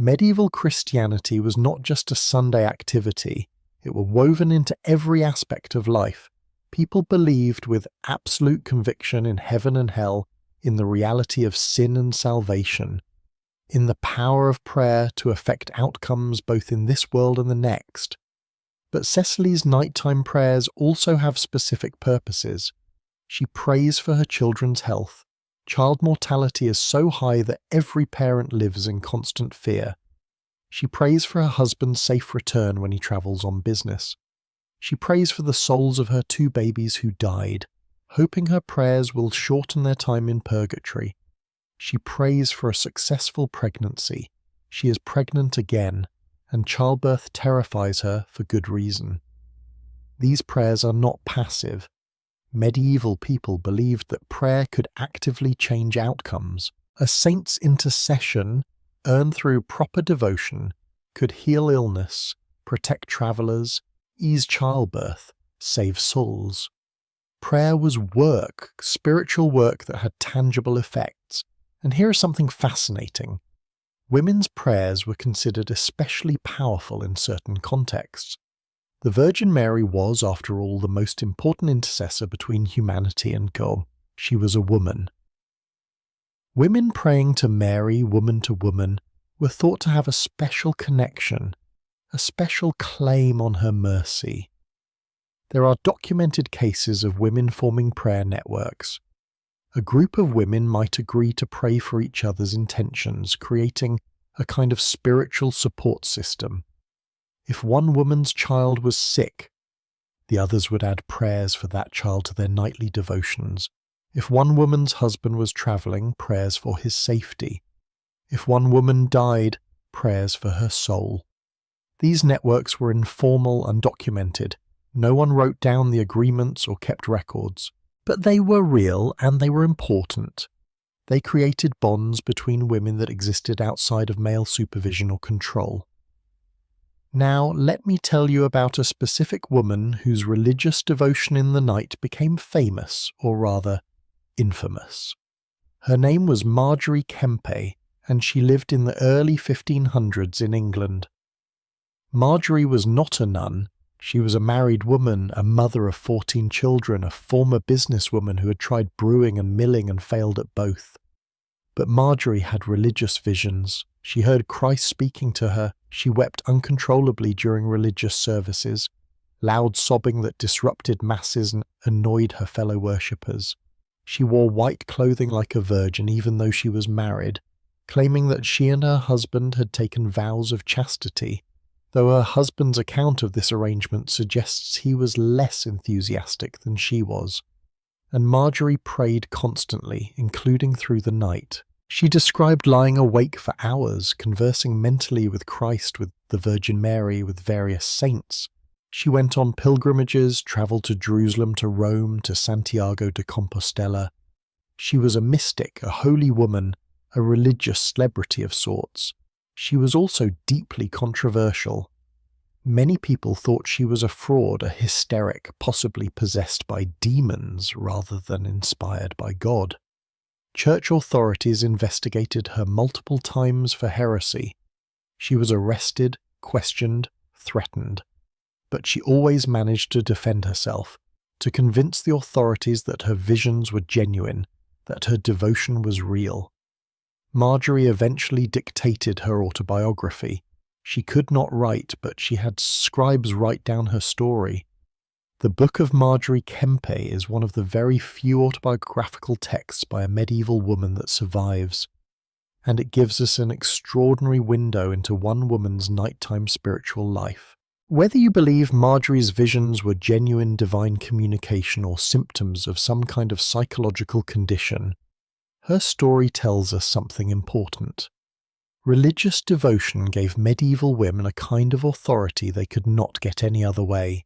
Medieval Christianity was not just a Sunday activity, it was woven into every aspect of life. People believed with absolute conviction in heaven and hell, in the reality of sin and salvation. in the power of prayer to affect outcomes both in this world and the next. But Cecily's nighttime prayers also have specific purposes. She prays for her children's health. Child mortality is so high that every parent lives in constant fear. She prays for her husband's safe return when he travels on business. She prays for the souls of her 2 babies who died, hoping her prayers will shorten their time in purgatory. She prays for a successful pregnancy. She is pregnant again, and childbirth terrifies her for good reason. These prayers are not passive. Medieval people believed that prayer could actively change outcomes. A saint's intercession, earned through proper devotion, could heal illness, protect travelers, ease childbirth, save souls. Prayer was work, spiritual work that had tangible effects. And here is something fascinating. Women's prayers were considered especially powerful in certain contexts. The Virgin Mary was, after all, the most important intercessor between humanity and God. She was a woman. Women praying to Mary, woman to woman, were thought to have a special connection, a special claim on her mercy. There are documented cases of women forming prayer networks. A group of women might agree to pray for each other's intentions, creating a kind of spiritual support system. If one woman's child was sick, the others would add prayers for that child to their nightly devotions. If one woman's husband was travelling, prayers for his safety. If one woman died, prayers for her soul. These networks were informal, undocumented. No one wrote down the agreements or kept records. But they were real and they were important. They created bonds between women that existed outside of male supervision or control. Now, let me tell you about a specific woman whose religious devotion in the night became famous, or rather, infamous. Her name was Marjorie Kempe, and she lived in the early 1500s in England. Marjorie was not a nun. She was a married woman, a mother of 14 children, a former businesswoman who had tried brewing and milling and failed at both. But Marjorie had religious visions. She heard Christ speaking to her. She wept uncontrollably during religious services, loud sobbing that disrupted masses and annoyed her fellow worshippers. She wore white clothing like a virgin even though she was married, claiming that she and her husband had taken vows of chastity, though her husband's account of this arrangement suggests he was less enthusiastic than she was. And Marjorie prayed constantly, including through the night. She described lying awake for hours, conversing mentally with Christ, with the Virgin Mary, with various saints. She went on pilgrimages, travelled to Jerusalem, to Rome, to Santiago de Compostela. She was a mystic, a holy woman, a religious celebrity of sorts. She was also deeply controversial. Many people thought she was a fraud, a hysteric, possibly possessed by demons rather than inspired by God. Church authorities investigated her multiple times for heresy. She was arrested, questioned, threatened. But she always managed to defend herself, to convince the authorities that her visions were genuine, that her devotion was real. Marjorie eventually dictated her autobiography. She could not write, but she had scribes write down her story. The Book of Marjorie Kempe is one of the very few autobiographical texts by a medieval woman that survives, and it gives us an extraordinary window into one woman's nighttime spiritual life. Whether you believe Marjorie's visions were genuine divine communication or symptoms of some kind of psychological condition, her story tells us something important. Religious devotion gave medieval women a kind of authority they could not get any other way.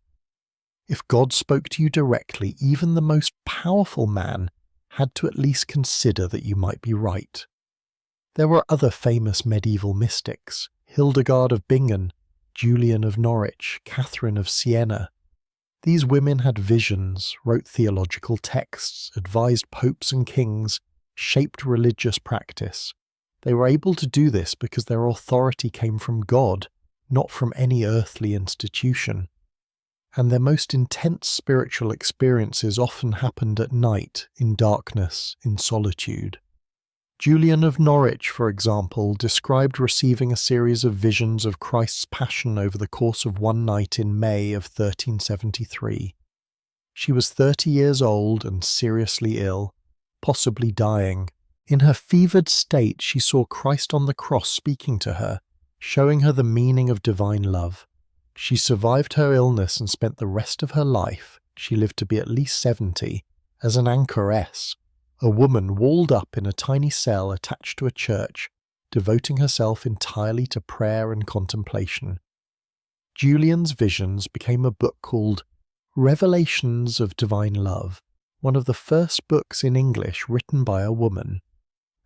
If God spoke to you directly, even the most powerful man had to at least consider that you might be right. There were other famous medieval mystics: Hildegard of Bingen, Julian of Norwich, Catherine of Siena. These women had visions, wrote theological texts, advised popes and kings, shaped religious practice. They were able to do this because their authority came from God, not from any earthly institution. And their most intense spiritual experiences often happened at night, in darkness, in solitude. Julian of Norwich, for example, described receiving a series of visions of Christ's passion over the course of one night in May of 1373. She was 30 years old and seriously ill, possibly dying. In her fevered state, she saw Christ on the cross speaking to her, showing her the meaning of divine love. She survived her illness and spent the rest of her life, she lived to be at least 70, as an anchoress, a woman walled up in a tiny cell attached to a church, devoting herself entirely to prayer and contemplation. Julian's visions became a book called Revelations of Divine Love, one of the first books in English written by a woman.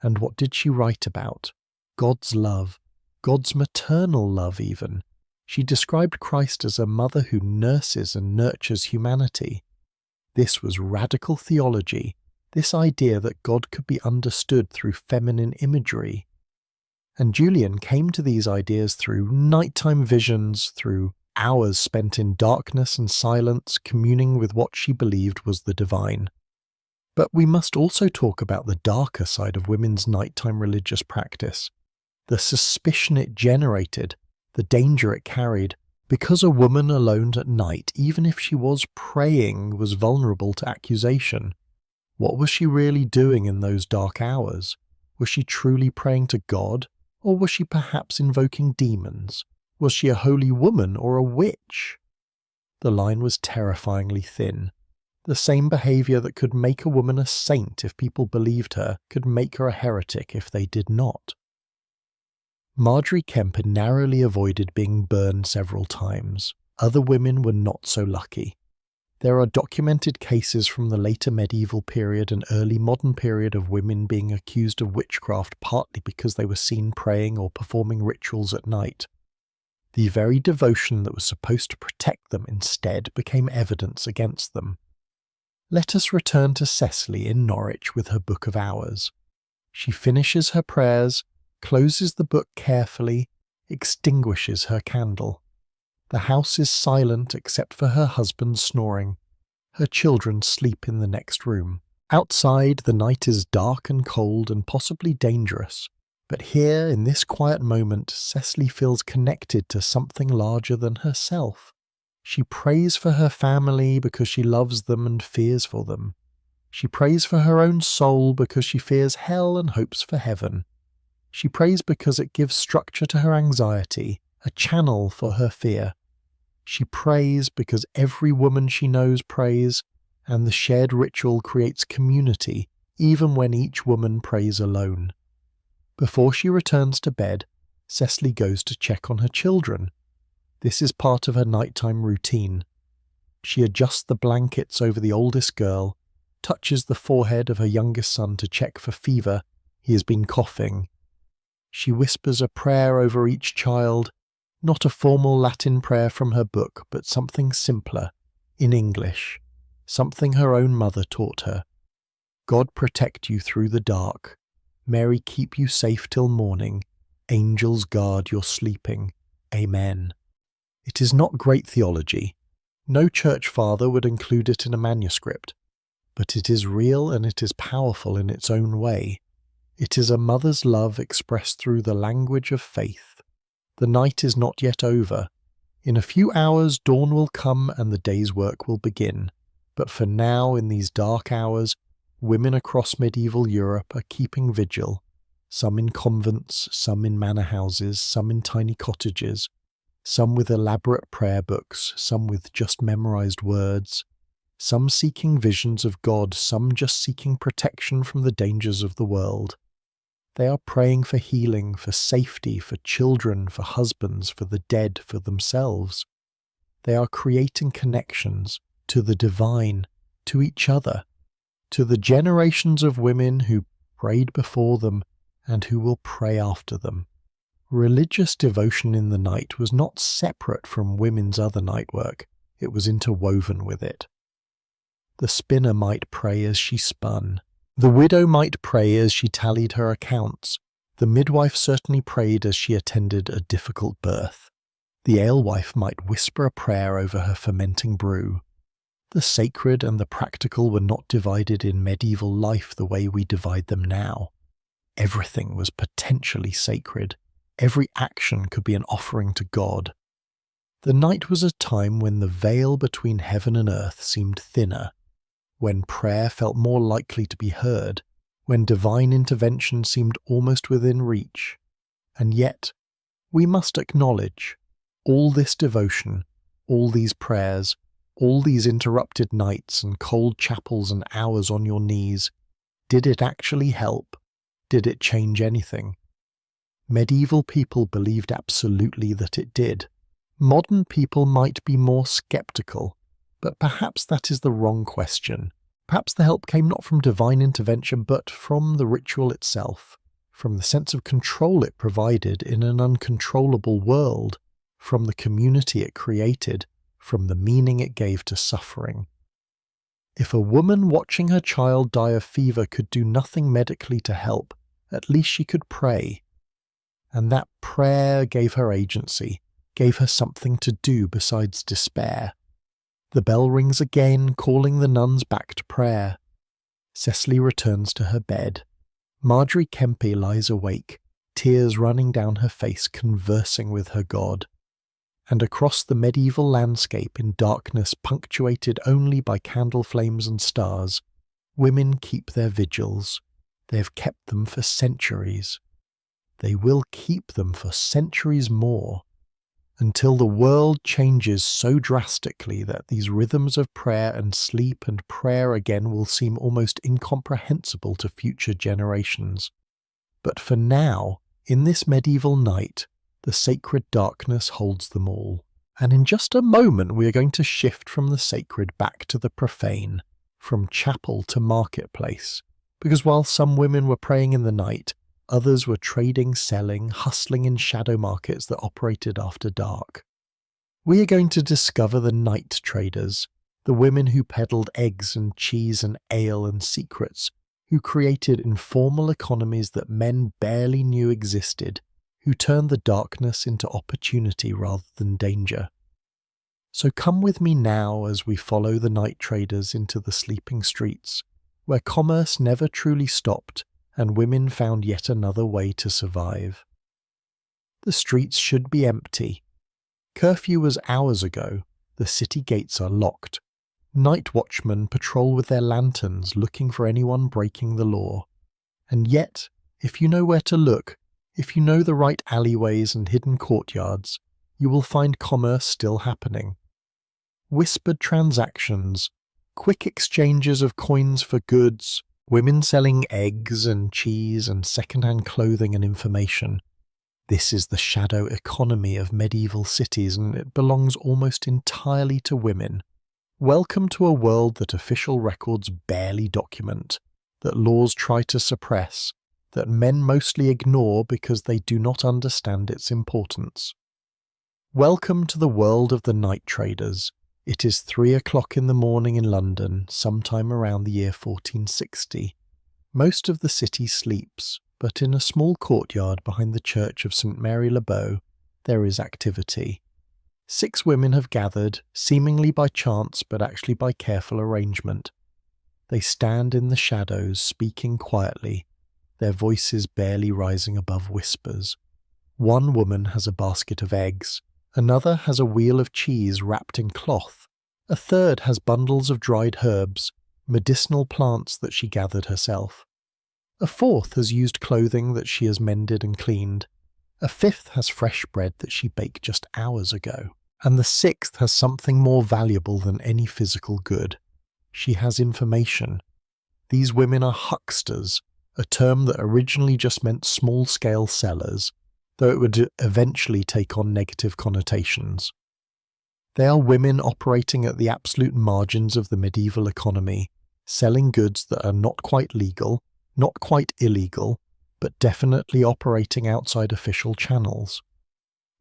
And what did she write about? God's love, God's maternal love even. She described Christ as a mother who nurses and nurtures humanity. This was radical theology, this idea that God could be understood through feminine imagery. And Julian came to these ideas through nighttime visions, through hours spent in darkness and silence, communing with what she believed was the divine. But we must also talk about the darker side of women's nighttime religious practice, the suspicion it generated, the danger it carried, because a woman alone at night, even if she was praying, was vulnerable to accusation. What was she really doing in those dark hours? Was she truly praying to God, or was she perhaps invoking demons? Was she a holy woman or a witch? The line was terrifyingly thin. The same behaviour that could make a woman a saint if people believed her could make her a heretic if they did not. Margery Kemp had narrowly avoided being burned several times. Other women were not so lucky. There are documented cases from the later medieval period and early modern period of women being accused of witchcraft partly because they were seen praying or performing rituals at night. The very devotion that was supposed to protect them instead became evidence against them. Let us return to Cecily in Norwich with her Book of Hours. She finishes her prayers, closes the book carefully, extinguishes her candle. The house is silent except for her husband snoring. Her children sleep in the next room. Outside, the night is dark and cold and possibly dangerous. But here, in this quiet moment, Cecily feels connected to something larger than herself. She prays for her family because she loves them and fears for them. She prays for her own soul because she fears hell and hopes for heaven. She prays because it gives structure to her anxiety, a channel for her fear. She prays because every woman she knows prays, and the shared ritual creates community, even when each woman prays alone. Before she returns to bed, Cecily goes to check on her children. This is part of her nighttime routine. She adjusts the blankets over the oldest girl, touches the forehead of her youngest son to check for fever. He has been coughing. She whispers a prayer over each child, not a formal Latin prayer from her book, but something simpler, in English, something her own mother taught her. God protect you through the dark. Mary keep you safe till morning. Angels guard your sleeping. Amen. It is not great theology. No church father would include it in a manuscript. But it is real and it is powerful in its own way. It is a mother's love expressed through the language of faith. The night is not yet over. In a few hours dawn will come and the day's work will begin. But for now, in these dark hours, women across medieval Europe are keeping vigil, some in convents, some in manor houses, some in tiny cottages, some with elaborate prayer books, some with just memorized words, some seeking visions of God, some just seeking protection from the dangers of the world. They are praying for healing, for safety, for children, for husbands, for the dead, for themselves. They are creating connections to the divine, to each other, to the generations of women who prayed before them and who will pray after them. Religious devotion in the night was not separate from women's other night work, it was interwoven with it. The spinner might pray as she spun. The widow might pray as she tallied her accounts. The midwife certainly prayed as she attended a difficult birth. The alewife might whisper a prayer over her fermenting brew. The sacred and the practical were not divided in medieval life the way we divide them now. Everything was potentially sacred. Every action could be an offering to God. The night was a time when the veil between heaven and earth seemed thinner, when prayer felt more likely to be heard, when divine intervention seemed almost within reach. And yet, we must acknowledge, all this devotion, all these prayers, all these interrupted nights and cold chapels and hours on your knees, did it actually help? Did it change anything? Medieval people believed absolutely that it did. Modern people might be more skeptical, but perhaps that is the wrong question. Perhaps the help came not from divine intervention, but from the ritual itself, from the sense of control it provided in an uncontrollable world, from the community it created, from the meaning it gave to suffering. If a woman watching her child die of fever could do nothing medically to help, at least she could pray. And that prayer gave her agency, gave her something to do besides despair. The bell rings again, calling the nuns back to prayer. Cecily returns to her bed. Marjorie Kempe lies awake, tears running down her face, conversing with her God. And across the medieval landscape in darkness punctuated only by candle flames and stars, women keep their vigils. They have kept them for centuries. They will keep them for centuries more, until the world changes so drastically that these rhythms of prayer and sleep and prayer again will seem almost incomprehensible to future generations. But for now, in this medieval night, the sacred darkness holds them all. And in just a moment we are going to shift from the sacred back to the profane, from chapel to marketplace, because while some women were praying in the night, others were trading, selling, hustling in shadow markets that operated after dark. We are going to discover the night traders, the women who peddled eggs and cheese and ale and secrets, who created informal economies that men barely knew existed, who turned the darkness into opportunity rather than danger. So come with me now as we follow the night traders into the sleeping streets, where commerce never truly stopped, and women found yet another way to survive. The streets should be empty. Curfew was hours ago. The city gates are locked. Night watchmen patrol with their lanterns looking for anyone breaking the law. And yet, if you know where to look, if you know the right alleyways and hidden courtyards, you will find commerce still happening. Whispered transactions, quick exchanges of coins for goods, women selling eggs and cheese and second-hand clothing and information. This is the shadow economy of medieval cities, and it belongs almost entirely to women. Welcome to a world that official records barely document, that laws try to suppress, that men mostly ignore because they do not understand its importance. Welcome to the world of the night traders. It is 3 o'clock in the morning in London, sometime around the year 1460. Most of the city sleeps, but in a small courtyard behind the church of St. Mary le Bow, there is activity. 6 women have gathered, seemingly by chance but actually by careful arrangement. They stand in the shadows, speaking quietly, their voices barely rising above whispers. One woman has a basket of eggs. Another has a wheel of cheese wrapped in cloth. A third has bundles of dried herbs, medicinal plants that she gathered herself. A fourth has used clothing that she has mended and cleaned. A fifth has fresh bread that she baked just hours ago. And the sixth has something more valuable than any physical good. She has information. These women are hucksters, a term that originally just meant small-scale sellers, though it would eventually take on negative connotations. They are women operating at the absolute margins of the medieval economy, selling goods that are not quite legal, not quite illegal, but definitely operating outside official channels.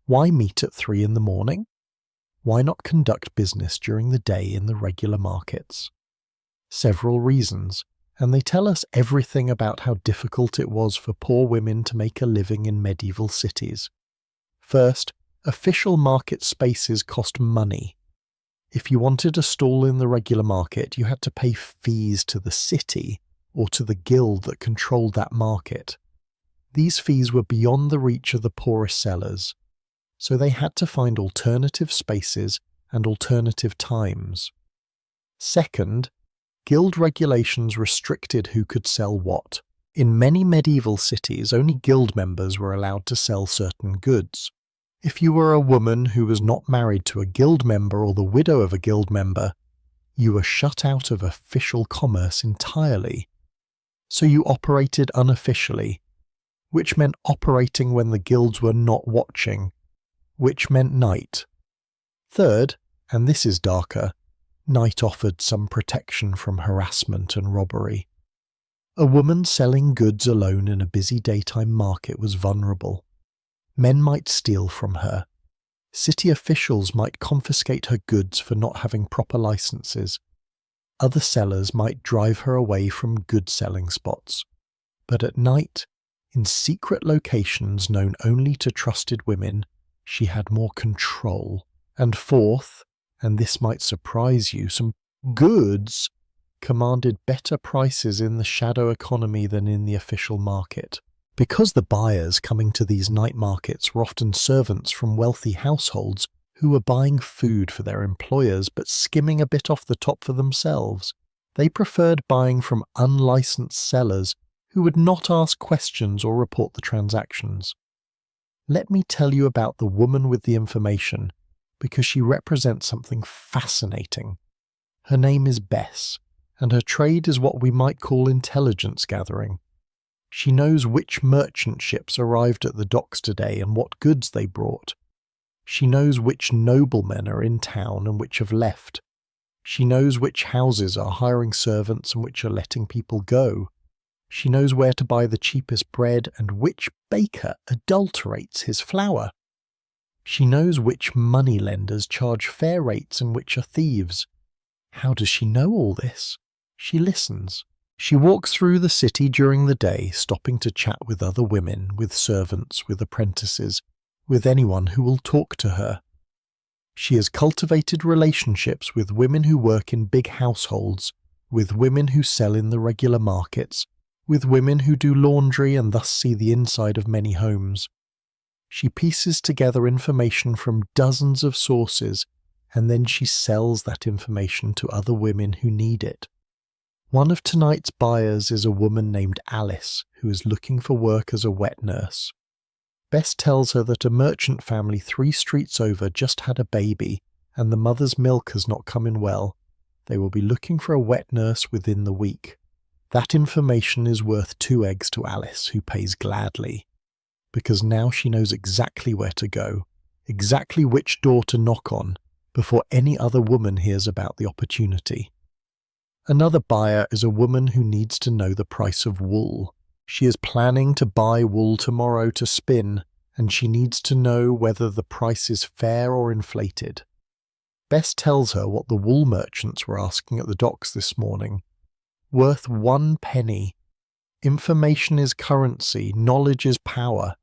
Why meet at 3 in the morning? Why not conduct business during the day in the regular markets? Several reasons, and they tell us everything about how difficult it was for poor women to make a living in medieval cities. First, official market spaces cost money. If you wanted a stall in the regular market, you had to pay fees to the city or to the guild that controlled that market. These fees were beyond the reach of the poorest sellers, so they had to find alternative spaces and alternative times. Second, guild regulations restricted who could sell what. In many medieval cities, only guild members were allowed to sell certain goods. If you were a woman who was not married to a guild member or the widow of a guild member, you were shut out of official commerce entirely. So you operated unofficially, which meant operating when the guilds were not watching, which meant night. Third, and this is darker, night offered some protection from harassment and robbery. A woman selling goods alone in a busy daytime market was vulnerable. Men might steal from her. City officials might confiscate her goods for not having proper licenses. Other sellers might drive her away from good selling spots. But at night, in secret locations known only to trusted women, she had more control. And fourth, and this might surprise you, some goods commanded better prices in the shadow economy than in the official market. Because the buyers coming to these night markets were often servants from wealthy households who were buying food for their employers but skimming a bit off the top for themselves, they preferred buying from unlicensed sellers who would not ask questions or report the transactions. Let me tell you about the woman with the information, because she represents something fascinating. Her name is Bess, and her trade is what we might call intelligence gathering. She knows which merchant ships arrived at the docks today and what goods they brought. She knows which noblemen are in town and which have left. She knows which houses are hiring servants and which are letting people go. She knows where to buy the cheapest bread and which baker adulterates his flour. She knows which moneylenders charge fair rates and which are thieves. How does she know all this? She listens. She walks through the city during the day, stopping to chat with other women, with servants, with apprentices, with anyone who will talk to her. She has cultivated relationships with women who work in big households, with women who sell in the regular markets, with women who do laundry and thus see the inside of many homes. She pieces together information from dozens of sources, and then she sells that information to other women who need it. One of tonight's buyers is a woman named Alice, who is looking for work as a wet nurse. Bess tells her that a merchant family 3 streets over just had a baby, and the mother's milk has not come in well. They will be looking for a wet nurse within the week. That information is worth 2 eggs to Alice, who pays gladly, because now she knows exactly where to go, exactly which door to knock on, before any other woman hears about the opportunity. Another buyer is a woman who needs to know the price of wool. She is planning to buy wool tomorrow to spin, and she needs to know whether the price is fair or inflated. Bess tells her what the wool merchants were asking at the docks this morning. Worth 1 penny. Information is currency, knowledge is power.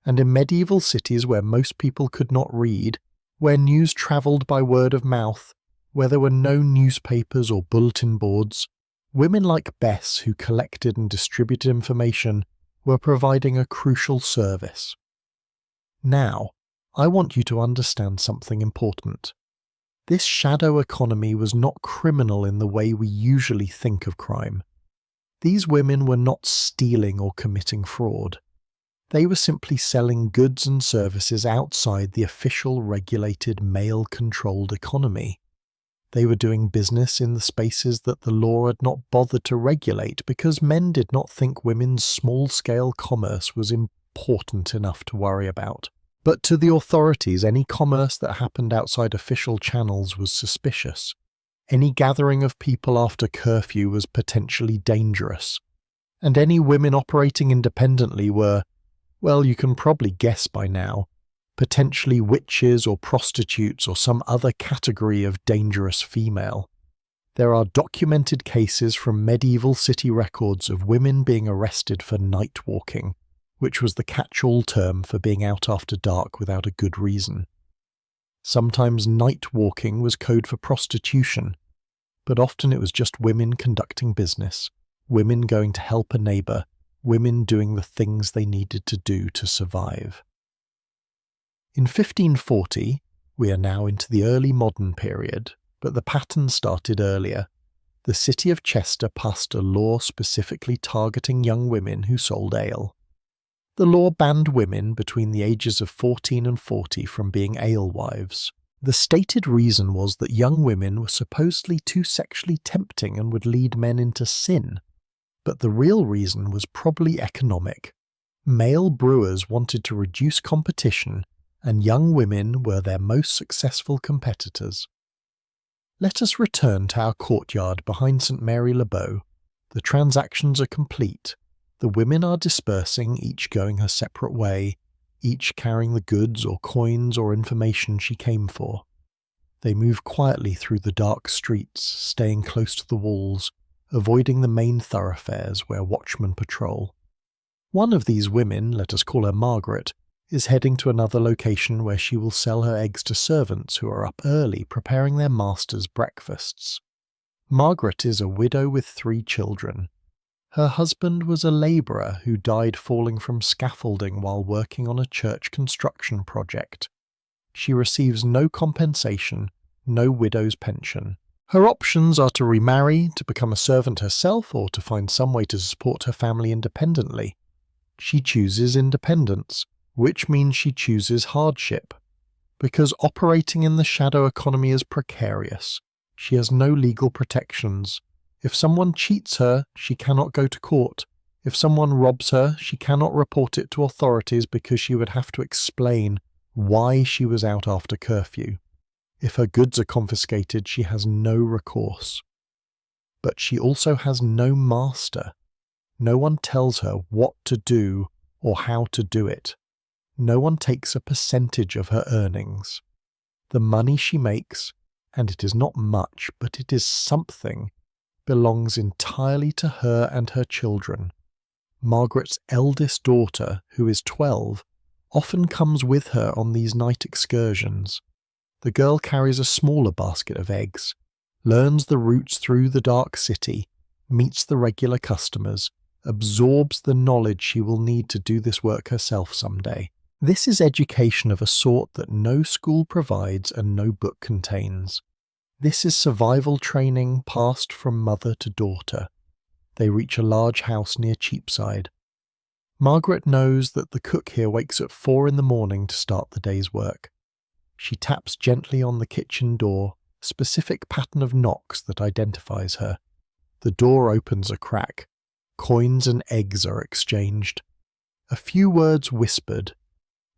And in medieval cities where most people could not read, where news travelled by word of mouth, where there were no newspapers or bulletin boards, women like Bess, who collected and distributed information, were providing a crucial service. Now, I want you to understand something important. This shadow economy was not criminal in the way we usually think of crime. These women were not stealing or committing fraud. They were simply selling goods and services outside the official regulated male-controlled economy. They were doing business in the spaces that the law had not bothered to regulate because men did not think women's small-scale commerce was important enough to worry about. But to the authorities, any commerce that happened outside official channels was suspicious. Any gathering of people after curfew was potentially dangerous. And any women operating independently were, well, you can probably guess by now, potentially witches or prostitutes or some other category of dangerous female. There are documented cases from medieval city records of women being arrested for night walking, which was the catch-all term for being out after dark without a good reason. Sometimes night walking was code for prostitution, but often it was just women conducting business, women going to help a neighbour, women doing the things they needed to do to survive. In 1540, we are now into the early modern period, but the pattern started earlier. The city of Chester passed a law specifically targeting young women who sold ale. The law banned women between the ages of 14 and 40 from being alewives. The stated reason was that young women were supposedly too sexually tempting and would lead men into sin. But the real reason was probably economic. Male brewers wanted to reduce competition, and young women were their most successful competitors. Let us return to our courtyard behind St. Mary Le Bow. The transactions are complete. The women are dispersing, each going her separate way, each carrying the goods or coins or information she came for. They move quietly through the dark streets, staying close to the walls, avoiding the main thoroughfares where watchmen patrol. One of these women, let us call her Margaret, is heading to another location where she will sell her eggs to servants who are up early preparing their masters' breakfasts. Margaret is a widow with 3 children. Her husband was a labourer who died falling from scaffolding while working on a church construction project. She receives no compensation, no widow's pension. Her options are to remarry, to become a servant herself, or to find some way to support her family independently. She chooses independence, which means she chooses hardship. Because operating in the shadow economy is precarious, she has no legal protections. If someone cheats her, she cannot go to court. If someone robs her, she cannot report it to authorities because she would have to explain why she was out after curfew. If her goods are confiscated, she has no recourse. But she also has no master. No one tells her what to do or how to do it. No one takes a percentage of her earnings. The money she makes, and it is not much, but it is something, belongs entirely to her and her children. Margaret's eldest daughter, who is 12, often comes with her on these night excursions. The girl carries a smaller basket of eggs, learns the routes through the dark city, meets the regular customers, absorbs the knowledge she will need to do this work herself someday. This is education of a sort that no school provides and no book contains. This is survival training passed from mother to daughter. They reach a large house near Cheapside. Margaret knows that the cook here wakes at 4 in the morning to start the day's work. She taps gently on the kitchen door, a specific pattern of knocks that identifies her. The door opens a crack. Coins and eggs are exchanged. A few words whispered.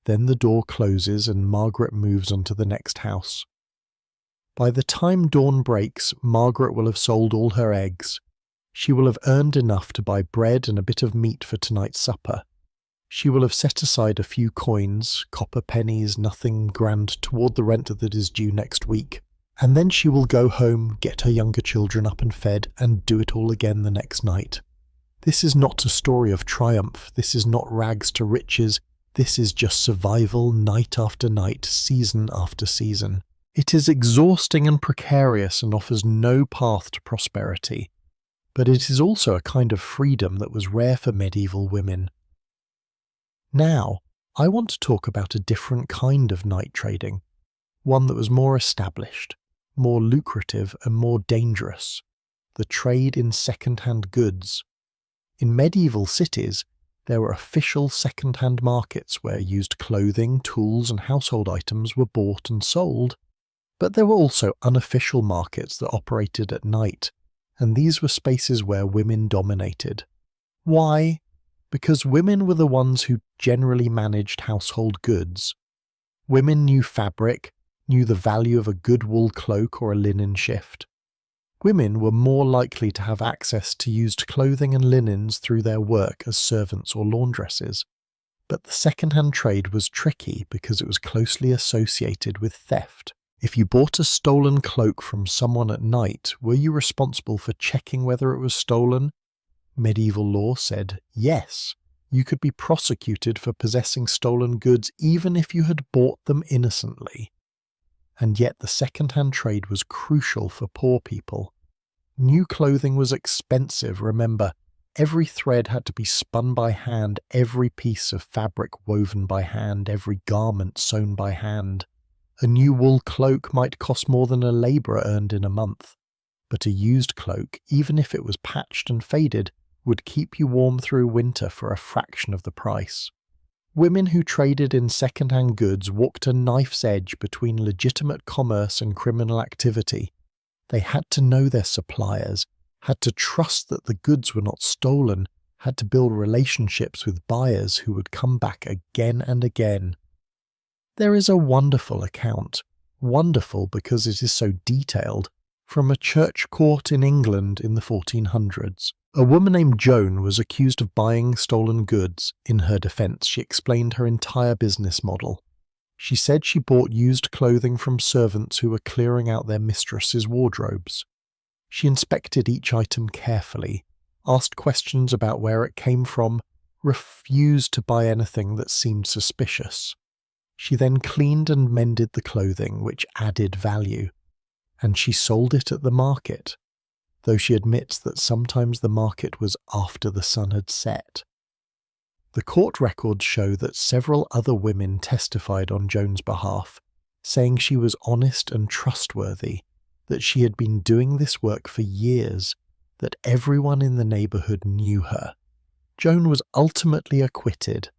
Then the door closes and Margaret moves on to the next house. By the time dawn breaks, Margaret will have sold all her eggs. She will have earned enough to buy bread and a bit of meat for tonight's supper. She will have set aside a few coins, copper pennies, nothing grand, toward the rent that is due next week. And then she will go home, get her younger children up and fed, and do it all again the next night. This is not a story of triumph. This is not rags to riches. This is just survival night after night, season after season. It is exhausting and precarious and offers no path to prosperity. But it is also a kind of freedom that was rare for medieval women. Now, I want to talk about a different kind of night trading, one that was more established, more lucrative and more dangerous, the trade in second-hand goods. In medieval cities, there were official second-hand markets where used clothing, tools and household items were bought and sold, but there were also unofficial markets that operated at night, and these were spaces where women dominated. Why? Because women were the ones who generally managed household goods. Women knew fabric, knew the value of a good wool cloak or a linen shift. Women were more likely to have access to used clothing and linens through their work as servants or laundresses. But the second-hand trade was tricky because it was closely associated with theft. If you bought a stolen cloak from someone at night, were you responsible for checking whether it was stolen? Medieval law said yes. You could be prosecuted for possessing stolen goods even if you had bought them innocently. And yet the second-hand trade was crucial for poor people. New clothing was expensive, remember. Every thread had to be spun by hand, every piece of fabric woven by hand, every garment sewn by hand. A new wool cloak might cost more than a labourer earned in a month, but a used cloak, even if it was patched and faded, would keep you warm through winter for a fraction of the price. Women who traded in second-hand goods walked a knife's edge between legitimate commerce and criminal activity. They had to know their suppliers, had to trust that the goods were not stolen, had to build relationships with buyers who would come back again and again. There is a wonderful account, wonderful because it is so detailed, from a church court in England in the 1400s. A woman named Joan was accused of buying stolen goods. In her defence, she explained her entire business model. She said she bought used clothing from servants who were clearing out their mistresses' wardrobes. She inspected each item carefully, asked questions about where it came from, refused to buy anything that seemed suspicious. She then cleaned and mended the clothing, which added value, and she sold it at the market, though she admits that sometimes the market was after the sun had set. The court records show that several other women testified on Joan's behalf, saying she was honest and trustworthy, that she had been doing this work for years, that everyone in the neighbourhood knew her. Joan was ultimately acquitted,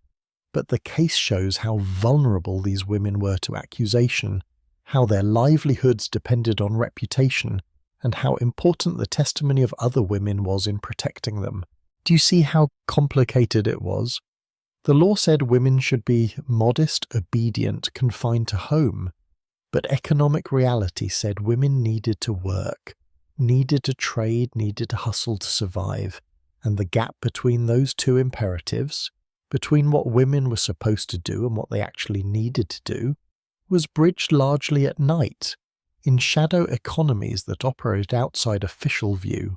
but the case shows how vulnerable these women were to accusation, how their livelihoods depended on reputation, and how important the testimony of other women was in protecting them. Do you see how complicated it was? The law said women should be modest, obedient, confined to home, but economic reality said women needed to work, needed to trade, needed to hustle to survive, and the gap between those two imperatives, between what women were supposed to do and what they actually needed to do, was bridged largely at night, in shadow economies that operate outside official view.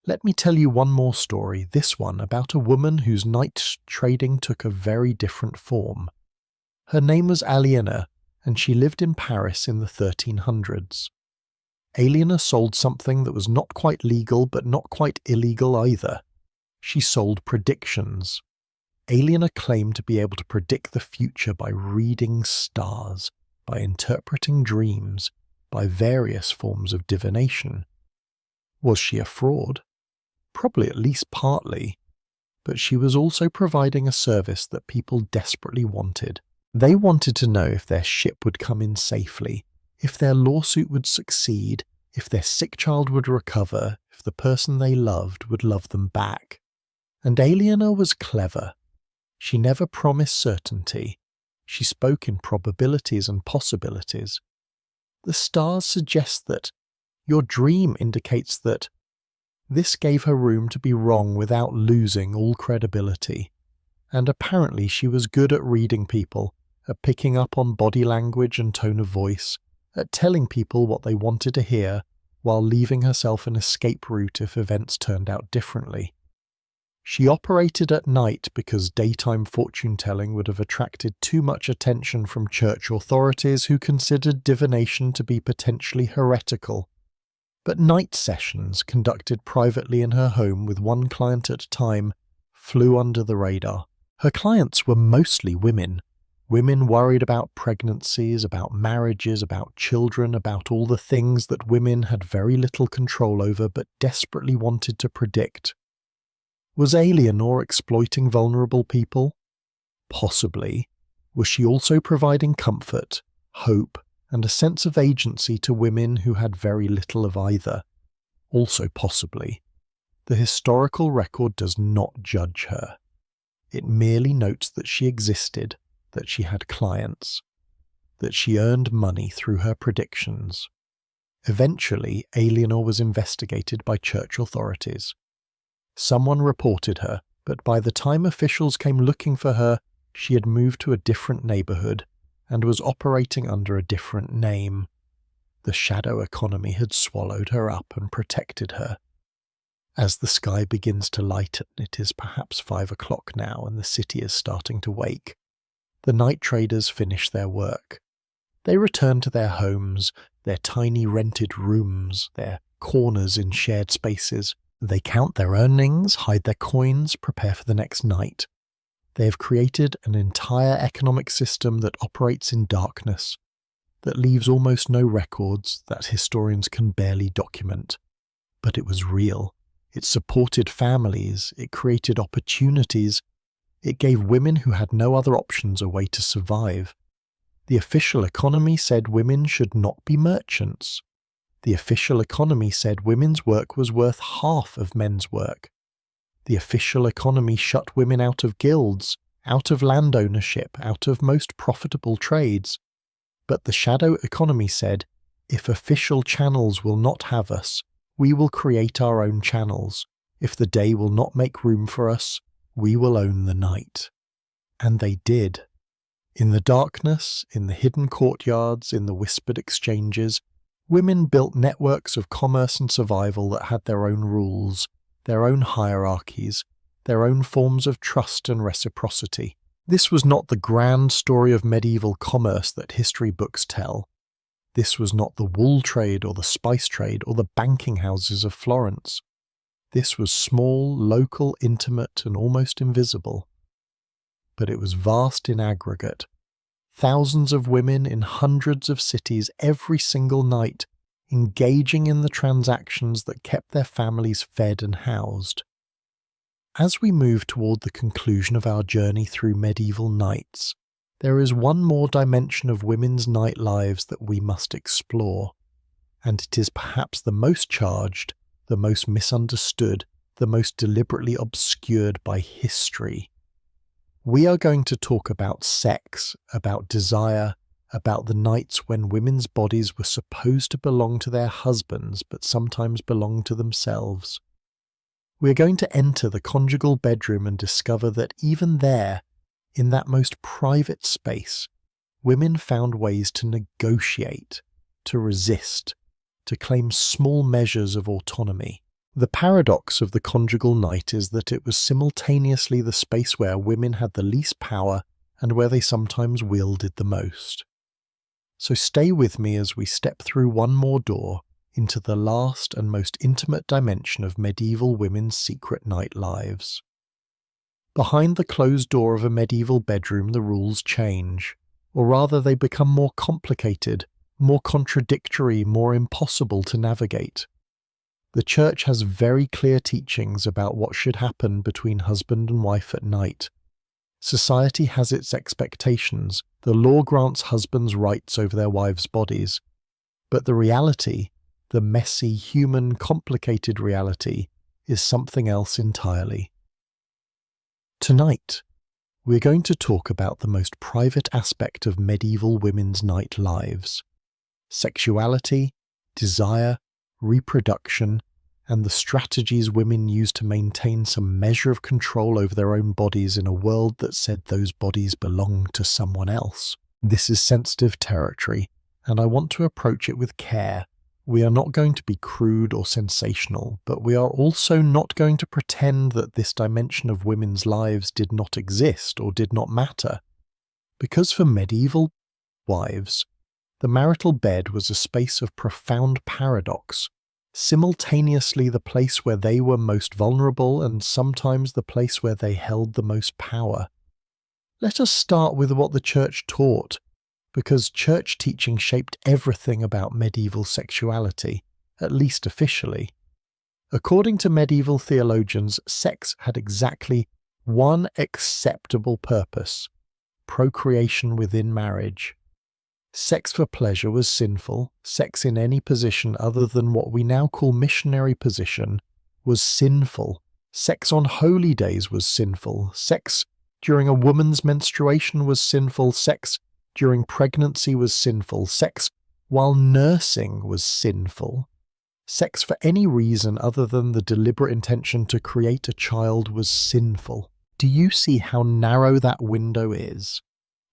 Let me tell you one more story, this one about a woman whose night trading took a very different form. Her name was Aliena, and she lived in Paris in the 1300s. Aliena sold something that was not quite legal but not quite illegal either. She sold predictions. Aliena claimed to be able to predict the future by reading stars, by interpreting dreams, by various forms of divination. Was she a fraud? Probably at least partly, but she was also providing a service that people desperately wanted. They wanted to know if their ship would come in safely, if their lawsuit would succeed, if their sick child would recover, if the person they loved would love them back. And Aliena was clever. She never promised certainty. She spoke in probabilities and possibilities. The stars suggest that. Your dream indicates that. This gave her room to be wrong without losing all credibility. And apparently she was good at reading people, at picking up on body language and tone of voice, at telling people what they wanted to hear, while leaving herself an escape route if events turned out differently. She operated at night because daytime fortune-telling would have attracted too much attention from church authorities who considered divination to be potentially heretical. But night sessions, conducted privately in her home with one client at a time, flew under the radar. Her clients were mostly women. Women worried about pregnancies, about marriages, about children, about all the things that women had very little control over but desperately wanted to predict. Was Alienor exploiting vulnerable people? Possibly. Was she also providing comfort, hope, and a sense of agency to women who had very little of either? Also possibly. The historical record does not judge her. It merely notes that she existed, that she had clients, that she earned money through her predictions. Eventually, Alienor was investigated by church authorities. Someone reported her, but by the time officials came looking for her, she had moved to a different neighbourhood and was operating under a different name. The shadow economy had swallowed her up and protected her. As the sky begins to lighten, it is perhaps 5 o'clock now and the city is starting to wake. The night traders finish their work. They return to their homes, their tiny rented rooms, their corners in shared spaces. They count their earnings, hide their coins, prepare for the next night. They have created an entire economic system that operates in darkness, that leaves almost no records, that historians can barely document. But it was real. It supported families, it created opportunities, it gave women who had no other options a way to survive. The official economy said women should not be merchants. The official economy said women's work was worth half of men's work. The official economy shut women out of guilds, out of land ownership, out of most profitable trades. But the shadow economy said, if official channels will not have us, we will create our own channels. If the day will not make room for us, we will own the night. And they did. In the darkness, in the hidden courtyards, in the whispered exchanges, women built networks of commerce and survival that had their own rules, their own hierarchies, their own forms of trust and reciprocity. This was not the grand story of medieval commerce that history books tell. This was not the wool trade or the spice trade or the banking houses of Florence. This was small, local, intimate, and almost invisible. But it was vast in aggregate. Thousands of women in hundreds of cities every single night, engaging in the transactions that kept their families fed and housed. As we move toward the conclusion of our journey through medieval nights, there is one more dimension of women's night lives that we must explore, and it is perhaps the most charged, the most misunderstood, the most deliberately obscured by history. We are going to talk about sex, about desire, about the nights when women's bodies were supposed to belong to their husbands but sometimes belonged to themselves. We are going to enter the conjugal bedroom and discover that even there, in that most private space, women found ways to negotiate, to resist, to claim small measures of autonomy. The paradox of the conjugal night is that it was simultaneously the space where women had the least power and where they sometimes wielded the most. So stay with me as we step through one more door into the last and most intimate dimension of medieval women's secret night lives. Behind the closed door of a medieval bedroom, the rules change, or rather they become more complicated, more contradictory, more impossible to navigate. The Church has very clear teachings about what should happen between husband and wife at night. Society has its expectations. The law grants husbands rights over their wives' bodies. But the reality, the messy, human, complicated reality, is something else entirely. Tonight, we're going to talk about the most private aspect of medieval women's night lives: sexuality, desire, reproduction, and the strategies women used to maintain some measure of control over their own bodies in a world that said those bodies belonged to someone else. This is sensitive territory, and I want to approach it with care. We are not going to be crude or sensational, but we are also not going to pretend that this dimension of women's lives did not exist or did not matter. Because for medieval wives, the marital bed was a space of profound paradox, simultaneously the place where they were most vulnerable and sometimes the place where they held the most power. Let us start with what the Church taught, because Church teaching shaped everything about medieval sexuality, at least officially. According to medieval theologians, sex had exactly one acceptable purpose: procreation within marriage. Sex for pleasure was sinful. Sex in any position other than what we now call missionary position was sinful. Sex on holy days was sinful. Sex during a woman's menstruation was sinful. Sex during pregnancy was sinful. Sex while nursing was sinful. Sex for any reason other than the deliberate intention to create a child was sinful. Do you see how narrow that window is?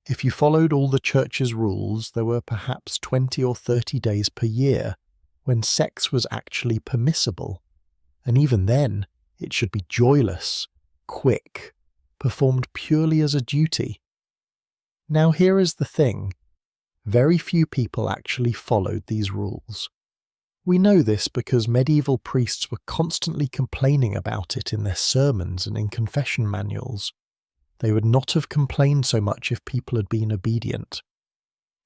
If you followed all the Church's rules, there were perhaps 20 or 30 days per year when sex was actually permissible. And even then, it should be joyless, quick, performed purely as a duty. Now here is the thing. Very few people actually followed these rules. We know this because medieval priests were constantly complaining about it in their sermons and in confession manuals. They would not have complained so much if people had been obedient.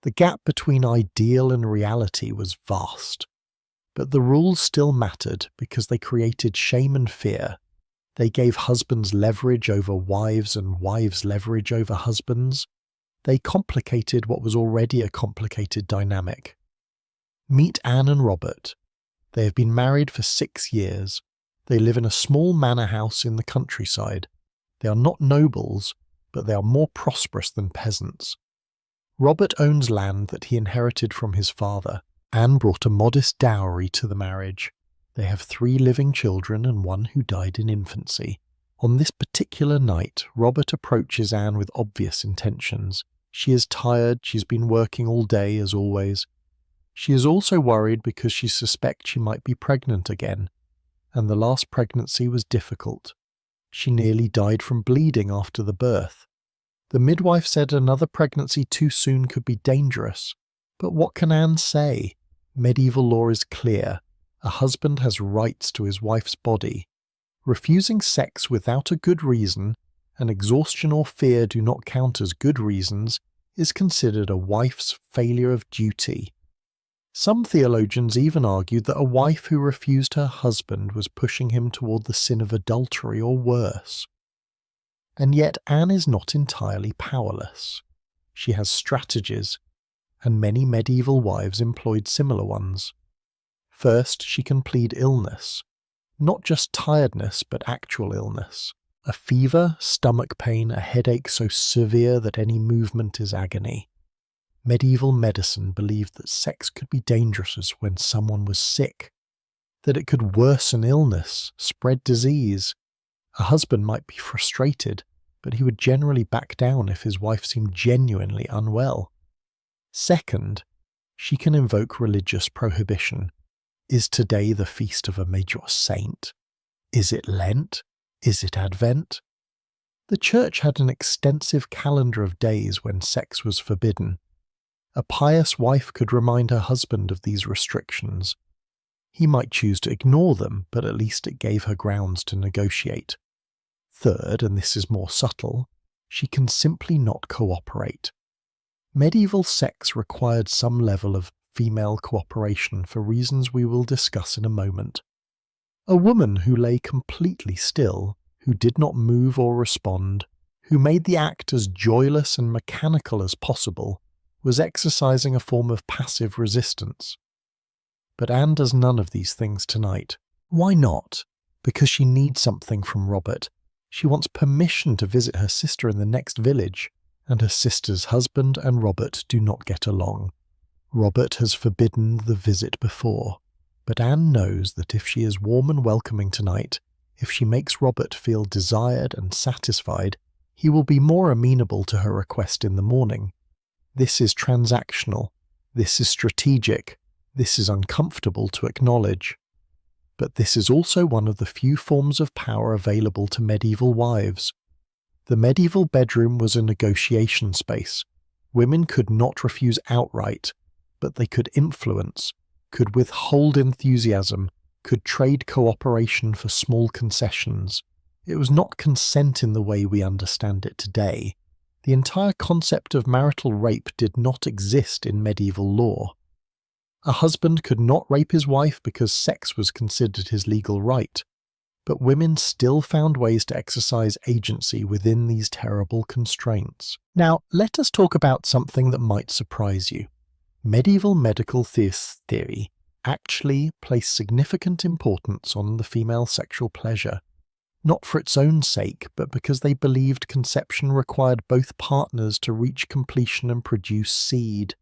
The gap between ideal and reality was vast. But the rules still mattered because they created shame and fear. They gave husbands leverage over wives and wives leverage over husbands. They complicated what was already a complicated dynamic. Meet Anne and Robert. They have been married for 6 years. They live in a small manor house in the countryside. They are not nobles, but they are more prosperous than peasants. Robert owns land that he inherited from his father. Anne brought a modest dowry to the marriage. They have 3 living children and 1 who died in infancy. On this particular night, Robert approaches Anne with obvious intentions. She is tired, she's been working all day as always. She is also worried because she suspects she might be pregnant again, and the last pregnancy was difficult. She nearly died from bleeding after the birth. The midwife said another pregnancy too soon could be dangerous. But what can Anne say? Medieval law is clear. A husband has rights to his wife's body. Refusing sex without a good reason, and exhaustion or fear do not count as good reasons, is considered a wife's failure of duty. Some theologians even argued that a wife who refused her husband was pushing him toward the sin of adultery or worse. And yet Anne is not entirely powerless. She has strategies, and many medieval wives employed similar ones. First, she can plead illness. Not just tiredness, but actual illness. A fever, stomach pain, a headache so severe that any movement is agony. Medieval medicine believed that sex could be dangerous when someone was sick, that it could worsen illness, spread disease. A husband might be frustrated, but he would generally back down if his wife seemed genuinely unwell. Second, she can invoke religious prohibition. Is today the feast of a major saint? Is it Lent? Is it Advent? The church had an extensive calendar of days when sex was forbidden. A pious wife could remind her husband of these restrictions. He might choose to ignore them, but at least it gave her grounds to negotiate. Third, and this is more subtle, she can simply not cooperate. Medieval sex required some level of female cooperation for reasons we will discuss in a moment. A woman who lay completely still, who did not move or respond, who made the act as joyless and mechanical as possible, was exercising a form of passive resistance. But Anne does none of these things tonight. Why not? Because she needs something from Robert. She wants permission to visit her sister in the next village, and her sister's husband and Robert do not get along. Robert has forbidden the visit before, but Anne knows that if she is warm and welcoming tonight, if she makes Robert feel desired and satisfied, he will be more amenable to her request in the morning. This is transactional. This is strategic. This is uncomfortable to acknowledge. But this is also one of the few forms of power available to medieval wives. The medieval bedroom was a negotiation space. Women could not refuse outright, but they could influence, could withhold enthusiasm, could trade cooperation for small concessions. It was not consent in the way we understand it today. The entire concept of marital rape did not exist in medieval law. A husband could not rape his wife because sex was considered his legal right, but women still found ways to exercise agency within these terrible constraints. Now, let us talk about something that might surprise you. Medieval medical theory actually placed significant importance on the female sexual pleasure, not for its own sake, but because they believed conception required both partners to reach completion and produce seed.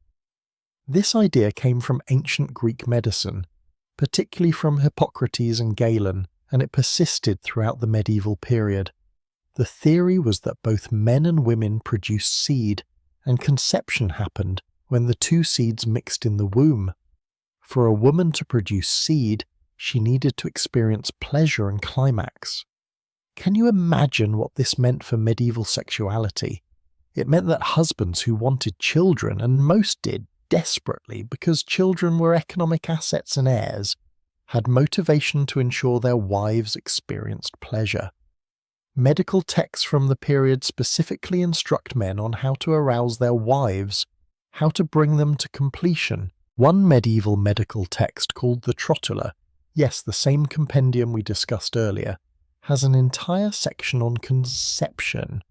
This idea came from ancient Greek medicine, particularly from Hippocrates and Galen, and it persisted throughout the medieval period. The theory was that both men and women produced seed, and conception happened when the 2 seeds mixed in the womb. For a woman to produce seed, she needed to experience pleasure and climax. Can you imagine what this meant for medieval sexuality? It meant that husbands who wanted children, and most did desperately because children were economic assets and heirs, had motivation to ensure their wives experienced pleasure. Medical texts from the period specifically instruct men on how to arouse their wives, how to bring them to completion. One medieval medical text called the Trotula, yes, the same compendium we discussed earlier, has an entire section on conception.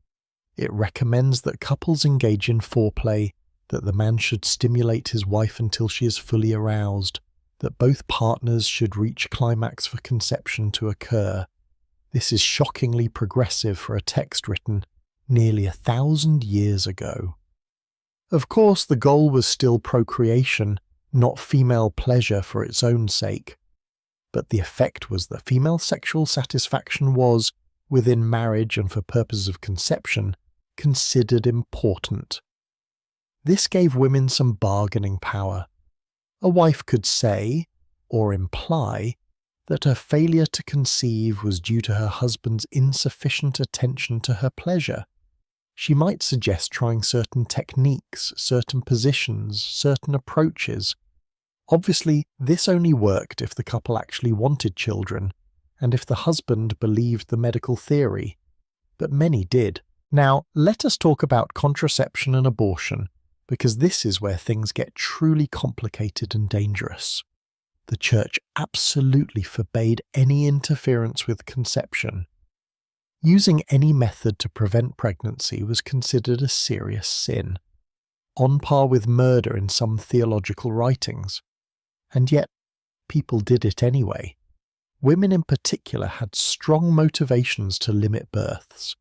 It recommends that couples engage in foreplay, that the man should stimulate his wife until she is fully aroused, that both partners should reach climax for conception to occur. This is shockingly progressive for a text written nearly 1,000 years ago. Of course, the goal was still procreation, not female pleasure for its own sake. But the effect was that female sexual satisfaction was, within marriage and for purposes of conception, considered important. This gave women some bargaining power. A wife could say, or imply, that her failure to conceive was due to her husband's insufficient attention to her pleasure. She might suggest trying certain techniques, certain positions, certain approaches. Obviously, this only worked if the couple actually wanted children, and if the husband believed the medical theory. But many did. Now, let us talk about contraception and abortion, because this is where things get truly complicated and dangerous. The Church absolutely forbade any interference with conception. Using any method to prevent pregnancy was considered a serious sin, on par with murder in some theological writings. And yet, people did it anyway. Women in particular had strong motivations to limit births.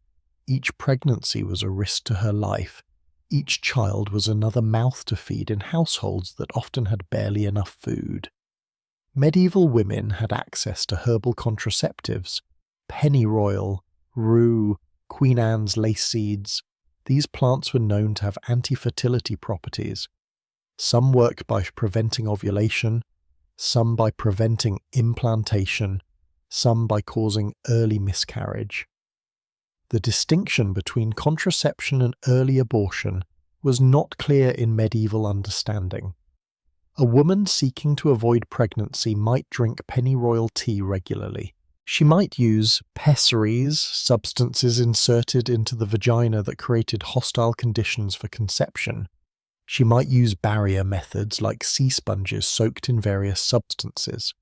Each pregnancy was a risk to her life. Each child was another mouth to feed in households that often had barely enough food. Medieval women had access to herbal contraceptives, pennyroyal, rue, Queen Anne's lace seeds. These plants were known to have anti-fertility properties. Some worked by preventing ovulation, some by preventing implantation, some by causing early miscarriage. The distinction between contraception and early abortion was not clear in medieval understanding. A woman seeking to avoid pregnancy might drink pennyroyal tea regularly. She might use pessaries, substances inserted into the vagina that created hostile conditions for conception. She might use barrier methods like sea sponges soaked in various substances.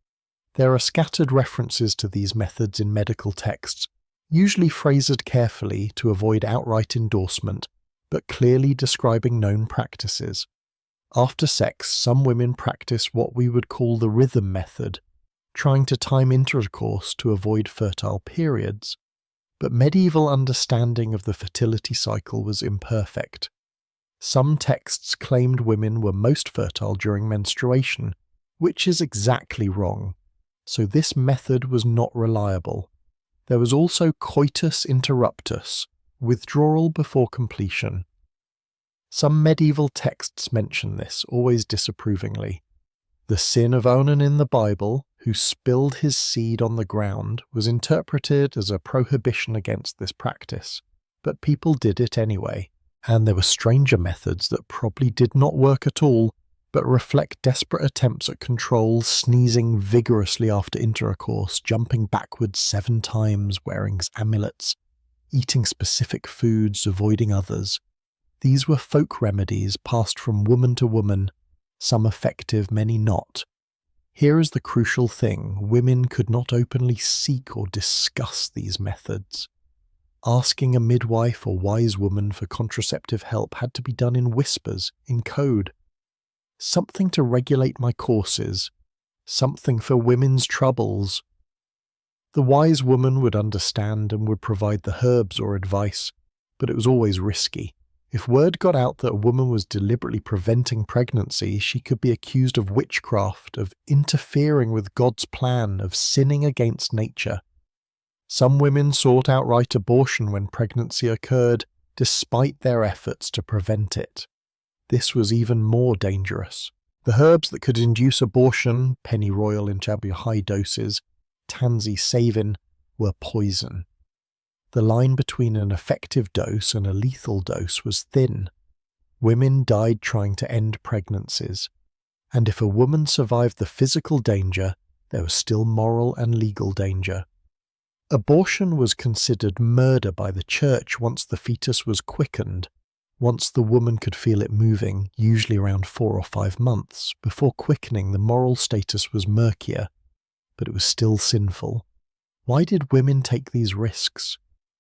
There are scattered references to these methods in medical texts, usually phrased carefully to avoid outright endorsement, but clearly describing known practices. After sex, some women practice what we would call the rhythm method, trying to time intercourse to avoid fertile periods. But medieval understanding of the fertility cycle was imperfect. Some texts claimed women were most fertile during menstruation, which is exactly wrong, so this method was not reliable. There was also coitus interruptus, withdrawal before completion. Some medieval texts mention this, always disapprovingly. The sin of Onan in the Bible, who spilled his seed on the ground, was interpreted as a prohibition against this practice, but people did it anyway. And there were stranger methods that probably did not work at all, but reflect desperate attempts at control, sneezing vigorously after intercourse, jumping backwards 7 times, wearing amulets, eating specific foods, avoiding others. These were folk remedies passed from woman to woman, some effective, many not. Here is the crucial thing: women could not openly seek or discuss these methods. Asking a midwife or wise woman for contraceptive help had to be done in whispers, in code. Something to regulate my courses, something for women's troubles. The wise woman would understand and would provide the herbs or advice, but it was always risky. If word got out that a woman was deliberately preventing pregnancy, she could be accused of witchcraft, of interfering with God's plan, of sinning against nature. Some women sought outright abortion when pregnancy occurred, despite their efforts to prevent it. This was even more dangerous. The herbs that could induce abortion, pennyroyal in high doses, tansy savin, were poison. The line between an effective dose and a lethal dose was thin. Women died trying to end pregnancies, and if a woman survived the physical danger, there was still moral and legal danger. Abortion was considered murder by the church once the fetus was quickened, once the woman could feel it moving, usually around 4 or 5 months. Before quickening, the moral status was murkier, but it was still sinful. Why did women take these risks?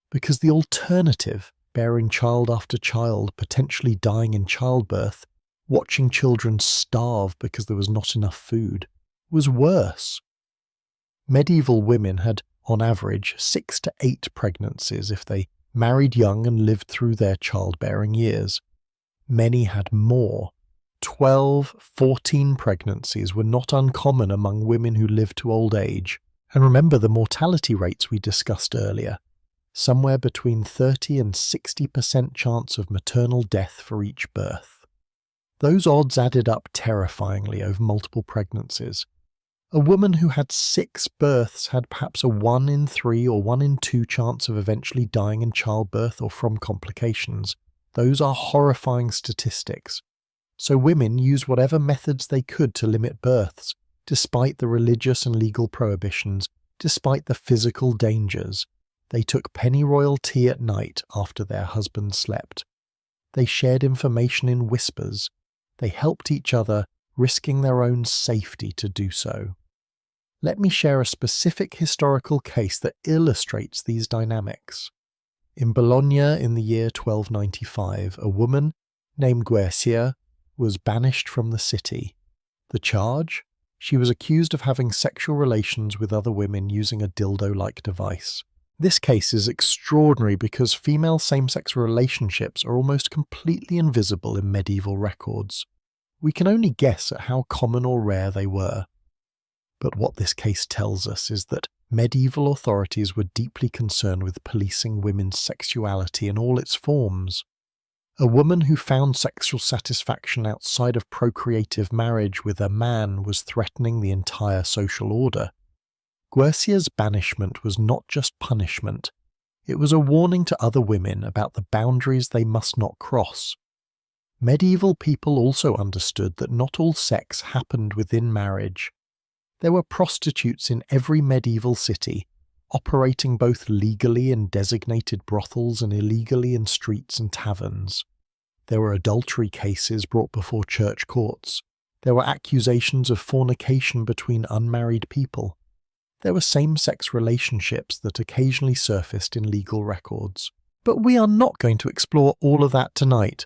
Because the alternative, bearing child after child, potentially dying in childbirth, watching children starve because there was not enough food, was worse. Medieval women had, on average, 6 to 8 pregnancies if they married young and lived through their childbearing years. Many had more. 12, 14 pregnancies were not uncommon among women who lived to old age. And remember the mortality rates we discussed earlier. Somewhere between 30 and 60% chance of maternal death for each birth. Those odds added up terrifyingly over multiple pregnancies. A woman who had 6 births had perhaps a 1 in 3 or 1 in 2 chance of eventually dying in childbirth or from complications. Those are horrifying statistics. So women used whatever methods they could to limit births, despite the religious and legal prohibitions, despite the physical dangers. They took pennyroyal tea at night after their husbands slept. They shared information in whispers. They helped each other, risking their own safety to do so. Let me share a specific historical case that illustrates these dynamics. In Bologna in the year 1295, a woman named Guercia was banished from the city. The charge? She was accused of having sexual relations with other women using a dildo-like device. This case is extraordinary because female same-sex relationships are almost completely invisible in medieval records. We can only guess at how common or rare they were. But what this case tells us is that medieval authorities were deeply concerned with policing women's sexuality in all its forms. A woman who found sexual satisfaction outside of procreative marriage with a man was threatening the entire social order. Guercia's banishment was not just punishment, it was a warning to other women about the boundaries they must not cross. Medieval people also understood that not all sex happened within marriage. There were prostitutes in every medieval city, operating both legally in designated brothels and illegally in streets and taverns. There were adultery cases brought before church courts. There were accusations of fornication between unmarried people. There were same-sex relationships that occasionally surfaced in legal records. But we are not going to explore all of that tonight,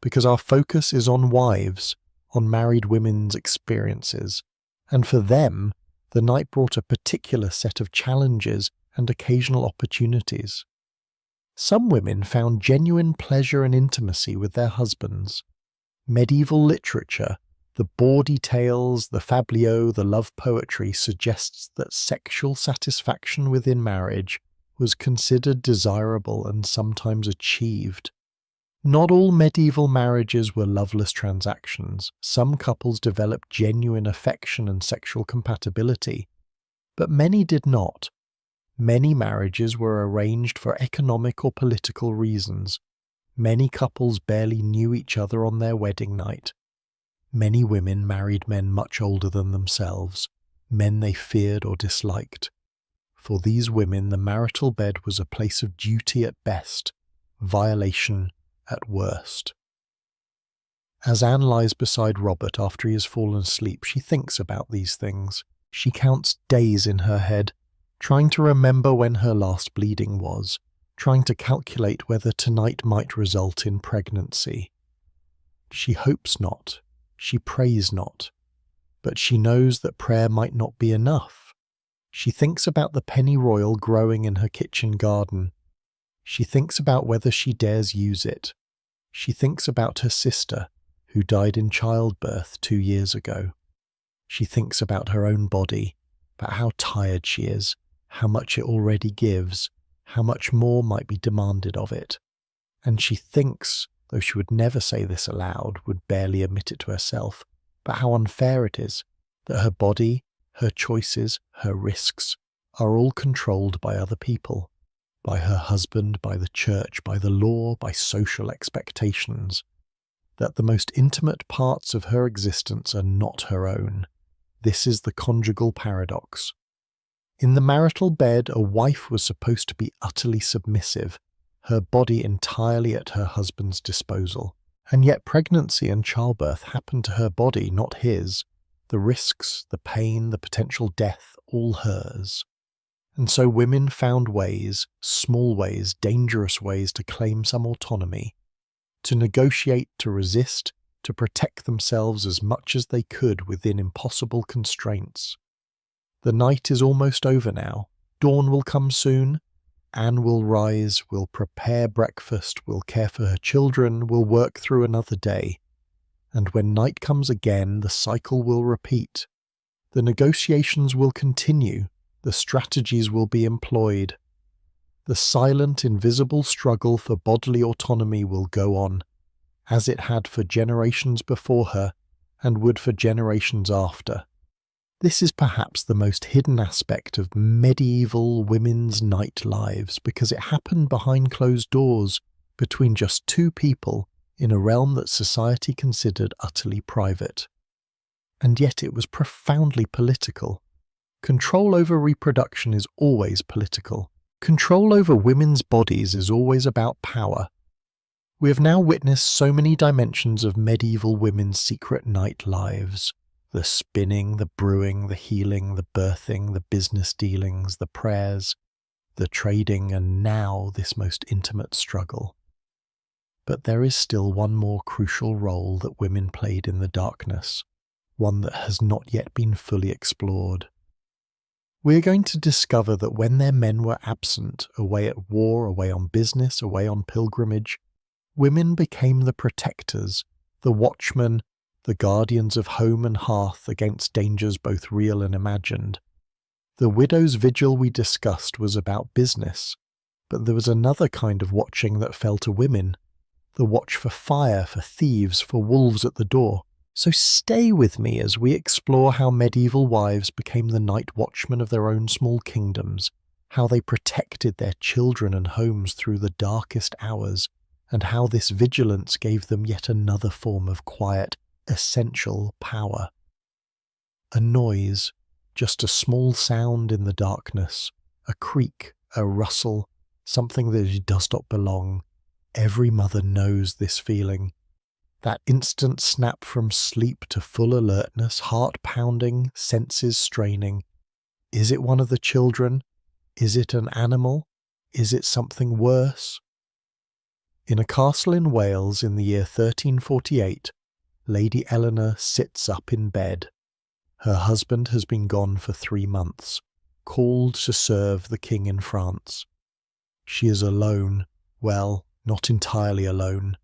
because our focus is on wives, on married women's experiences. And for them, the night brought a particular set of challenges and occasional opportunities. Some women found genuine pleasure and intimacy with their husbands. Medieval literature, the bawdy tales, the fabliaux, the love poetry suggests that sexual satisfaction within marriage was considered desirable and sometimes achieved. Not all medieval marriages were loveless transactions. Some couples developed genuine affection and sexual compatibility, but many did not. Many marriages were arranged for economic or political reasons. Many couples barely knew each other on their wedding night. Many women married men much older than themselves, men they feared or disliked. For these women, the marital bed was a place of duty at best, violation at worst. As Anne lies beside Robert after he has fallen asleep, she thinks about these things. She counts days in her head, trying to remember when her last bleeding was, trying to calculate whether tonight might result in pregnancy. She hopes not, she prays not, but she knows that prayer might not be enough. She thinks about the pennyroyal growing in her kitchen garden. She thinks about whether she dares use it. She thinks about her sister, who died in childbirth 2 years ago. She thinks about her own body, about how tired she is, how much it already gives, how much more might be demanded of it. And she thinks, though she would never say this aloud, would barely admit it to herself, about how unfair it is, that her body, her choices, her risks, are all controlled by other people. By her husband, by the church, by the law, by social expectations. that the most intimate parts of her existence are not her own. This is the conjugal paradox. In the marital bed, a wife was supposed to be utterly submissive, her body entirely at her husband's disposal. And yet pregnancy and childbirth happened to her body, not his. The risks, the pain, the potential death, all hers. And so women found ways, small ways, dangerous ways to claim some autonomy, to negotiate, to resist, to protect themselves as much as they could within impossible constraints. The night is almost over now. Dawn will come soon. Anne will rise, will prepare breakfast, will care for her children, will work through another day. And when night comes again, the cycle will repeat. The negotiations will continue. The strategies will be employed. The silent, invisible struggle for bodily autonomy will go on, as it had for generations before her and would for generations after. This is perhaps the most hidden aspect of medieval women's night lives because it happened behind closed doors between just two people in a realm that society considered utterly private. And yet it was profoundly political. Control over reproduction is always political. Control over women's bodies is always about power. We have now witnessed so many dimensions of medieval women's secret night lives. The spinning, the brewing, the healing, the birthing, the business dealings, the prayers, the trading, and now this most intimate struggle. But there is still one more crucial role that women played in the darkness, one that has not yet been fully explored. We are going to discover that when their men were absent, away at war, away on business, away on pilgrimage, women became the protectors, the watchmen, the guardians of home and hearth against dangers both real and imagined. The widow's vigil we discussed was about business, but there was another kind of watching that fell to women, the watch for fire, for thieves, for wolves at the door. So stay with me as we explore how medieval wives became the night watchmen of their own small kingdoms, how they protected their children and homes through the darkest hours, and how this vigilance gave them yet another form of quiet, essential power. A noise, just a small sound in the darkness, a creak, a rustle, something that does not belong. Every mother knows this feeling. That instant snap from sleep to full alertness, heart pounding, senses straining. Is it one of the children? Is it an animal? Is it something worse? In a castle in Wales in the year 1348, Lady Eleanor sits up in bed. Her husband has been gone for 3 months, called to serve the king in France. She is alone, well, not entirely alone.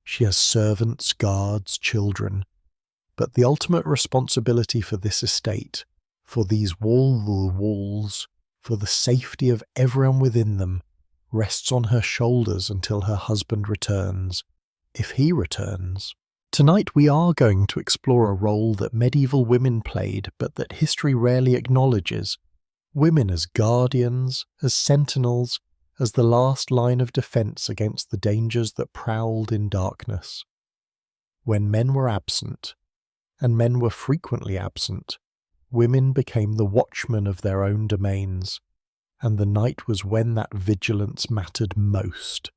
She has servants, guards, children. But the ultimate responsibility for this estate, for these walls, for the safety of everyone within them, rests on her shoulders until her husband returns, if he returns. Tonight we are going to explore a role that medieval women played but that history rarely acknowledges. Women as guardians, as sentinels, as the last line of defence against the dangers that prowled in darkness. When men were absent, and men were frequently absent, women became the watchmen of their own domains, and the night was when that vigilance mattered most.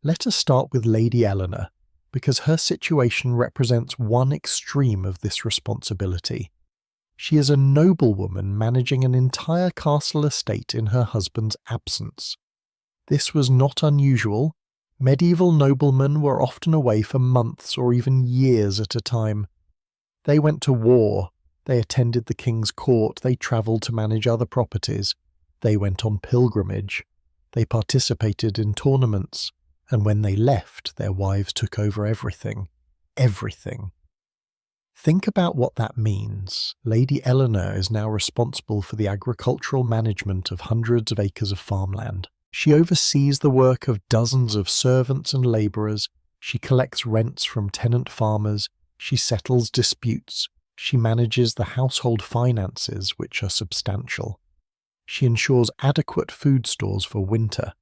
Let us start with Lady Eleanor, because her situation represents one extreme of this responsibility. She is a noblewoman managing an entire castle estate in her husband's absence. This was not unusual. Medieval noblemen were often away for months or even years at a time. They went to war, they attended the king's court, they travelled to manage other properties, they went on pilgrimage, they participated in tournaments, and when they left, their wives took over everything. Everything. Think about what that means. Lady Eleanor is now responsible for the agricultural management of hundreds of acres of farmland. She oversees the work of dozens of servants and labourers. She collects rents from tenant farmers. She settles disputes. She manages the household finances, which are substantial. She ensures adequate food stores for winter.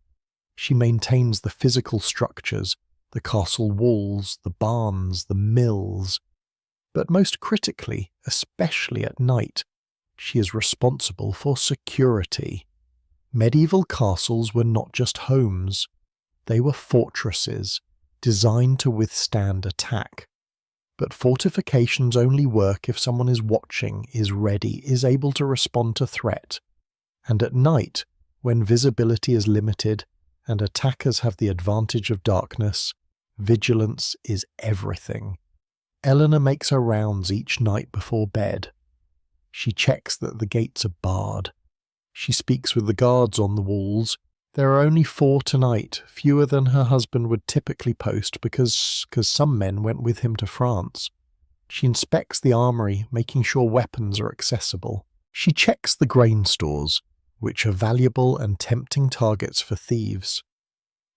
She maintains the physical structures, the castle walls, the barns, the mills. But most critically, especially at night, she is responsible for security. Medieval castles were not just homes, they were fortresses designed to withstand attack. But fortifications only work if someone is watching, is ready, is able to respond to threat. And at night, when visibility is limited and attackers have the advantage of darkness, vigilance is everything. Eleanor makes her rounds each night before bed. She checks that the gates are barred. She speaks with the guards on the walls. There are only 4 tonight, fewer than her husband would typically post because some men went with him to France. She inspects the armory, making sure weapons are accessible. She checks the grain stores, which are valuable and tempting targets for thieves.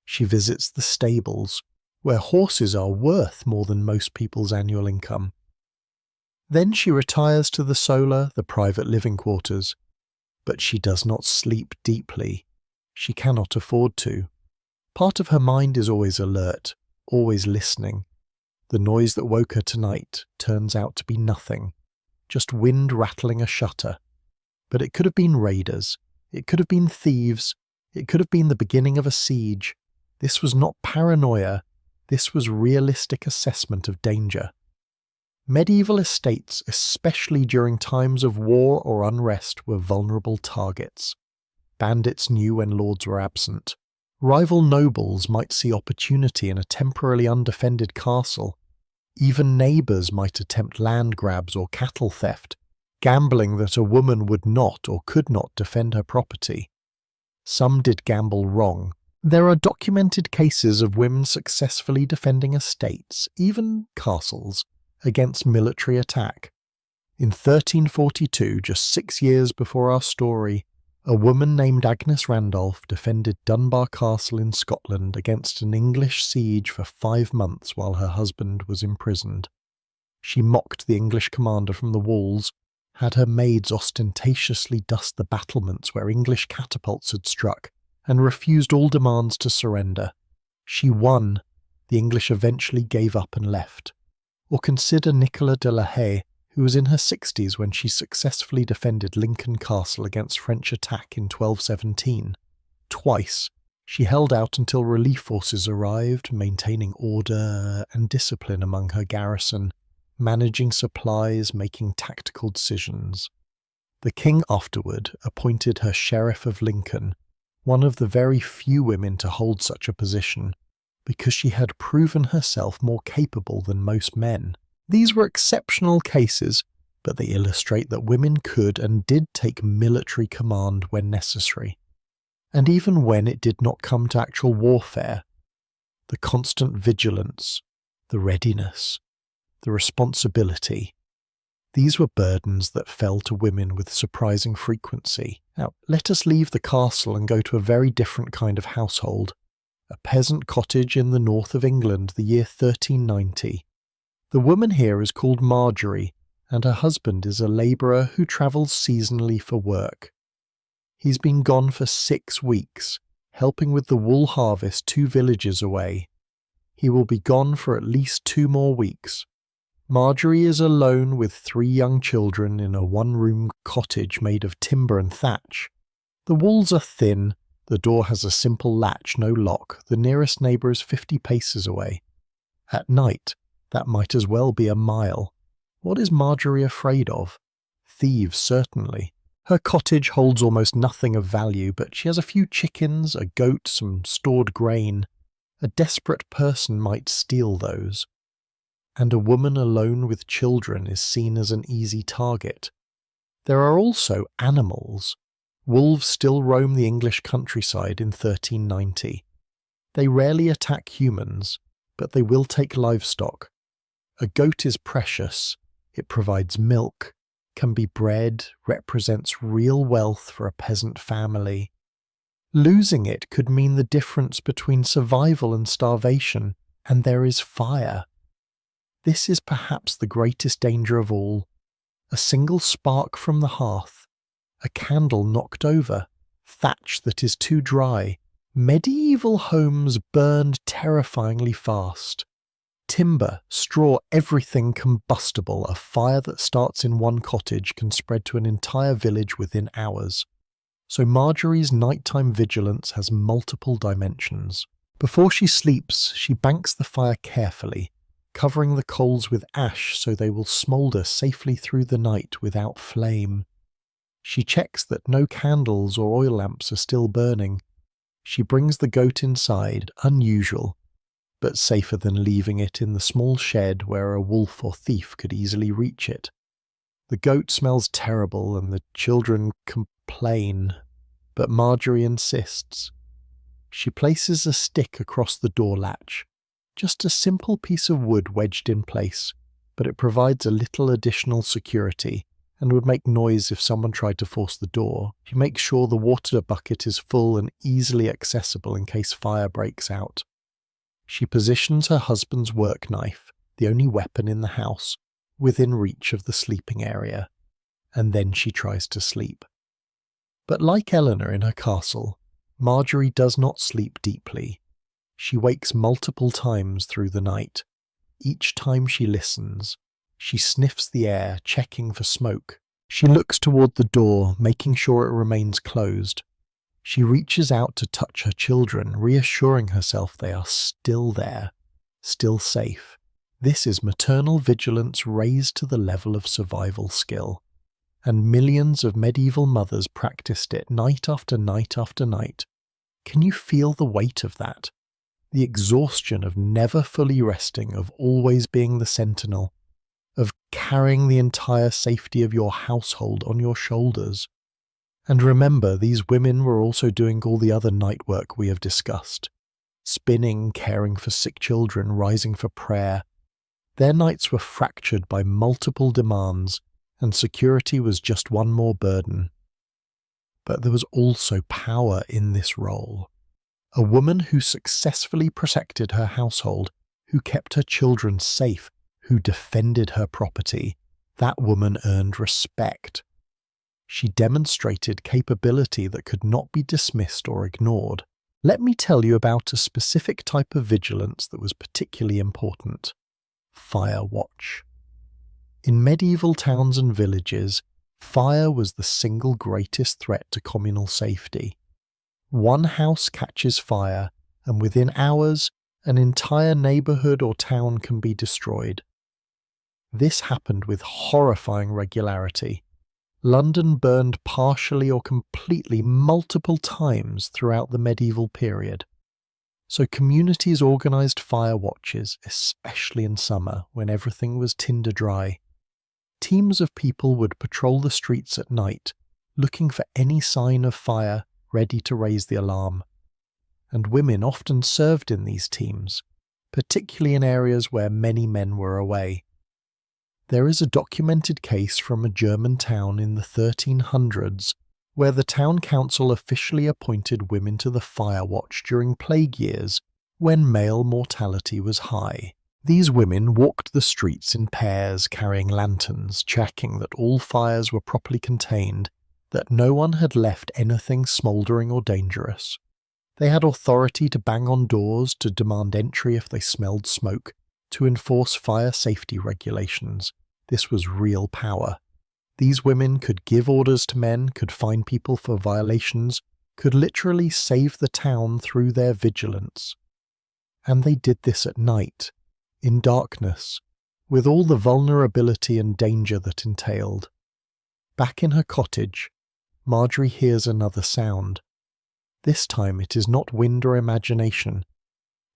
She visits the stables, where horses are worth more than most people's annual income. Then she retires to the solar, the private living quarters. But she does not sleep deeply. She cannot afford to. Part of her mind is always alert, always listening. The noise that woke her tonight turns out to be nothing, just wind rattling a shutter. But it could have been raiders, it could have been thieves, it could have been the beginning of a siege. This was not paranoia, this was realistic assessment of danger. Medieval estates, especially during times of war or unrest, were vulnerable targets. Bandits knew when lords were absent. Rival nobles might see opportunity in a temporarily undefended castle. Even neighbours might attempt land grabs or cattle theft, gambling that a woman would not or could not defend her property. Some did gamble wrong. There are documented cases of women successfully defending estates, even castles, against military attack. In 1342, just 6 years before our story, a woman named Agnes Randolph defended Dunbar Castle in Scotland against an English siege for 5 months while her husband was imprisoned. She mocked the English commander from the walls, had her maids ostentatiously dust the battlements where English catapults had struck, and refused all demands to surrender. She won. The English eventually gave up and left. Or consider Nicola de la Haye, who was in her 60s when she successfully defended Lincoln Castle against French attack in 1217. Twice, she held out until relief forces arrived, maintaining order and discipline among her garrison, managing supplies, making tactical decisions. The king afterward appointed her Sheriff of Lincoln, one of the very few women to hold such a position, because she had proven herself more capable than most men. These were exceptional cases, but they illustrate that women could and did take military command when necessary. And even when it did not come to actual warfare, the constant vigilance, the readiness, the responsibility, these were burdens that fell to women with surprising frequency. Now, let us leave the castle and go to a very different kind of household. A peasant cottage in the north of England, the year 1390. The woman here is called Marjorie, and her husband is a labourer who travels seasonally for work. He's been gone for 6 weeks, helping with the wool harvest 2 villages away. He will be gone for at least 2 more weeks. Marjorie is alone with 3 young children in a 1-room cottage made of timber and thatch. The walls are thin. The door has a simple latch, no lock. The nearest neighbour is 50 paces away. At night, that might as well be a mile. What is Marjorie afraid of? Thieves, certainly. Her cottage holds almost nothing of value, but she has a few chickens, a goat, some stored grain. A desperate person might steal those. And a woman alone with children is seen as an easy target. There are also animals. Wolves still roam the English countryside in 1390. They rarely attack humans, but they will take livestock. A goat is precious. It provides milk, can be bred, represents real wealth for a peasant family. Losing it could mean the difference between survival and starvation, and there is fire. This is perhaps the greatest danger of all. A single spark from the hearth, a candle knocked over, thatch that is too dry, Medieval homes burned terrifyingly fast. Timber, straw, everything combustible. A fire that starts in one cottage can spread to an entire village within hours. So Marjorie's nighttime vigilance has multiple dimensions. Before she sleeps, she banks the fire carefully, covering the coals with ash so they will smoulder safely through the night without flame. She checks that no candles or oil lamps are still burning. She brings the goat inside, unusual, but safer than leaving it in the small shed where a wolf or thief could easily reach it. The goat smells terrible and the children complain, but Marjorie insists. She places a stick across the door latch, just a simple piece of wood wedged in place, but it provides a little additional security and would make noise if someone tried to force the door. She makes sure the water bucket is full and easily accessible in case fire breaks out. She positions her husband's work knife, the only weapon in the house, within reach of the sleeping area, and then she tries to sleep. But like Eleanor in her castle, Marjorie does not sleep deeply. She wakes multiple times through the night. Each time she listens, she sniffs the air, checking for smoke. She looks toward the door, making sure it remains closed. She reaches out to touch her children, reassuring herself they are still there, still safe. This is maternal vigilance raised to the level of survival skill. And millions of medieval mothers practiced it night after night after night. Can you feel the weight of that? The exhaustion of never fully resting, of always being the sentinel, of carrying the entire safety of your household on your shoulders. And remember, these women were also doing all the other night work we have discussed. Spinning, caring for sick children, rising for prayer. Their nights were fractured by multiple demands, and security was just one more burden. But there was also power in this role. A woman who successfully protected her household, who kept her children safe, who defended her property. That woman earned respect. She demonstrated capability that could not be dismissed or ignored. Let me tell you about a specific type of vigilance that was particularly important: fire watch. In medieval towns and villages, fire was the single greatest threat to communal safety. One house catches fire, and within hours, an entire neighborhood or town can be destroyed. This happened with horrifying regularity. London burned partially or completely multiple times throughout the medieval period. So communities organised fire watches, especially in summer when everything was tinder dry. Teams of people would patrol the streets at night, looking for any sign of fire, ready to raise the alarm. And women often served in these teams, particularly in areas where many men were away. There is a documented case from a German town in the 1300s where the town council officially appointed women to the fire watch during plague years when male mortality was high. These women walked the streets in pairs, carrying lanterns, checking that all fires were properly contained, that no one had left anything smouldering or dangerous. They had authority to bang on doors, to demand entry if they smelled smoke, to enforce fire safety regulations. This was real power. These women could give orders to men, could fine people for violations, could literally save the town through their vigilance. And they did this at night, in darkness, with all the vulnerability and danger that entailed. Back in her cottage, Marjorie hears another sound. This time it is not wind or imagination.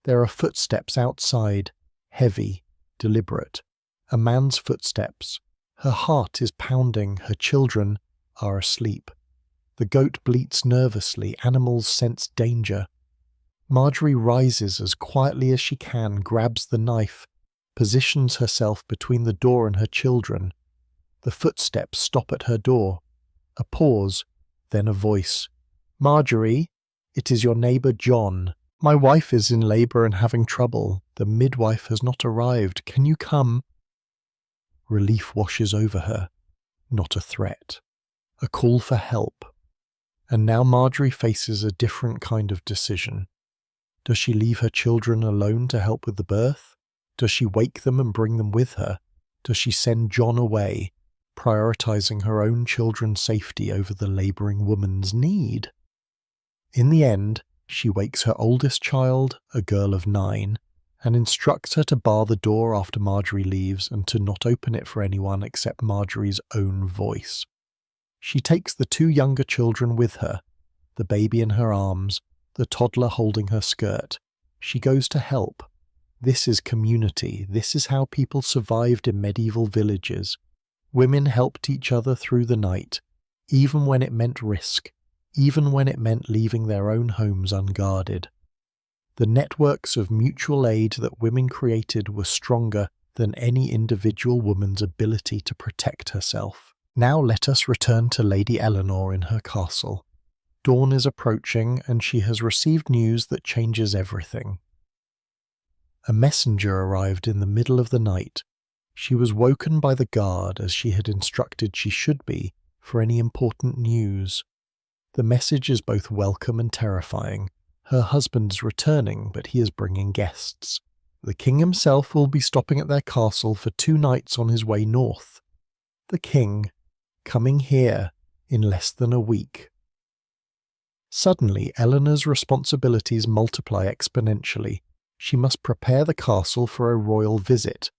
There are footsteps outside, heavy, deliberate. A man's footsteps. Her heart is pounding, her children are asleep. The goat bleats nervously, animals sense danger. Marjorie rises as quietly as she can, grabs the knife, positions herself between the door and her children. The footsteps stop at her door. A pause, then a voice. "Marjorie, it is your neighbour John. My wife is in labour and having trouble. The midwife has not arrived. Can you come?" Relief washes over her. Not a threat. A call for help. And now Marjorie faces a different kind of decision. Does she leave her children alone to help with the birth? Does she wake them and bring them with her? Does she send John away, prioritizing her own children's safety over the labouring woman's need? In the end, she wakes her oldest child, a girl of 9, and instructs her to bar the door after Marjorie leaves and to not open it for anyone except Marjorie's own voice. She takes the 2 younger children with her, the baby in her arms, the toddler holding her skirt. She goes to help. This is community. This is how people survived in medieval villages. Women helped each other through the night, even when it meant risk, even when it meant leaving their own homes unguarded. The networks of mutual aid that women created were stronger than any individual woman's ability to protect herself. Now let us return to Lady Eleanor in her castle. Dawn is approaching, and she has received news that changes everything. A messenger arrived in the middle of the night. She was woken by the guard, as she had instructed she should be, for any important news. The message is both welcome and terrifying. Her husband is returning, but he is bringing guests. The king himself will be stopping at their castle for 2 nights on his way north. The king, coming here in less than a week. Suddenly, Eleanor's responsibilities multiply exponentially. She must prepare the castle for a royal visit.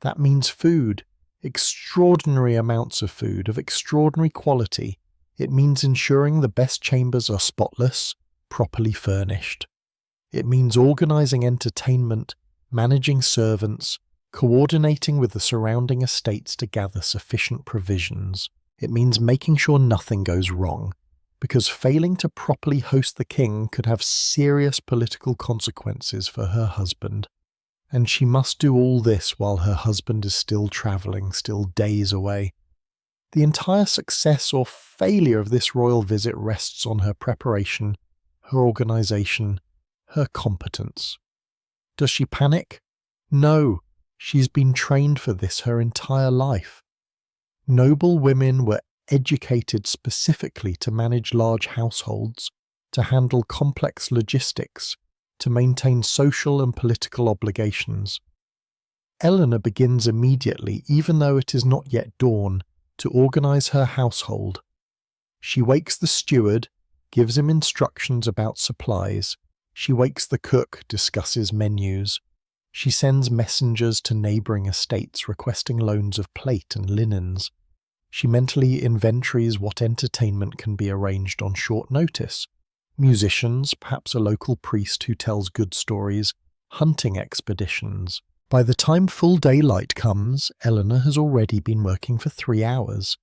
That means food, extraordinary amounts of food, of extraordinary quality. It means ensuring the best chambers are spotless, properly furnished. It means organising entertainment, managing servants, coordinating with the surrounding estates to gather sufficient provisions. It means making sure nothing goes wrong, because failing to properly host the king could have serious political consequences for her husband. And she must do all this while her husband is still travelling, still days away. The entire success or failure of this royal visit rests on her preparation, her organisation, her competence. Does she panic? No, she's been trained for this her entire life. Noble women were educated specifically to manage large households, to handle complex logistics, to maintain social and political obligations. Eleanor begins immediately, even though it is not yet dawn, to organise her household. She wakes the steward, gives him instructions about supplies. She wakes the cook, discusses menus. She sends messengers to neighbouring estates requesting loans of plate and linens. She mentally inventories what entertainment can be arranged on short notice. Musicians, perhaps a local priest who tells good stories, hunting expeditions. By the time full daylight comes, Eleanor has already been working for 3 hours.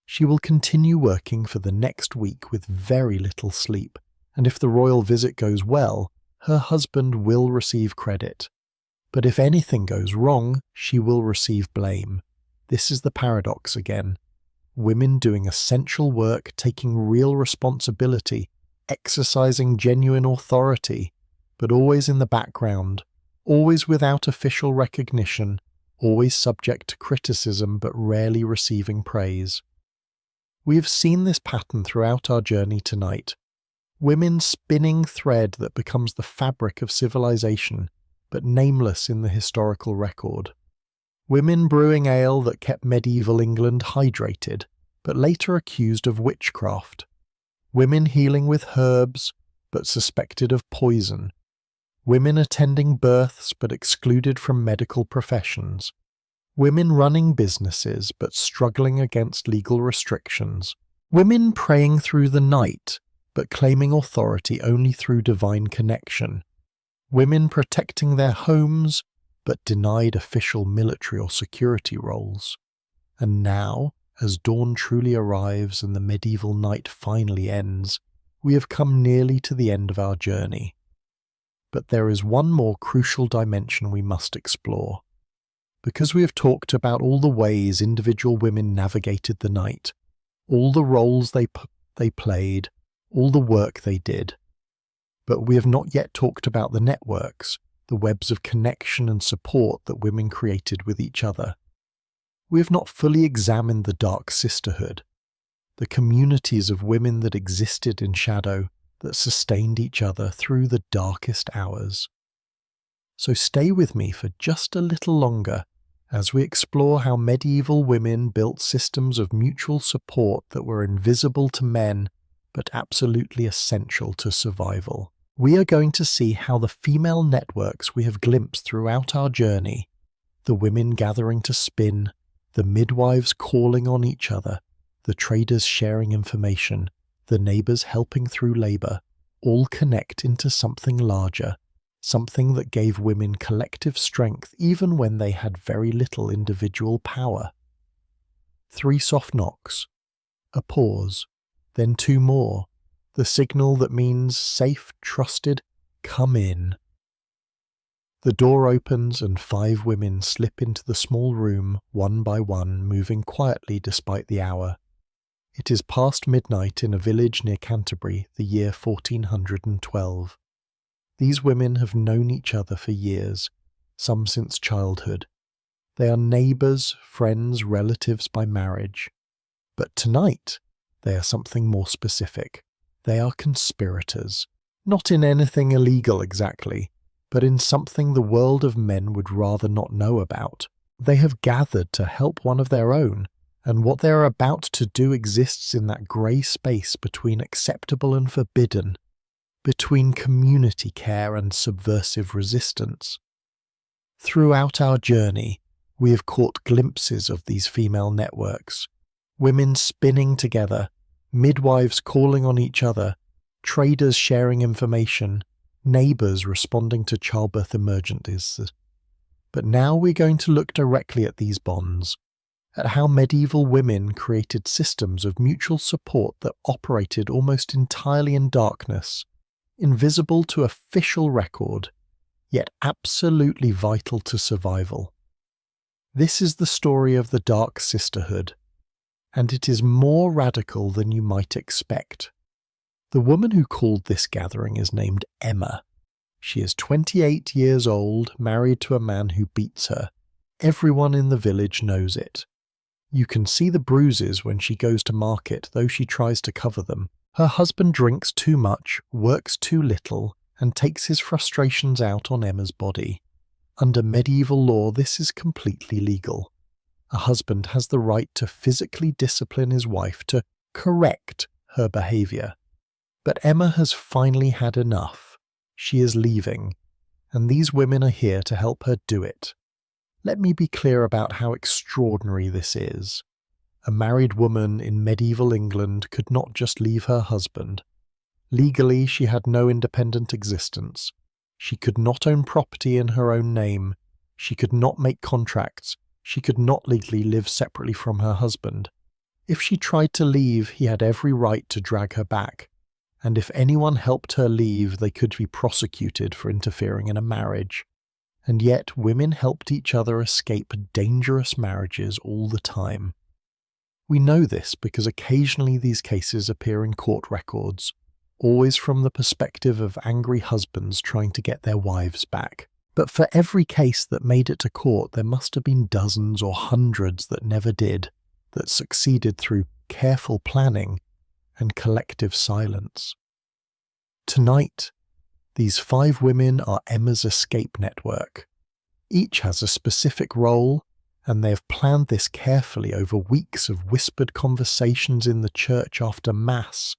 She will continue working for the next week with very little sleep, and if the royal visit goes well, her husband will receive credit. But if anything goes wrong, she will receive blame. This is the paradox again. Women doing essential work, taking real responsibility, exercising genuine authority, but always in the background, always without official recognition, always subject to criticism but rarely receiving praise. We have seen this pattern throughout our journey tonight. Women spinning thread that becomes the fabric of civilization, but nameless in the historical record. Women brewing ale that kept medieval England hydrated, but later accused of witchcraft. Women healing with herbs, but suspected of poison. Women attending births, but excluded from medical professions. Women running businesses, but struggling against legal restrictions. Women praying through the night, but claiming authority only through divine connection. Women protecting their homes, but denied official military or security roles. And now, as dawn truly arrives and the medieval night finally ends, we have come nearly to the end of our journey. But there is one more crucial dimension we must explore. Because we have talked about all the ways individual women navigated the night, all the roles they played, all the work they did. But we have not yet talked about the networks, the webs of connection and support that women created with each other. We have not fully examined the dark sisterhood. the communities of women that existed in shadow, that sustained each other through the darkest hours. So stay with me for just a little longer as we explore how medieval women built systems of mutual support that were invisible to men but absolutely essential to survival. We are going to see how the female networks we have glimpsed throughout our journey, the women gathering to spin, the midwives calling on each other, the traders sharing information, the neighbours helping through labour, all connect into something larger, something that gave women collective strength even when they had very little individual power. 3 soft knocks, a pause, then 2 more, the signal that means safe, trusted, come in. The door opens and 5 women slip into the small room, one by one, moving quietly despite the hour. It is past midnight in a village near Canterbury, the year 1412. These women have known each other for years, some since childhood. They are neighbours, friends, relatives by marriage. But tonight, they are something more specific. They are conspirators, not in anything illegal exactly, but in something the world of men would rather not know about. They have gathered to help one of their own, and what they are about to do exists in that grey space between acceptable and forbidden, between community care and subversive resistance. Throughout our journey, we have caught glimpses of these female networks, women spinning together, midwives calling on each other, traders sharing information, neighbours responding to childbirth emergencies. But now we're going to look directly at these bonds, at how medieval women created systems of mutual support that operated almost entirely in darkness, invisible to official record, yet absolutely vital to survival. This is the story of the Dark Sisterhood, and it is more radical than you might expect. The woman who called this gathering is named Emma. She is 28 years old, married to a man who beats her. Everyone in the village knows it. You can see the bruises when she goes to market, though she tries to cover them. Her husband drinks too much, works too little, and takes his frustrations out on Emma's body. Under medieval law, this is completely legal. A husband has the right to physically discipline his wife, to correct her behaviour. But Emma has finally had enough. She is leaving, and these women are here to help her do it. Let me be clear about how extraordinary this is. A married woman in medieval England could not just leave her husband. Legally, she had no independent existence. She could not own property in her own name. She could not make contracts. She could not legally live separately from her husband. If she tried to leave, he had every right to drag her back. And if anyone helped her leave, they could be prosecuted for interfering in a marriage. And yet women helped each other escape dangerous marriages all the time. We know this because occasionally these cases appear in court records, always from the perspective of angry husbands trying to get their wives back. But for every case that made it to court, there must have been dozens or hundreds that never did, that succeeded through careful planning and collective silence. Tonight, these 5 women are Emma's escape network. Each has a specific role, and they have planned this carefully over weeks of whispered conversations in the church after Mass,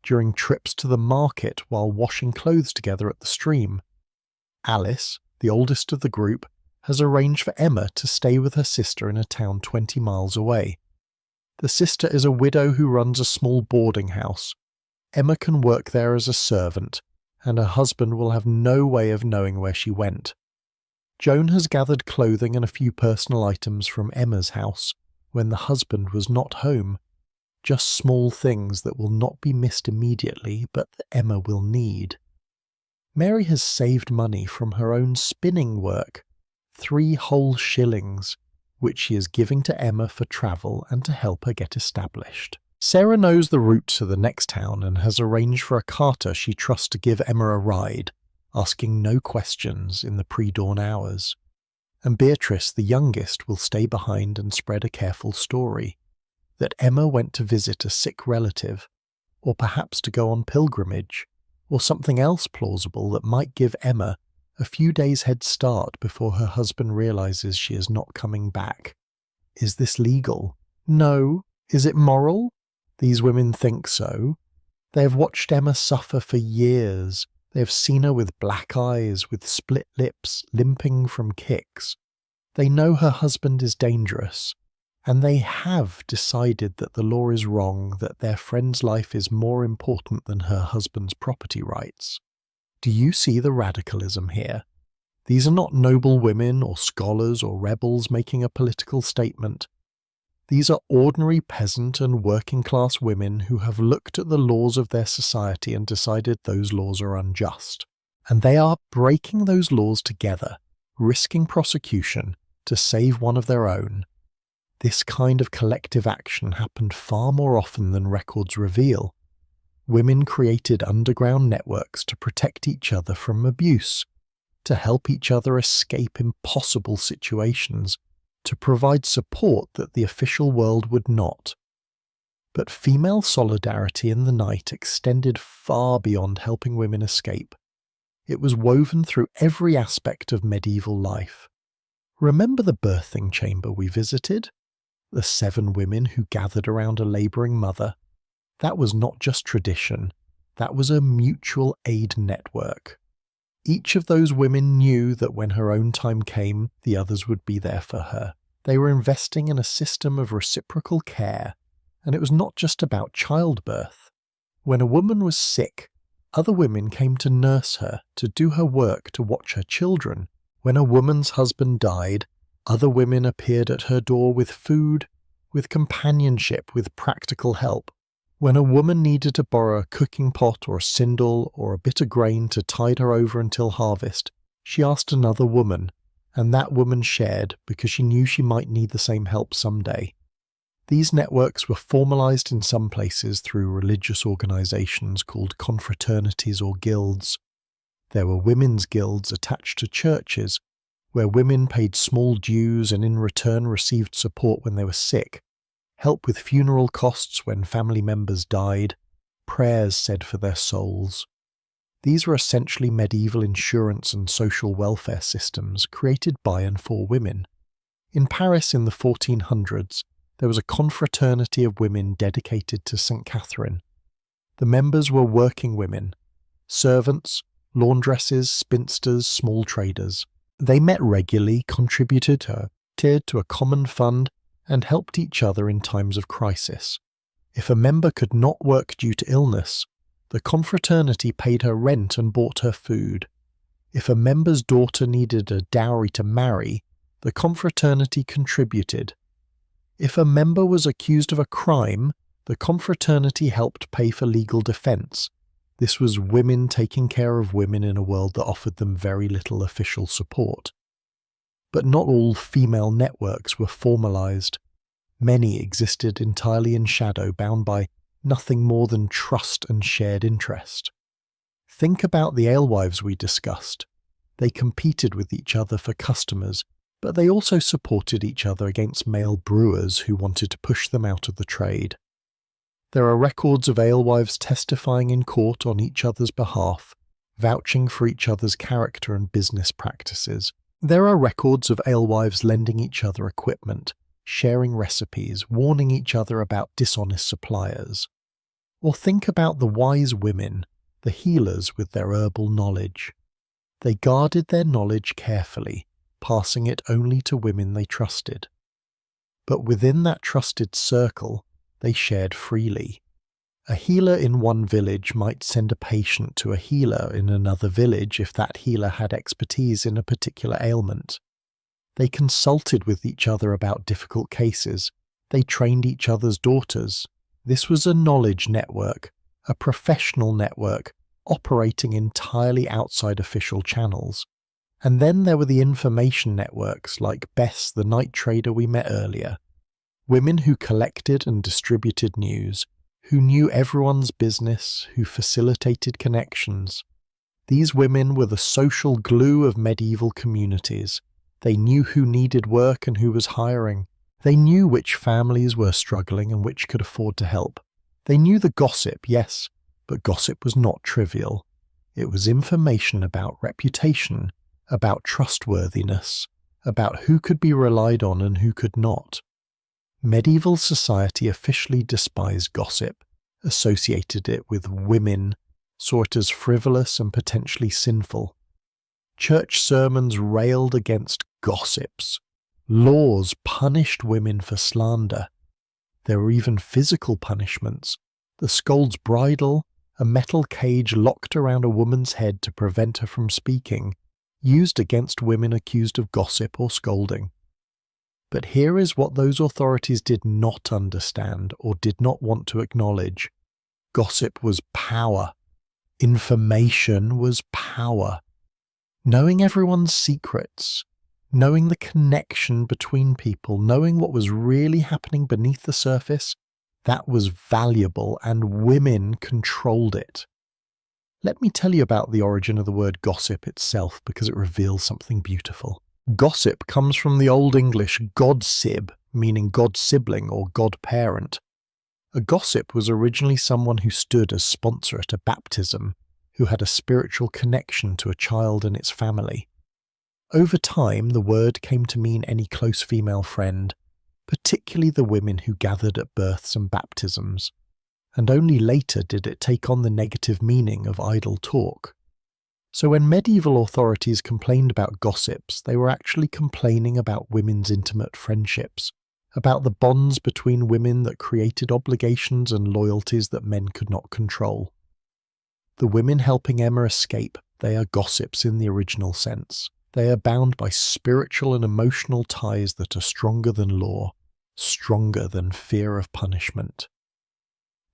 during trips to the market while washing clothes together at the stream. Alice, the oldest of the group, has arranged for Emma to stay with her sister in a town 20 miles away. The sister is a widow who runs a small boarding house. Emma can work there as a servant, and her husband will have no way of knowing where she went. Joan has gathered clothing and a few personal items from Emma's house when the husband was not home, just small things that will not be missed immediately but that Emma will need. Mary has saved money from her own spinning work, 3 whole shillings, which she is giving to Emma for travel and to help her get established. Sarah knows the route to the next town and has arranged for a carter she trusts to give Emma a ride, asking no questions in the pre-dawn hours. And Beatrice, the youngest, will stay behind and spread a careful story. that Emma went to visit a sick relative, or perhaps to go on pilgrimage, or something else plausible that might give Emma a few days' head start before her husband realizes she is not coming back. Is this legal? No. Is it moral? These women think so. They have watched Emma suffer for years. They have seen her with black eyes, with split lips, limping from kicks. They know her husband is dangerous, and they have decided that the law is wrong, that their friend's life is more important than her husband's property rights. Do you see the radicalism here? These are not noble women or scholars or rebels making a political statement. These are ordinary peasant and working-class women who have looked at the laws of their society and decided those laws are unjust. And they are breaking those laws together, risking prosecution to save one of their own. This kind of collective action happened far more often than records reveal. Women created underground networks to protect each other from abuse, to help each other escape impossible situations, to provide support that the official world would not. But female solidarity in the night extended far beyond helping women escape. It was woven through every aspect of medieval life. Remember the birthing chamber we visited? The 7 women who gathered around a labouring mother? That was not just tradition, that was a mutual aid network. Each of those women knew that when her own time came, the others would be there for her. They were investing in a system of reciprocal care, and it was not just about childbirth. When a woman was sick, other women came to nurse her, to do her work, to watch her children. When a woman's husband died, other women appeared at her door with food, with companionship, with practical help. When a woman needed to borrow a cooking pot or a sindel or a bit of grain to tide her over until harvest, she asked another woman, and that woman shared because she knew she might need the same help someday. These networks were formalized in some places through religious organizations called confraternities or guilds. There were women's guilds attached to churches, where women paid small dues and in return received support when they were sick, help with funeral costs when family members died, prayers said for their souls. These were essentially medieval insurance and social welfare systems created by and for women. In Paris in the 1400s, there was a confraternity of women dedicated to St. Catherine. The members were working women, servants, laundresses, spinsters, small traders. They met regularly, contributed to a common fund, and helped each other in times of crisis. If a member could not work due to illness, the confraternity paid her rent and bought her food. If a member's daughter needed a dowry to marry, the confraternity contributed. If a member was accused of a crime, the confraternity helped pay for legal defense. This was women taking care of women in a world that offered them very little official support. But not all female networks were formalized. Many existed entirely in shadow, bound by nothing more than trust and shared interest. Think about the alewives we discussed. They competed with each other for customers, but they also supported each other against male brewers who wanted to push them out of the trade. There are records of alewives testifying in court on each other's behalf, vouching for each other's character and business practices. There are records of alewives lending each other equipment, sharing recipes, warning each other about dishonest suppliers. Or think about the wise women, the healers with their herbal knowledge. They guarded their knowledge carefully, passing it only to women they trusted. But within that trusted circle, they shared freely. A healer in one village might send a patient to a healer in another village if that healer had expertise in a particular ailment. They consulted with each other about difficult cases. They trained each other's daughters. This was a knowledge network, a professional network, operating entirely outside official channels. And then there were the information networks like Bess, the night trader we met earlier. Women who collected and distributed news, who knew everyone's business, who facilitated connections. These women were the social glue of medieval communities. They knew who needed work and who was hiring, They knew which families were struggling and which could afford to help. They knew the gossip, yes, but gossip was not trivial. It was information about reputation, about trustworthiness, about who could be relied on and who could not. Medieval society officially despised gossip, associated it with women, saw it as frivolous and potentially sinful. Church sermons railed against gossips. Laws punished women for slander. There were even physical punishments. The scold's bridle, a metal cage locked around a woman's head to prevent her from speaking, used against women accused of gossip or scolding. But here is what those authorities did not understand or did not want to acknowledge. Gossip was power. Information was power. Knowing everyone's secrets, knowing the connection between people, knowing what was really happening beneath the surface, that was valuable, and women controlled it. Let me tell you about the origin of the word gossip itself, because it reveals something beautiful. Gossip comes from the Old English godsib, meaning god-sibling or god-parent. A gossip was originally someone who stood as sponsor at a baptism, who had a spiritual connection to a child and its family. Over time, the word came to mean any close female friend, particularly the women who gathered at births and baptisms, and only later did it take on the negative meaning of idle talk. So when medieval authorities complained about gossips, they were actually complaining about women's intimate friendships, about the bonds between women that created obligations and loyalties that men could not control. The women helping Emma escape, they are gossips in the original sense. They are bound by spiritual and emotional ties that are stronger than law, stronger than fear of punishment.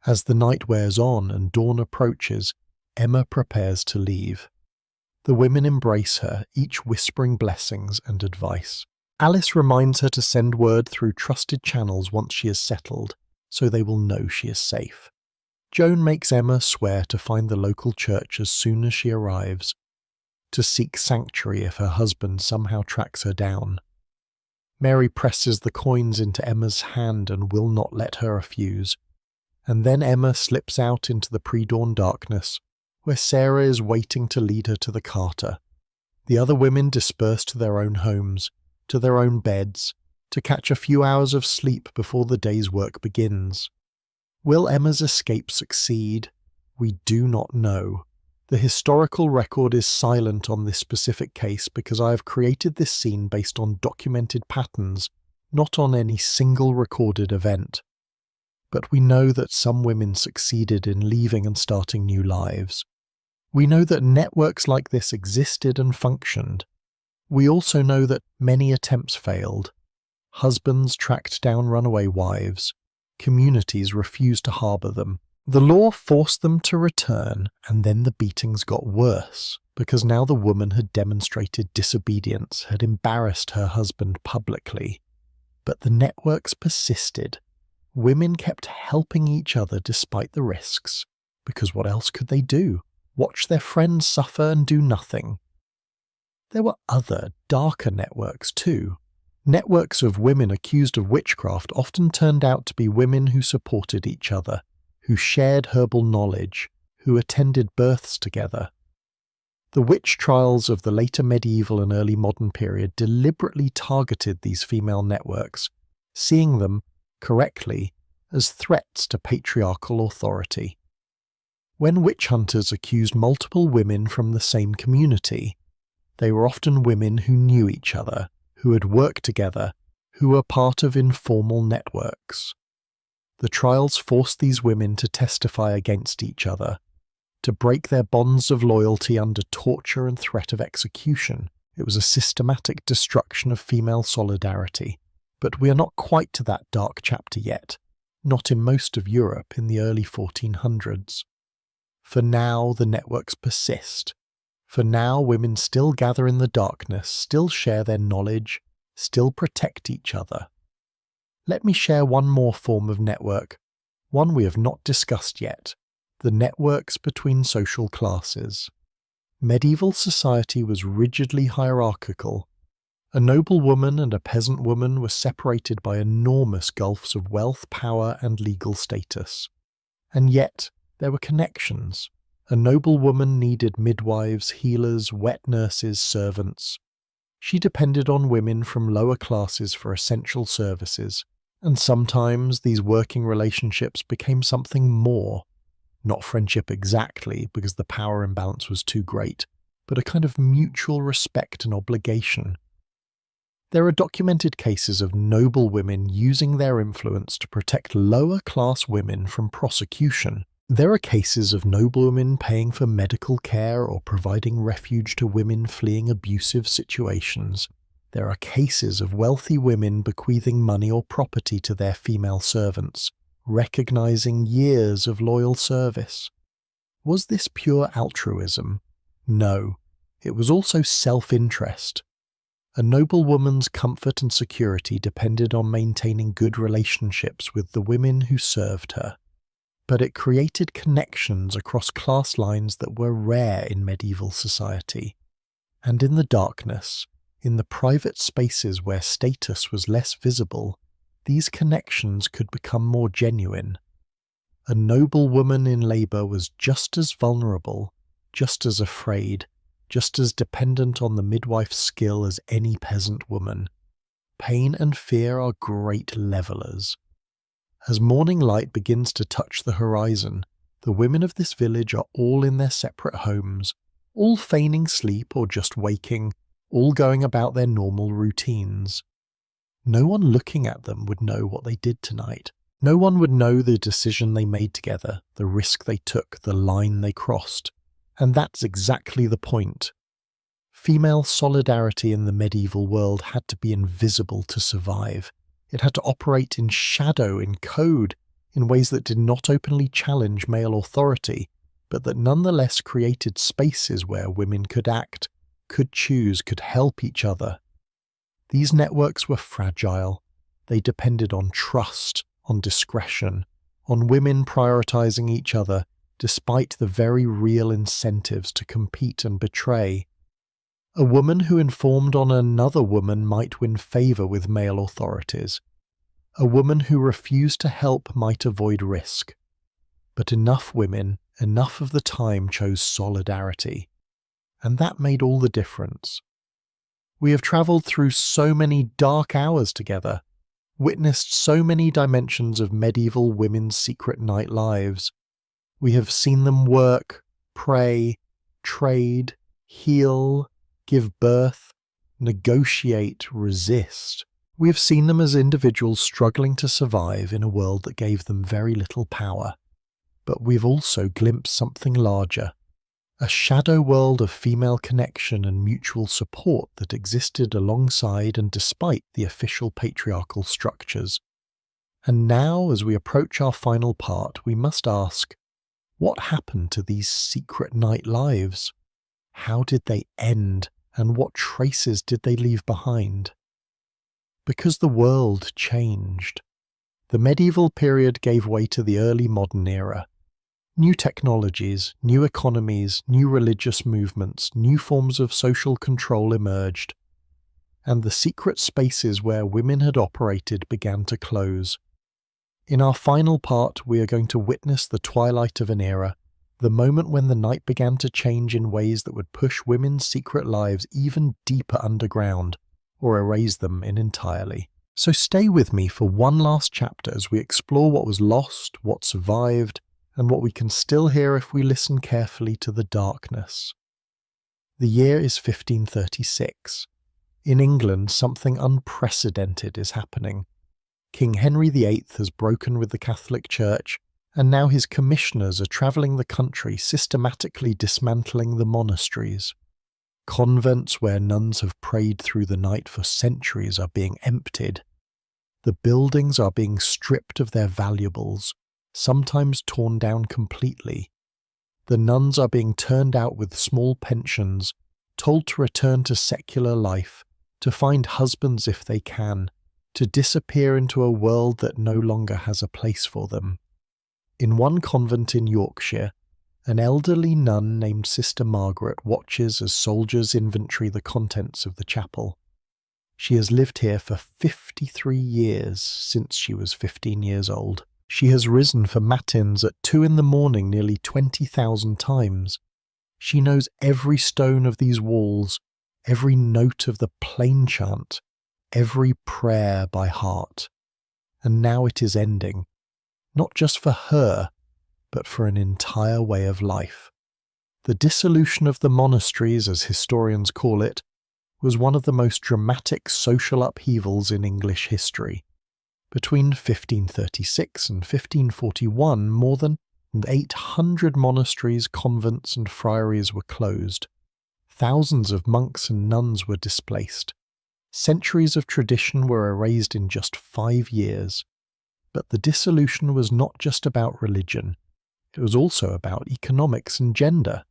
As the night wears on and dawn approaches, Emma prepares to leave. The women embrace her, each whispering blessings and advice. Alice reminds her to send word through trusted channels once she is settled, so they will know she is safe. Joan makes Emma swear to find the local church as soon as she arrives, to seek sanctuary if her husband somehow tracks her down. Mary presses the coins into Emma's hand and will not let her refuse, and then Emma slips out into the pre-dawn darkness, where Sarah is waiting to lead her to the carter. The other women disperse to their own homes, to their own beds, to catch a few hours of sleep before the day's work begins. Will Emma's escape succeed? We do not know. The historical record is silent on this specific case because I have created this scene based on documented patterns, not on any single recorded event. But we know that some women succeeded in leaving and starting new lives. We know that networks like this existed and functioned. We also know that many attempts failed. Husbands tracked down runaway wives. Communities refused to harbour them. The law forced them to return, and then the beatings got worse, because now the woman had demonstrated disobedience, had embarrassed her husband publicly. But the networks persisted. Women kept helping each other despite the risks, because what else could they do? Watch their friends suffer and do nothing. There were other, darker networks too. Networks of women accused of witchcraft often turned out to be women who supported each other, who shared herbal knowledge, who attended births together. The witch trials of the later medieval and early modern period deliberately targeted these female networks, seeing them, correctly, as threats to patriarchal authority. When witch hunters accused multiple women from the same community, they were often women who knew each other, who had worked together, who were part of informal networks. The trials forced these women to testify against each other, to break their bonds of loyalty under torture and threat of execution. It was a systematic destruction of female solidarity. But we are not quite to that dark chapter yet, not in most of Europe in the early 1400s. For now, the networks persist. For now, women still gather in the darkness, still share their knowledge, still protect each other. Let me share one more form of network, one we have not discussed yet, the networks between social classes. Medieval society was rigidly hierarchical. A noblewoman and a peasant woman were separated by enormous gulfs of wealth, power, and legal status. And yet, there were connections. A noblewoman needed midwives, healers, wet nurses, servants. She depended on women from lower classes for essential services, and sometimes these working relationships became something more. Not friendship exactly, because the power imbalance was too great, but a kind of mutual respect and obligation. There are documented cases of noble women using their influence to protect lower-class women from prosecution. There are cases of noblewomen paying for medical care or providing refuge to women fleeing abusive situations. There are cases of wealthy women bequeathing money or property to their female servants, recognizing years of loyal service. Was this pure altruism? No, it was also self-interest. A noblewoman's comfort and security depended on maintaining good relationships with the women who served her. But it created connections across class lines that were rare in medieval society. And in the darkness, in the private spaces where status was less visible, these connections could become more genuine. A noblewoman in labour was just as vulnerable, just as afraid, just as dependent on the midwife's skill as any peasant woman. Pain and fear are great levellers. As morning light begins to touch the horizon, the women of this village are all in their separate homes, all feigning sleep or just waking, all going about their normal routines. No one looking at them would know what they did tonight. No one would know the decision they made together, the risk they took, the line they crossed. And that's exactly the point. Female solidarity in the medieval world had to be invisible to survive. It had to operate in shadow, in code, in ways that did not openly challenge male authority, but that nonetheless created spaces where women could act, could choose, could help each other. These networks were fragile. They depended on trust, on discretion, on women prioritizing each other, despite the very real incentives to compete and betray. A woman who informed on another woman might win favour with male authorities. A woman who refused to help might avoid risk. But enough women, enough of the time, chose solidarity. And that made all the difference. We have travelled through so many dark hours together, witnessed so many dimensions of medieval women's secret night lives. We have seen them work, pray, trade, heal, give birth, negotiate, resist. We have seen them as individuals struggling to survive in a world that gave them very little power. But we've also glimpsed something larger, a shadow world of female connection and mutual support that existed alongside and despite the official patriarchal structures. And now, as we approach our final part, we must ask, what happened to these secret night lives? How did they end, and what traces did they leave behind? Because the world changed. The medieval period gave way to the early modern era. New technologies, new economies, new religious movements, new forms of social control emerged, and the secret spaces where women had operated began to close. In our final part, we are going to witness the twilight of an era, the moment when the night began to change in ways that would push women's secret lives even deeper underground, or erase them entirely. So stay with me for one last chapter as we explore what was lost, what survived, and what we can still hear if we listen carefully to the darkness. The year is 1536. In England, something unprecedented is happening. King Henry VIII has broken with the Catholic Church, and now his commissioners are travelling the country systematically dismantling the monasteries. Convents where nuns have prayed through the night for centuries are being emptied. The buildings are being stripped of their valuables, sometimes torn down completely. The nuns are being turned out with small pensions, told to return to secular life, to find husbands if they can, to disappear into a world that no longer has a place for them. In one convent in Yorkshire, an elderly nun named Sister Margaret watches as soldiers inventory the contents of the chapel. She has lived here for 53 years since she was 15 years old. She has risen for matins at 2 in the morning nearly 20,000 times. She knows every stone of these walls, every note of the plain chant, every prayer by heart. And now it is ending, not just for her, but for an entire way of life. The dissolution of the monasteries, as historians call it, was one of the most dramatic social upheavals in English history. Between 1536 and 1541, more than 800 monasteries, convents and friaries were closed. Thousands of monks and nuns were displaced. Centuries of tradition were erased in just 5 years. But the dissolution was not just about religion. It was also about economics and gender.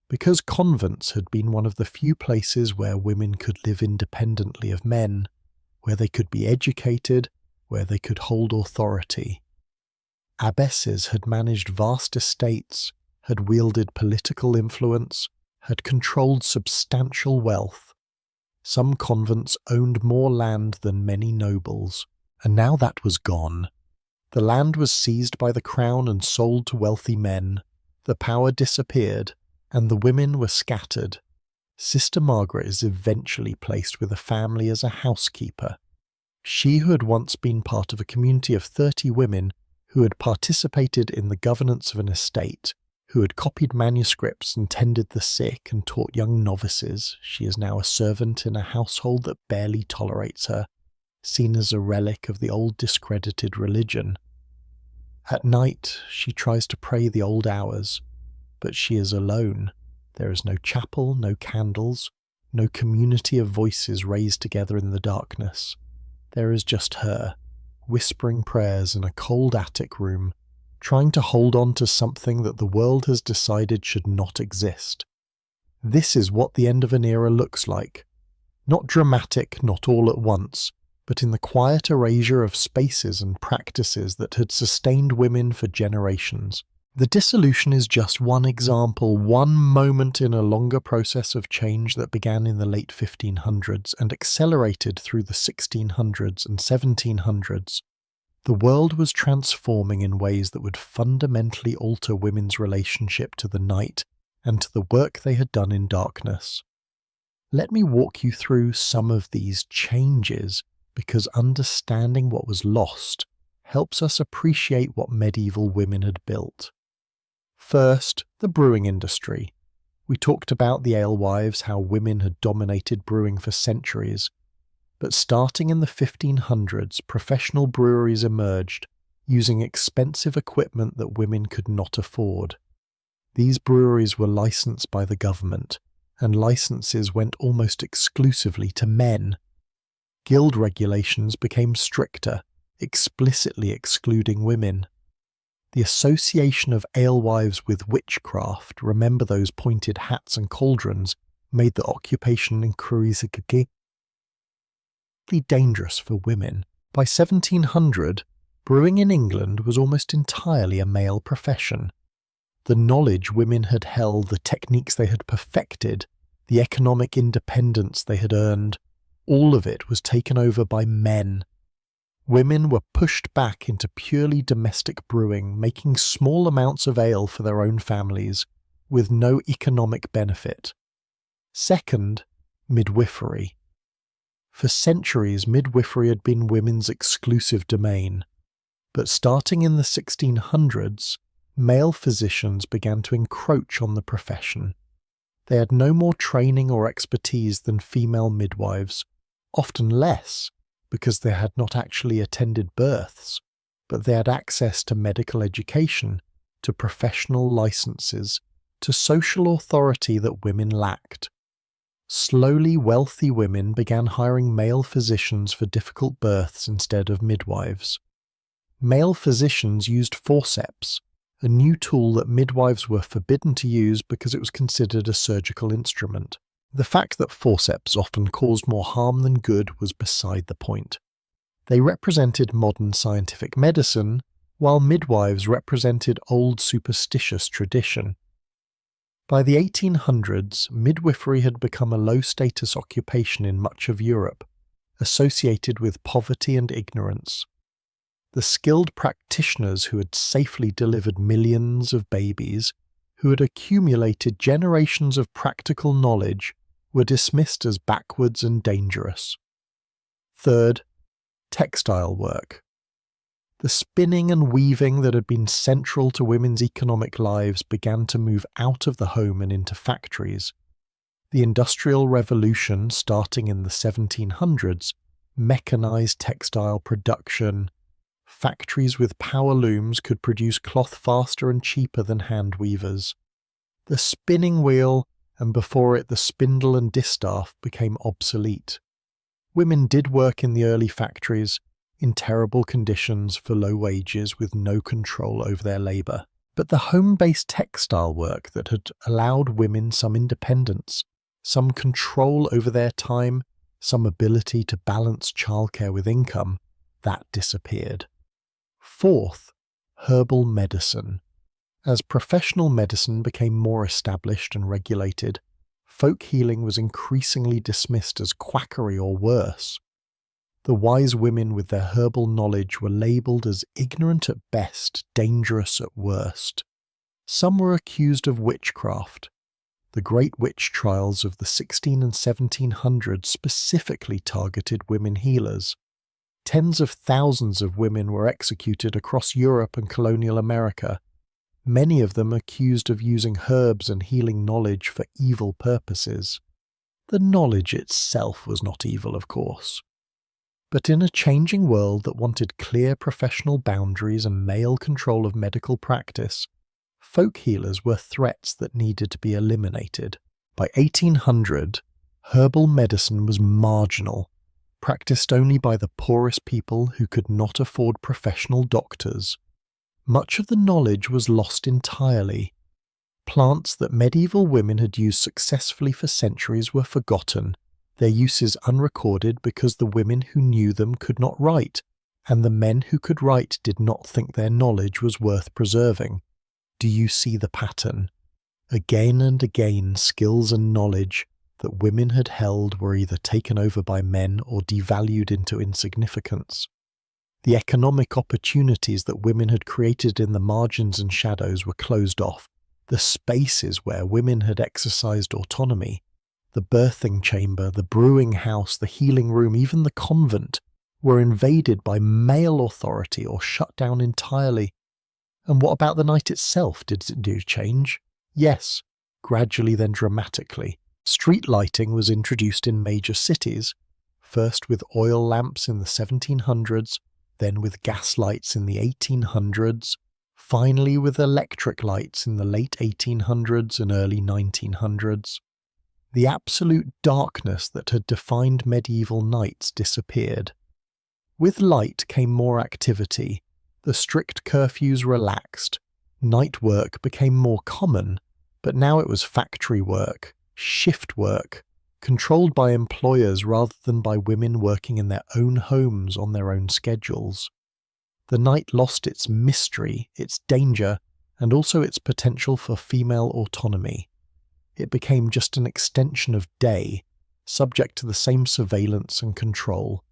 Because convents had been one of the few places where women could live independently of men, where they could be educated, where they could hold authority. Abbesses had managed vast estates, had wielded political influence, had controlled substantial wealth. Some convents owned more land than many nobles, and now that was gone. The land was seized by the crown and sold to wealthy men. The power disappeared, and the women were scattered. Sister Margaret is eventually placed with a family as a housekeeper. She, who had once been part of a community of 30 women who had participated in the governance of an estate, who had copied manuscripts and tended the sick and taught young novices, she is now a servant in a household that barely tolerates her, seen as a relic of the old discredited religion. At night, she tries to pray the old hours, but she is alone. There is no chapel, no candles, no community of voices raised together in the darkness. There is just her, whispering prayers in a cold attic room, trying to hold on to something that the world has decided should not exist. This is what the end of an era looks like. Not dramatic, not all at once, but in the quiet erasure of spaces and practices that had sustained women for generations. The dissolution is just one example, one moment in a longer process of change that began in the late 1500s and accelerated through the 1600s and 1700s. The world was transforming in ways that would fundamentally alter women's relationship to the night and to the work they had done in darkness. Let me walk you through some of these changes, because understanding what was lost helps us appreciate what medieval women had built. First, the brewing industry. We talked about the alewives, how women had dominated brewing for centuries. But starting in the 1500s, professional breweries emerged, using expensive equipment that women could not afford. These breweries were licensed by the government, and licenses went almost exclusively to men. Guild regulations became stricter, explicitly excluding women. The association of alewives with witchcraft, remember those pointed hats and cauldrons, made the occupation increasingly dangerous for women. By 1700, brewing in England was almost entirely a male profession. The knowledge women had held, the techniques they had perfected, the economic independence they had earned, all of it was taken over by men. Women were pushed back into purely domestic brewing, making small amounts of ale for their own families, with no economic benefit. Second, midwifery. For centuries, midwifery had been women's exclusive domain, but starting in the 1600s, male physicians began to encroach on the profession. They had no more training or expertise than female midwives, often less, because they had not actually attended births, but they had access to medical education, to professional licenses, to social authority that women lacked. Slowly, wealthy women began hiring male physicians for difficult births instead of midwives. Male physicians used forceps, a new tool that midwives were forbidden to use because it was considered a surgical instrument. The fact that forceps often caused more harm than good was beside the point. They represented modern scientific medicine, while midwives represented old superstitious tradition. By the 1800s, midwifery had become a low-status occupation in much of Europe, associated with poverty and ignorance. The skilled practitioners who had safely delivered millions of babies, who had accumulated generations of practical knowledge, were dismissed as backwards and dangerous. Third, textile work. The spinning and weaving that had been central to women's economic lives began to move out of the home and into factories. The Industrial Revolution, starting in the 1700s, mechanized textile production. Factories with power looms could produce cloth faster and cheaper than hand weavers. The spinning wheel, and before it the spindle and distaff, became obsolete. Women did work in the early factories, in terrible conditions for low wages with no control over their labour. But the home-based textile work that had allowed women some independence, some control over their time, some ability to balance childcare with income, that disappeared. Fourth, herbal medicine. As professional medicine became more established and regulated, folk healing was increasingly dismissed as quackery or worse. The wise women with their herbal knowledge were labelled as ignorant at best, dangerous at worst. Some were accused of witchcraft. The great witch trials of the 16 and 1700s specifically targeted women healers. Tens of thousands of women were executed across Europe and colonial America, many of them accused of using herbs and healing knowledge for evil purposes. The knowledge itself was not evil, of course. But in a changing world that wanted clear professional boundaries and male control of medical practice, folk healers were threats that needed to be eliminated. By 1800, herbal medicine was marginal, practiced only by the poorest people who could not afford professional doctors. Much of the knowledge was lost entirely. Plants that medieval women had used successfully for centuries were forgotten, their uses unrecorded because the women who knew them could not write, and the men who could write did not think their knowledge was worth preserving. Do you see the pattern? Again and again, skills and knowledge that women had held were either taken over by men or devalued into insignificance. The economic opportunities that women had created in the margins and shadows were closed off. The spaces where women had exercised autonomy, the birthing chamber, the brewing house, the healing room, even the convent, were invaded by male authority or shut down entirely. And what about the night itself? Did it do change? Yes, gradually then dramatically. Street lighting was introduced in major cities, first with oil lamps in the 1700s, then with gas lights in the 1800s, finally with electric lights in the late 1800s and early 1900s. The absolute darkness that had defined medieval nights disappeared. With light came more activity. The strict curfews relaxed. Night work became more common, but now it was factory work, shift work, controlled by employers rather than by women working in their own homes on their own schedules. The night lost its mystery, its danger, and also its potential for female autonomy. It became just an extension of day, subject to the same surveillance and control.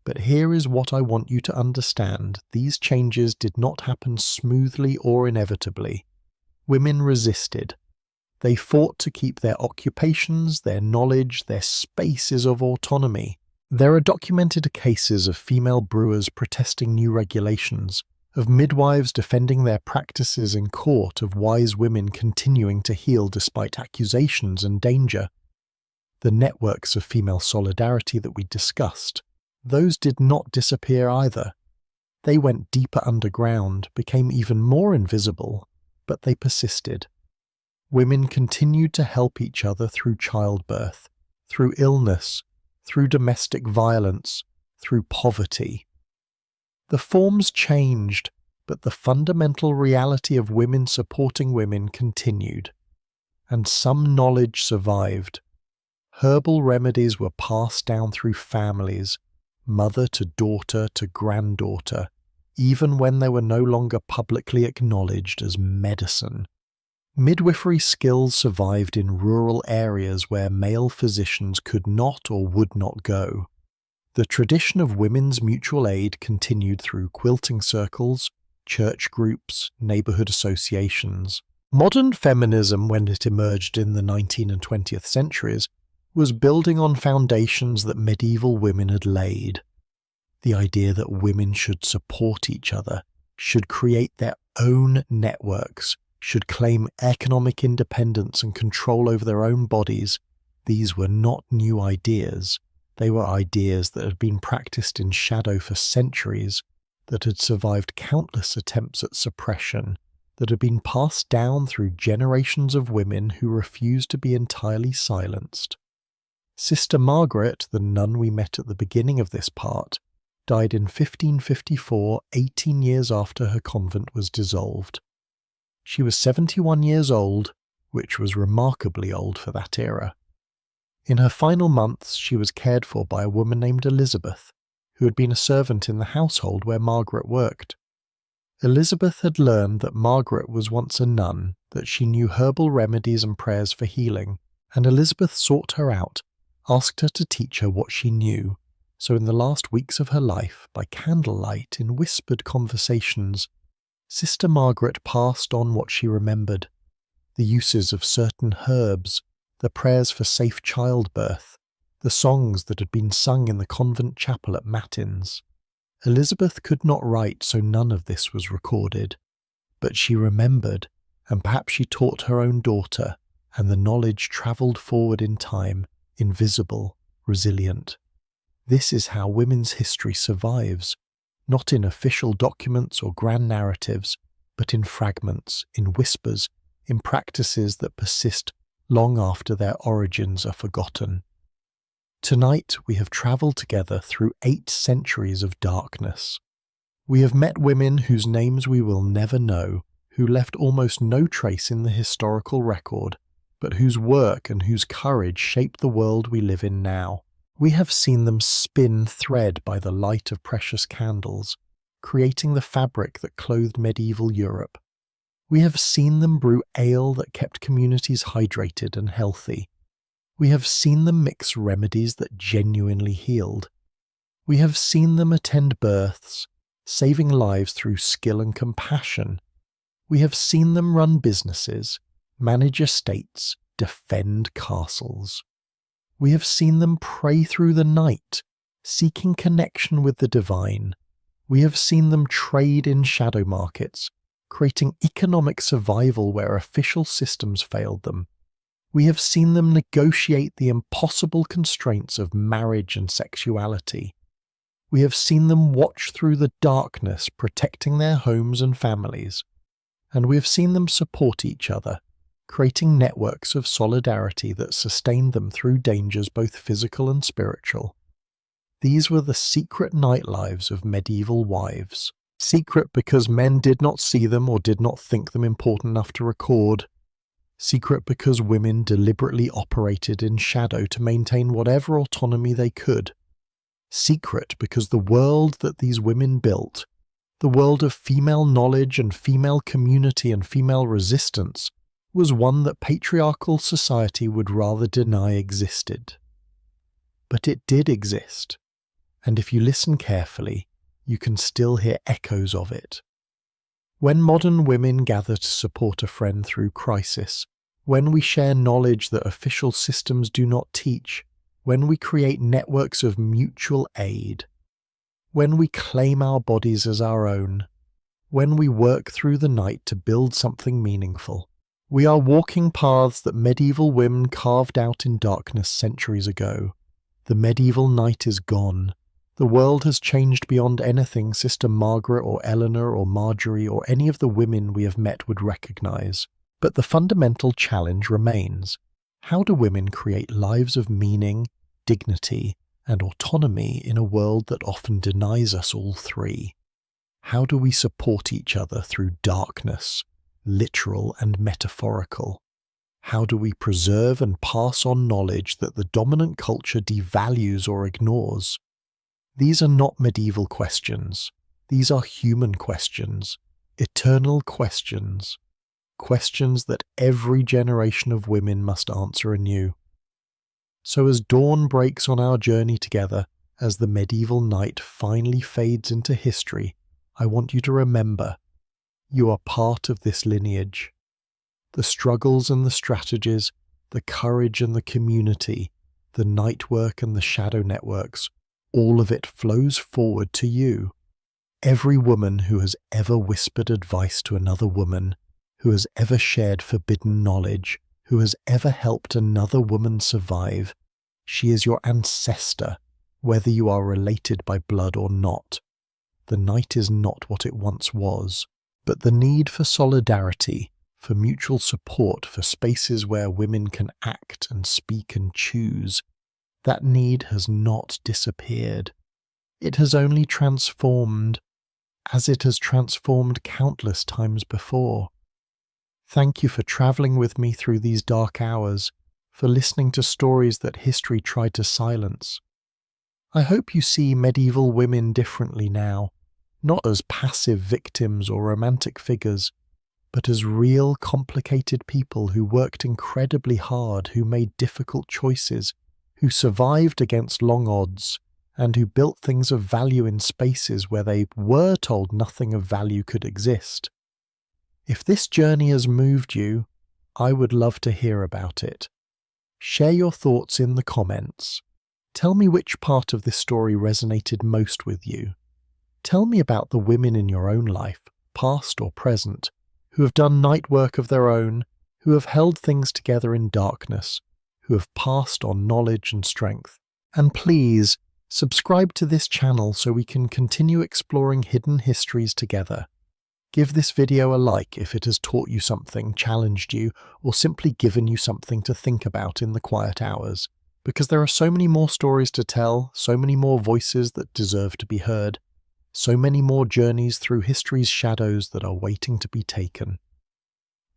But here is what I want you to understand. These changes did not happen smoothly or inevitably. Women resisted. They fought to keep their occupations, their knowledge, their spaces of autonomy. There are documented cases of female brewers protesting new regulations, of midwives defending their practices in court, of wise women continuing to heal despite accusations and danger. The networks of female solidarity that we discussed, those did not disappear either. They went deeper underground, became even more invisible, but they persisted. Women continued to help each other through childbirth, through illness, through domestic violence, through poverty. The forms changed, but the fundamental reality of women supporting women continued. And some knowledge survived. Herbal remedies were passed down through families, mother to daughter to granddaughter, even when they were no longer publicly acknowledged as medicine. Midwifery skills survived in rural areas where male physicians could not or would not go. The tradition of women's mutual aid continued through quilting circles, church groups, neighborhood associations. Modern feminism, when it emerged in the 19th and 20th centuries, was building on foundations that medieval women had laid. The idea that women should support each other, should create their own networks, should claim economic independence and control over their own bodies, these were not new ideas. They were ideas that had been practiced in shadow for centuries, that had survived countless attempts at suppression, that had been passed down through generations of women who refused to be entirely silenced. Sister Margaret, the nun we met at the beginning of this part, died in 1554, 18 years after her convent was dissolved. She was 71 years old, which was remarkably old for that era. In her final months, she was cared for by a woman named Elizabeth, who had been a servant in the household where Margaret worked. Elizabeth had learned that Margaret was once a nun, that she knew herbal remedies and prayers for healing, and Elizabeth sought her out, asked her to teach her what she knew. So in the last weeks of her life, by candlelight in whispered conversations, Sister Margaret passed on what she remembered, the uses of certain herbs, the prayers for safe childbirth, the songs that had been sung in the convent chapel at Matins. Elizabeth could not write, so none of this was recorded, but she remembered, and perhaps she taught her own daughter, and the knowledge travelled forward in time, invisible, resilient. This is how women's history survives, not in official documents or grand narratives, but in fragments, in whispers, in practices that persist long after their origins are forgotten. Tonight we have travelled together through 8 centuries of darkness. We have met women whose names we will never know, who left almost no trace in the historical record, but whose work and whose courage shape the world we live in now. We have seen them spin thread by the light of precious candles, creating the fabric that clothed medieval Europe. We have seen them brew ale that kept communities hydrated and healthy. We have seen them mix remedies that genuinely healed. We have seen them attend births, saving lives through skill and compassion. We have seen them run businesses, manage estates, defend castles. We have seen them pray through the night, seeking connection with the divine. We have seen them trade in shadow markets, creating economic survival where official systems failed them. We have seen them negotiate the impossible constraints of marriage and sexuality. We have seen them watch through the darkness, protecting their homes and families. And we have seen them support each other, creating networks of solidarity that sustained them through dangers both physical and spiritual. These were the secret night lives of medieval wives. Secret because men did not see them or did not think them important enough to record. Secret because women deliberately operated in shadow to maintain whatever autonomy they could. Secret because the world that these women built, the world of female knowledge and female community and female resistance, was one that patriarchal society would rather deny existed. But it did exist, and if you listen carefully, you can still hear echoes of it. When modern women gather to support a friend through crisis, when we share knowledge that official systems do not teach, when we create networks of mutual aid, when we claim our bodies as our own, when we work through the night to build something meaningful, we are walking paths that medieval women carved out in darkness centuries ago. The medieval night is gone. The world has changed beyond anything Sister Margaret or Eleanor or Marjorie or any of the women we have met would recognize. But the fundamental challenge remains. How do women create lives of meaning, dignity, and autonomy in a world that often denies us all three? How do we support each other through darkness, literal and metaphorical? How do we preserve and pass on knowledge that the dominant culture devalues or ignores? These are not medieval questions. These are human questions, eternal questions, questions that every generation of women must answer anew. So as dawn breaks on our journey together, as the medieval night finally fades into history, I want you to remember, you are part of this lineage. The struggles and the strategies, the courage and the community, the night work and the shadow networks, all of it flows forward to you. Every woman who has ever whispered advice to another woman, who has ever shared forbidden knowledge, who has ever helped another woman survive, she is your ancestor, whether you are related by blood or not. The night is not what it once was, but the need for solidarity, for mutual support, for spaces where women can act and speak and choose, that need has not disappeared. It has only transformed, as it has transformed countless times before. Thank you for travelling with me through these dark hours, for listening to stories that history tried to silence. I hope you see medieval women differently now, not as passive victims or romantic figures, but as real, complicated people who worked incredibly hard, who made difficult choices, who survived against long odds, and who built things of value in spaces where they were told nothing of value could exist. If this journey has moved you, I would love to hear about it. Share your thoughts in the comments. Tell me which part of this story resonated most with you. Tell me about the women in your own life, past or present, who have done night work of their own, who have held things together in darkness, who have passed on knowledge and strength. And please, subscribe to this channel so we can continue exploring hidden histories together. Give this video a like if it has taught you something, challenged you, or simply given you something to think about in the quiet hours, because there are so many more stories to tell, so many more voices that deserve to be heard, so many more journeys through history's shadows that are waiting to be taken.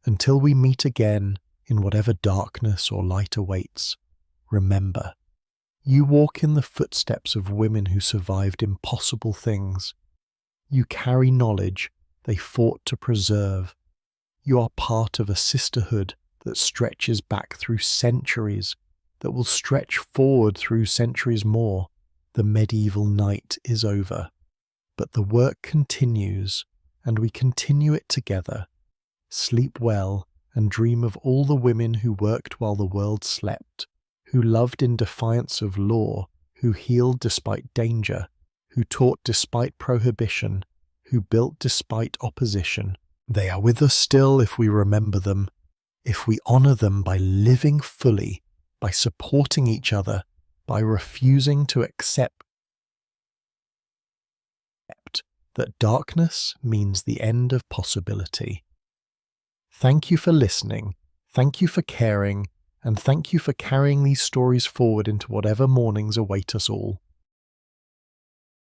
Until we meet again, in whatever darkness or light awaits, remember, you walk in the footsteps of women who survived impossible things. You carry knowledge they fought to preserve. You are part of a sisterhood that stretches back through centuries, that will stretch forward through centuries more. The medieval night is over, but the work continues, and we continue it together. Sleep well and dream of all the women who worked while the world slept, who loved in defiance of law, who healed despite danger, who taught despite prohibition, who built despite opposition. They are with us still if we remember them, if we honor them by living fully, by supporting each other, by refusing to accept that darkness means the end of possibility. Thank you for listening, thank you for caring, and thank you for carrying these stories forward into whatever mornings await us all.